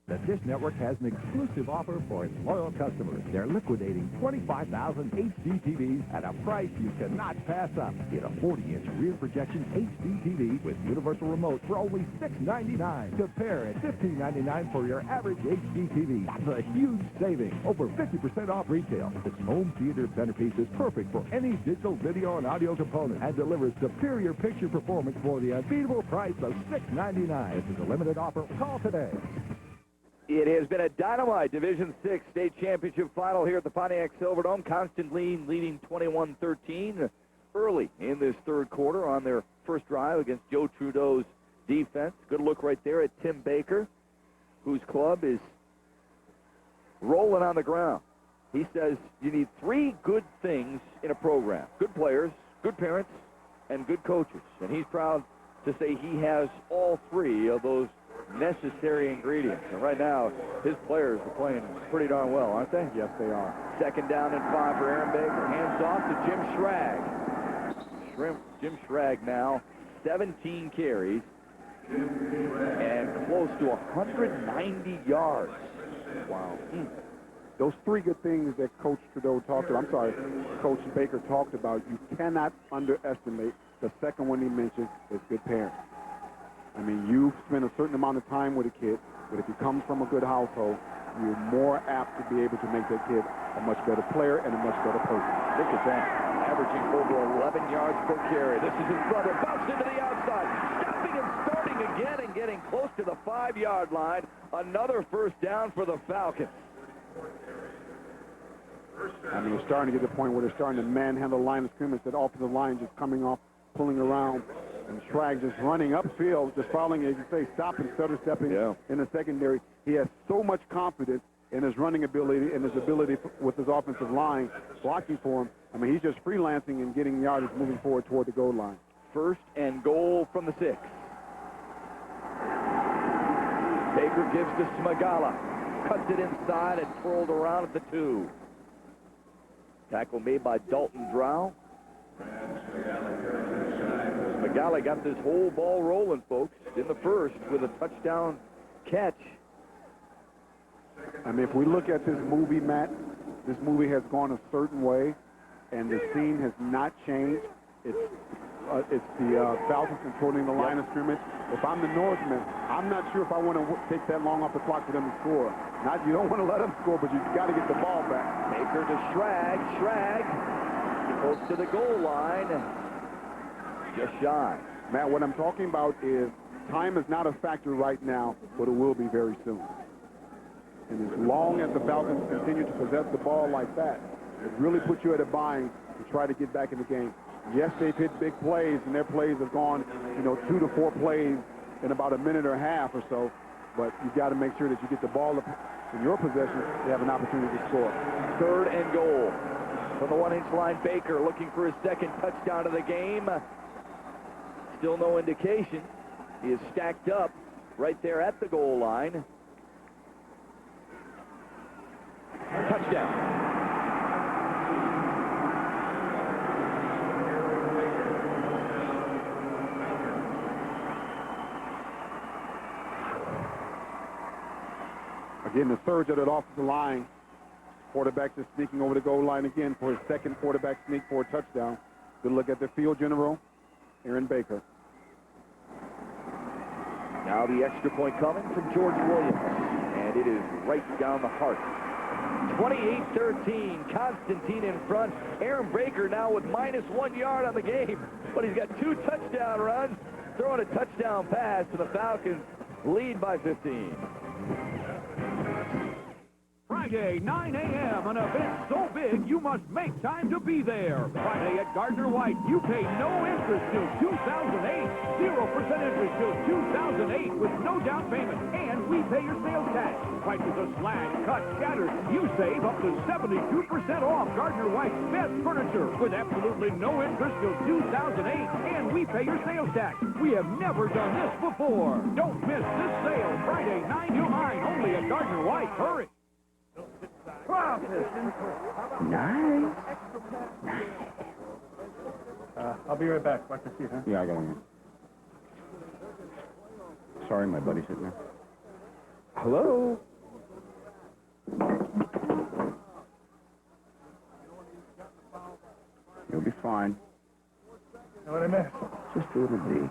S4: The Dish Network has an exclusive offer for its loyal customers. They're liquidating 25,000 HD TVs at a price you cannot pass up. Get a 40-inch rear projection HD TV with universal remote for only $6.99. Compare at $15.99 for your average HD TV. That's a huge saving. Over 50% off retail. This home theater centerpiece is perfect for any digital video and audio component and delivers superior picture performance for the unbeatable price of $6.99. This is a limited offer. Call today.
S18: It has been a dynamite Division 6 state championship final here at the Pontiac Silverdome. Constantine leading 21-13 early in this third quarter on their first drive against Joe Trudeau's defense. Good look right there at Tim Baker, whose club is rolling on the ground. He says you need 3 good things in a program: good players, good parents, and good coaches. And he's proud to say he has all 3 of those necessary ingredients. And right now, his players are playing pretty darn well, aren't they?
S8: Yes, they are.
S18: Second down and 5 for Aaron Baker. Hands off to Jim Schrag. Jim Schrag now 17 carries and close to 190 yards. Wow.
S8: Those 3 good things that Coach Trudeau talked about, Coach Baker talked about, you cannot underestimate. The second one he mentioned is good parents. I mean, you spend a certain amount of time with a kid, but if you come from a good household, you're more apt to be able to make that kid a much better player and a much better person.
S18: Look at that. Averaging over 11 yards per carry. This is his brother. Bounced into the outside. Stopping and starting again and getting close to the 5-yard line. Another first down for the Falcons.
S8: I mean, it's starting to get to the point where they're starting to manhandle the line of scrimmage. That offensive line just coming off, pulling around. And Schrag just running upfield, just following, as you say, stopping, stutter stepping in the secondary. He has so much confidence in his running ability and his ability with his offensive line blocking for him. I mean, he's just freelancing and getting yardage moving forward toward the goal line.
S18: 1st and goal from the 6. Baker gives to Smagala. Cuts it inside and twirled around at the 2. Tackle made by Dalton Drow. Smagala got this whole ball rolling, folks, in the 1st with a touchdown catch.
S8: I mean, if we look at this movie, Matt, this movie has gone a certain way, and the scene has not changed. It's the Falcons controlling the line of scrimmage. If I'm the Norseman, I'm not sure if I want to take that long off the clock for them to score. You don't want to let them score, but you've got to get the ball back.
S18: Baker to Schrag. Schrag goes to the goal line. Just shy.
S8: Matt, what I'm talking about is time is not a factor right now, but it will be very soon. And as long as the Falcons continue to possess the ball like that, it really puts you at a bind to try to get back in the game. Yes, they've hit big plays, and their plays have gone, 2 to 4 plays in about a minute or a half or so. But you've got to make sure that you get the ball in your possession to have an opportunity to score.
S18: 3rd and goal from the 1-inch line. Baker looking for his 2nd touchdown of the game. Still no indication. He is stacked up right there at the goal line. Touchdown.
S8: Again, the surge of that offensive line. Quarterback just sneaking over the goal line again for his 2nd quarterback sneak for a touchdown. Good look at the field general, Aaron Baker.
S18: Now the extra point coming from George Williams, and it is right down the heart. 28-13, Constantine in front. Aaron Baker now with -1 yard on the game, but he's got 2 touchdown runs, throwing a touchdown pass, and the Falcons lead by 15.
S5: Friday, 9 a.m., an event so big you must make time to be there. Friday at Gardner White, you pay no interest till 2008, 0% interest till 2008 with no down payment, and we pay your sales tax. Prices are slashed, cut, shattered. You save up to 72% off Gardner White's best furniture with absolutely no interest till 2008, and we pay your sales tax. We have never done this before. Don't miss this sale, Friday, 9 to 9, only at Gardner White. Hurry.
S2: Nice.
S13: I'll be right back. Watch your seat, huh?
S2: Yeah, I got one. Sorry, my buddy's sitting there. Hello? You'll be fine.
S13: Know what I missed?
S2: Just a little D.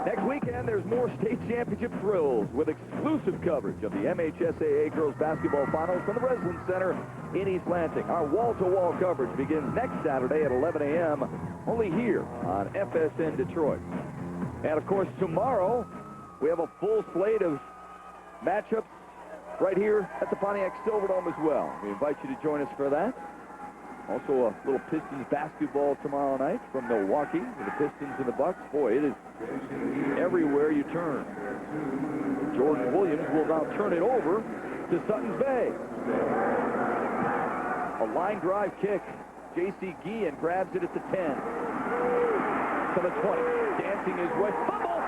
S18: Next weekend, there's more state championship thrills with exclusive coverage of the MHSAA Girls Basketball Finals from the Breslin Center in East Lansing. Our wall-to-wall coverage begins next Saturday at 11 a.m. only here on FSN Detroit. And, of course, tomorrow, we have a full slate of matchups right here at the Pontiac Silverdome as well. We invite you to join us for that. Also, a little Pistons basketball tomorrow night from Milwaukee with the Pistons and the Bucks. Boy, it is everywhere you turn. George Williams will now turn it over to Sutton's Bay. A line drive kick. J.C. Guillen grabs it at the 10. To the 20. Dancing his way. Fumble!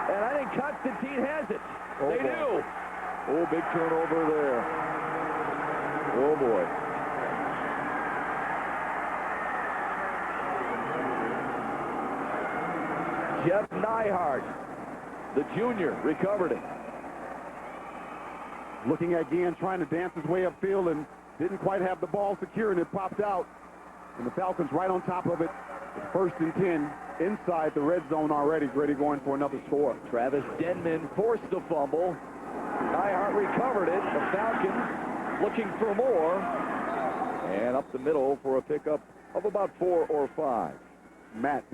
S18: And I think Constantine has it. They do. Oh, big turnover there. Oh, boy. Jeff Nyhart, the junior, recovered it.
S8: Looking at Guillen trying to dance his way upfield and didn't quite have the ball secure, and it popped out. And the Falcons right on top of it. First and 10 inside the red zone already. Grady going for another score.
S18: Travis Denman forced the fumble. Nyhart recovered it. The Falcons looking for more. And up the middle for a pickup of about 4 or 5.
S8: Matt,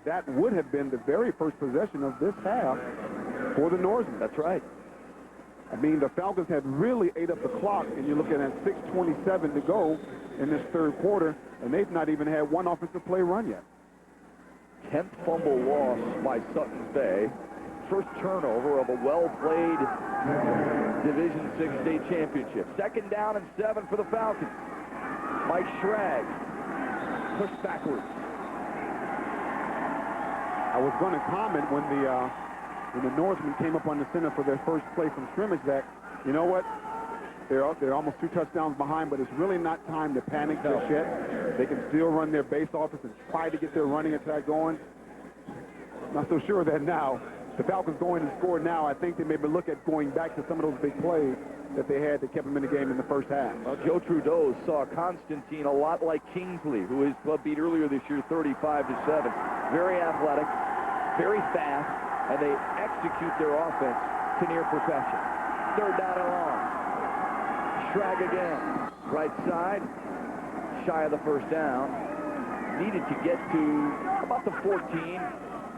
S8: that would have been the very first possession of this half for the Norsemen.
S18: That's right.
S8: I mean, the Falcons had really ate up the clock, and you're looking at 6:27 to go in this third quarter, and they've not even had one offensive play run yet.
S18: 10th fumble loss by Sutton's Bay. First turnover of a well-played Division VI state championship. 2nd down and 7 for the Falcons. Mike Schrag pushed backwards.
S8: I was going to comment when the Norsemen came up on the center for their first play from scrimmage that, you know what, they're almost 2 touchdowns behind, but it's really not time to panic just yet. They can still run their base offense and try to get their running attack going. Not so sure of that now. The Falcons going and score now. I think they maybe look at going back to some of those big plays that they had that kept them in the game in the first half.
S18: Well, Joe Trudeau saw Constantine a lot like Kingsley, who his club beat earlier this year 35-7. Very athletic, very fast, and they execute their offense to near perfection. 3rd down and long. Schrag again. Right side, shy of the first down. Needed to get to about the 14.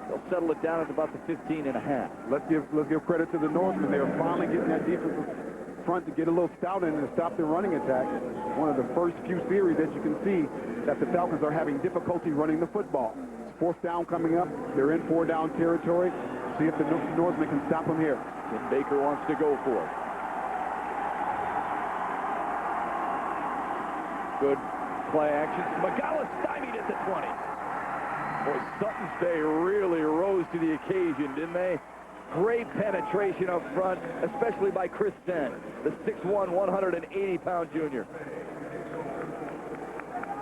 S18: They'll settle it down at about the 15 and a half.
S8: Let's give credit to the Norsemen. They are finally getting that defensive front to get a little stout in and stop their running attack. One of the first few series that you can see that the Falcons are having difficulty running the football. 4th down coming up. They're in 4-down territory. See if the Norsemen can stop them here.
S18: Tim Baker wants to go for it. Good play action. Magala stymied at the 20. Boy, Sutton's Bay really rose to the occasion, didn't they? Great penetration up front, especially by Chris Senn, the 6'1", 180-pound junior.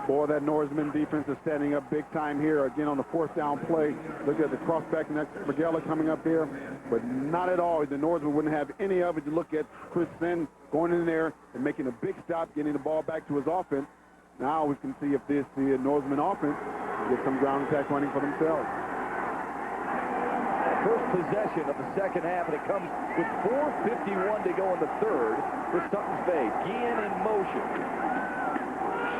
S8: Boy, that Norseman defense is standing up big time here. Again, on the 4th down play. Look at the crossback next to Magella coming up there. But not at all. The Norsemen wouldn't have any of it. You look at Chris Senn going in there and making a big stop, getting the ball back to his offense. Now we can see if the Norseman offense can get some ground attack running for themselves.
S18: First possession of the second half, and it comes with 4:51 to go in the third for Sutton's Bay. Guillen in motion.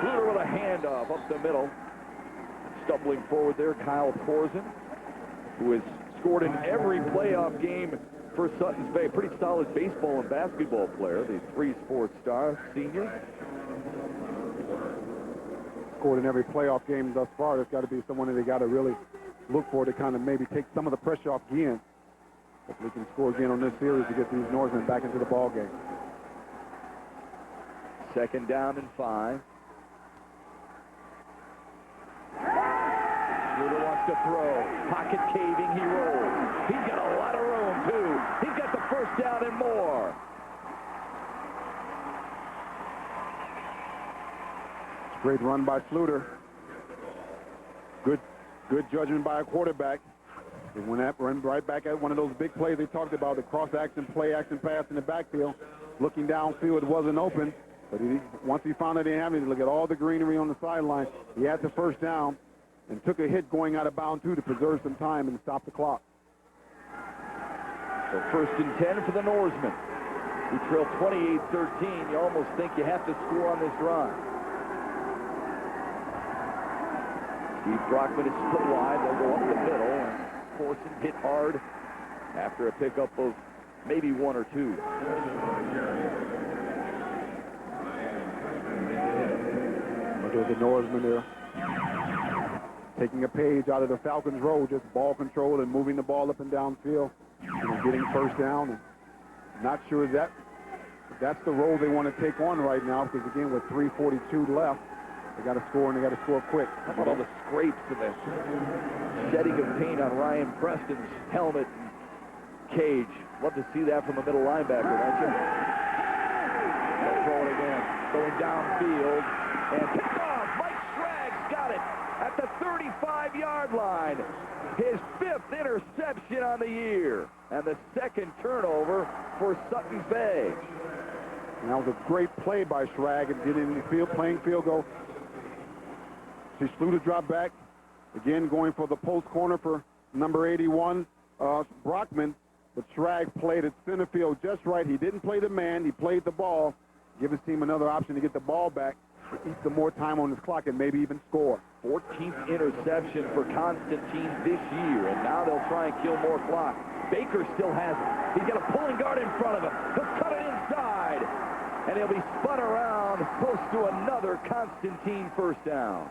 S18: Schluter with a handoff up the middle. Stumbling forward there, Kyle Korzen, who has scored in every playoff game for Sutton's Bay. Pretty solid baseball and basketball player, the 3-sport star senior.
S8: Scored in every playoff game thus far. There's got to be someone that they got to really look for to kind of maybe take some of the pressure off Guillen. Hopefully can score again on this series to get these Norsemen back into the ball game.
S18: 2nd down and 5. Schluter wants to throw. Pocket caving, he rolls. He's got a lot of room, too. He's got the 1st down and more.
S8: Great run by Schluter. Good judgment by a quarterback. They went up, run right back at one of those big plays they talked about, the cross-action, play-action pass in the backfield. Looking downfield, it wasn't open. But once he found it, he didn't have it. Look at all the greenery on the sideline. He had the 1st down and took a hit going out of bounds, too, to preserve some time and stop the clock.
S18: So 1st and 10 for the Norsemen, who trail 28-13. You almost think you have to score on this drive. Steve Brockman is split wide. They'll go up the middle and force him hit hard after a pickup of maybe 1 or 2.
S8: Look at the Norsemen there. Taking a page out of the Falcons' role, just ball control and moving the ball up and downfield. Getting 1st down. And not sure that's the role they want to take on right now because, again, with 3:42 left, they got to score, and they got to score quick.
S18: How about all the scrapes and the shedding of paint on Ryan Preston's helmet and cage? Love to see that from a middle linebacker, don't you? They'll throw it again. Going downfield. And picked off. Mike Schrag's got it at the 35-yard line. His 5th interception on the year. And the 2nd turnover for Sutton's Bay.
S8: And that was a great play by Schrag and getting in the field, playing field goal. See Schluter drop back. Again, going for the post corner for number 81, Brockman. But Schrag played at center field just right. He didn't play the man. He played the ball. Give his team another option to get the ball back, to eat some more time on his clock, and maybe even score.
S18: 14th interception for Constantine this year, and now they'll try and kill more clock. Baker still has it. He's got a pulling guard in front of him. He'll cut he'll be spun around close to another Constantine first down.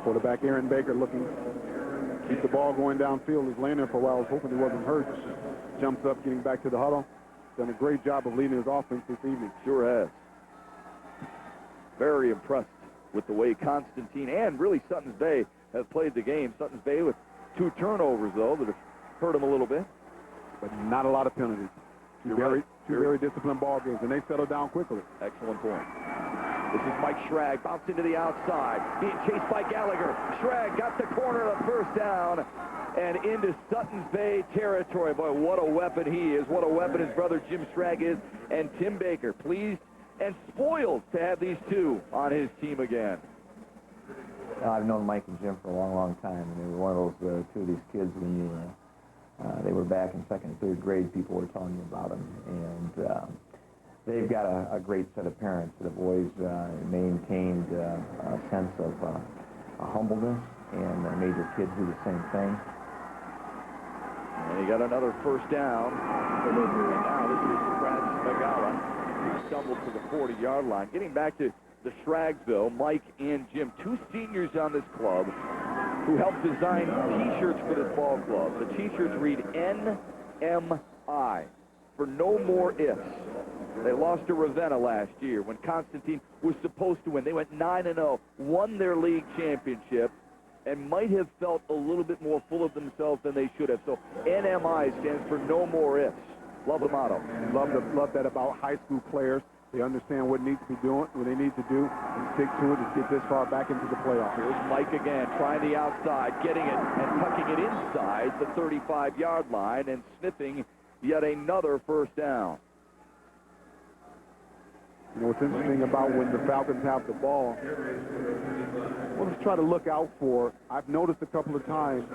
S8: Quarterback Aaron Baker looking to keep the ball going downfield. He's laying there for a while. I was hoping he wasn't hurt. Jumps up, getting back to the huddle. Done a great job of leading his offense this evening.
S18: Sure has. Very impressed with the way Constantine and really Suttons Bay have played the game. Suttons Bay with 2 turnovers, though, that have hurt him a little bit.
S8: But not a lot of penalties. Two very disciplined ball games, and they settle down quickly.
S18: Excellent point. This is Mike Schrag, bounced into the outside, being chased by Gallagher. Schrag got the corner of the first down and into Suttons Bay territory. Boy, what a weapon he is. What a weapon his brother Jim Schrag is. And Tim Baker, pleased and spoiled to have these two on his team again.
S10: I've known Mike and Jim for a long, long time, and they were one of those two of these kids when you they were back in 2nd and 3rd grade. People were telling you about them, and they've got a great set of parents that have always maintained a sense of humbleness, and made their kids do the same thing.
S18: And he got another first down. And now this is Brad Magala, who stumbled to the 40-yard line. Getting back to the Schragsville, Mike and Jim, 2 seniors on this club who helped design T-shirts for this ball club. The T-shirts read NMI, for no more ifs. They lost to Ravenna last year when Constantine was supposed to win. They went 9-0, won their league championship, and might have felt a little bit more full of themselves than they should have. So NMI stands for no more ifs. Love the motto.
S8: Love that about high school players. They understand what needs to be doing, what they need to do, and stick to it to get this far back into the playoffs.
S18: Here's Mike again, trying the outside, getting it and tucking it inside the 35-yard line and sniffing yet another first down.
S8: You know, what's interesting about when the Falcons have the ball, what let's try to look out for, I've noticed a couple of times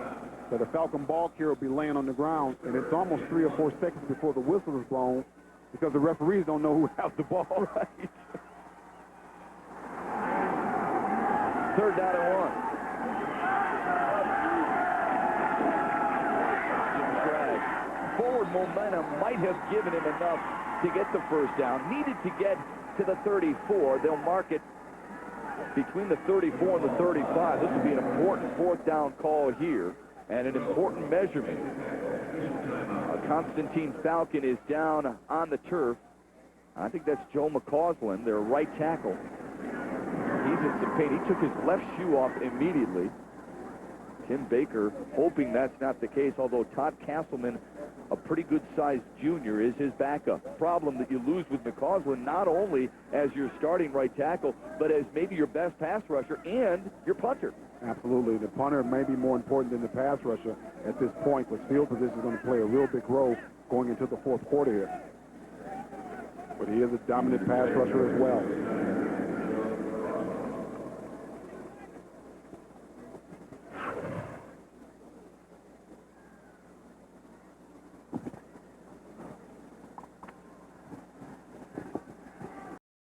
S8: that a Falcon ball carrier will be laying on the ground, and it's almost 3 or 4 seconds before the whistle is blown, because the referees don't know who has the ball. Right.
S18: 3rd down and 1. Jim Schrag. Forward momentum might have given him enough to get the first down. Needed to get to the 34. They'll mark it between the 34 and the 35. This will be an important 4th down call here and an important measurement. Constantine Falcon is down on the turf. I think that's Joe McCausland, their right tackle. He's in some pain. He took his left shoe off immediately. Tim Baker hoping that's not the case, although Todd Castleman, a pretty good-sized junior, is his backup. Problem that you lose with McCausland not only as your starting right tackle, but as maybe your best pass rusher and your punter.
S8: Absolutely. The punter may be more important than the pass rusher at this point, but field position is going to play a real big role going into the 4th quarter here. But he is a dominant pass rusher as well.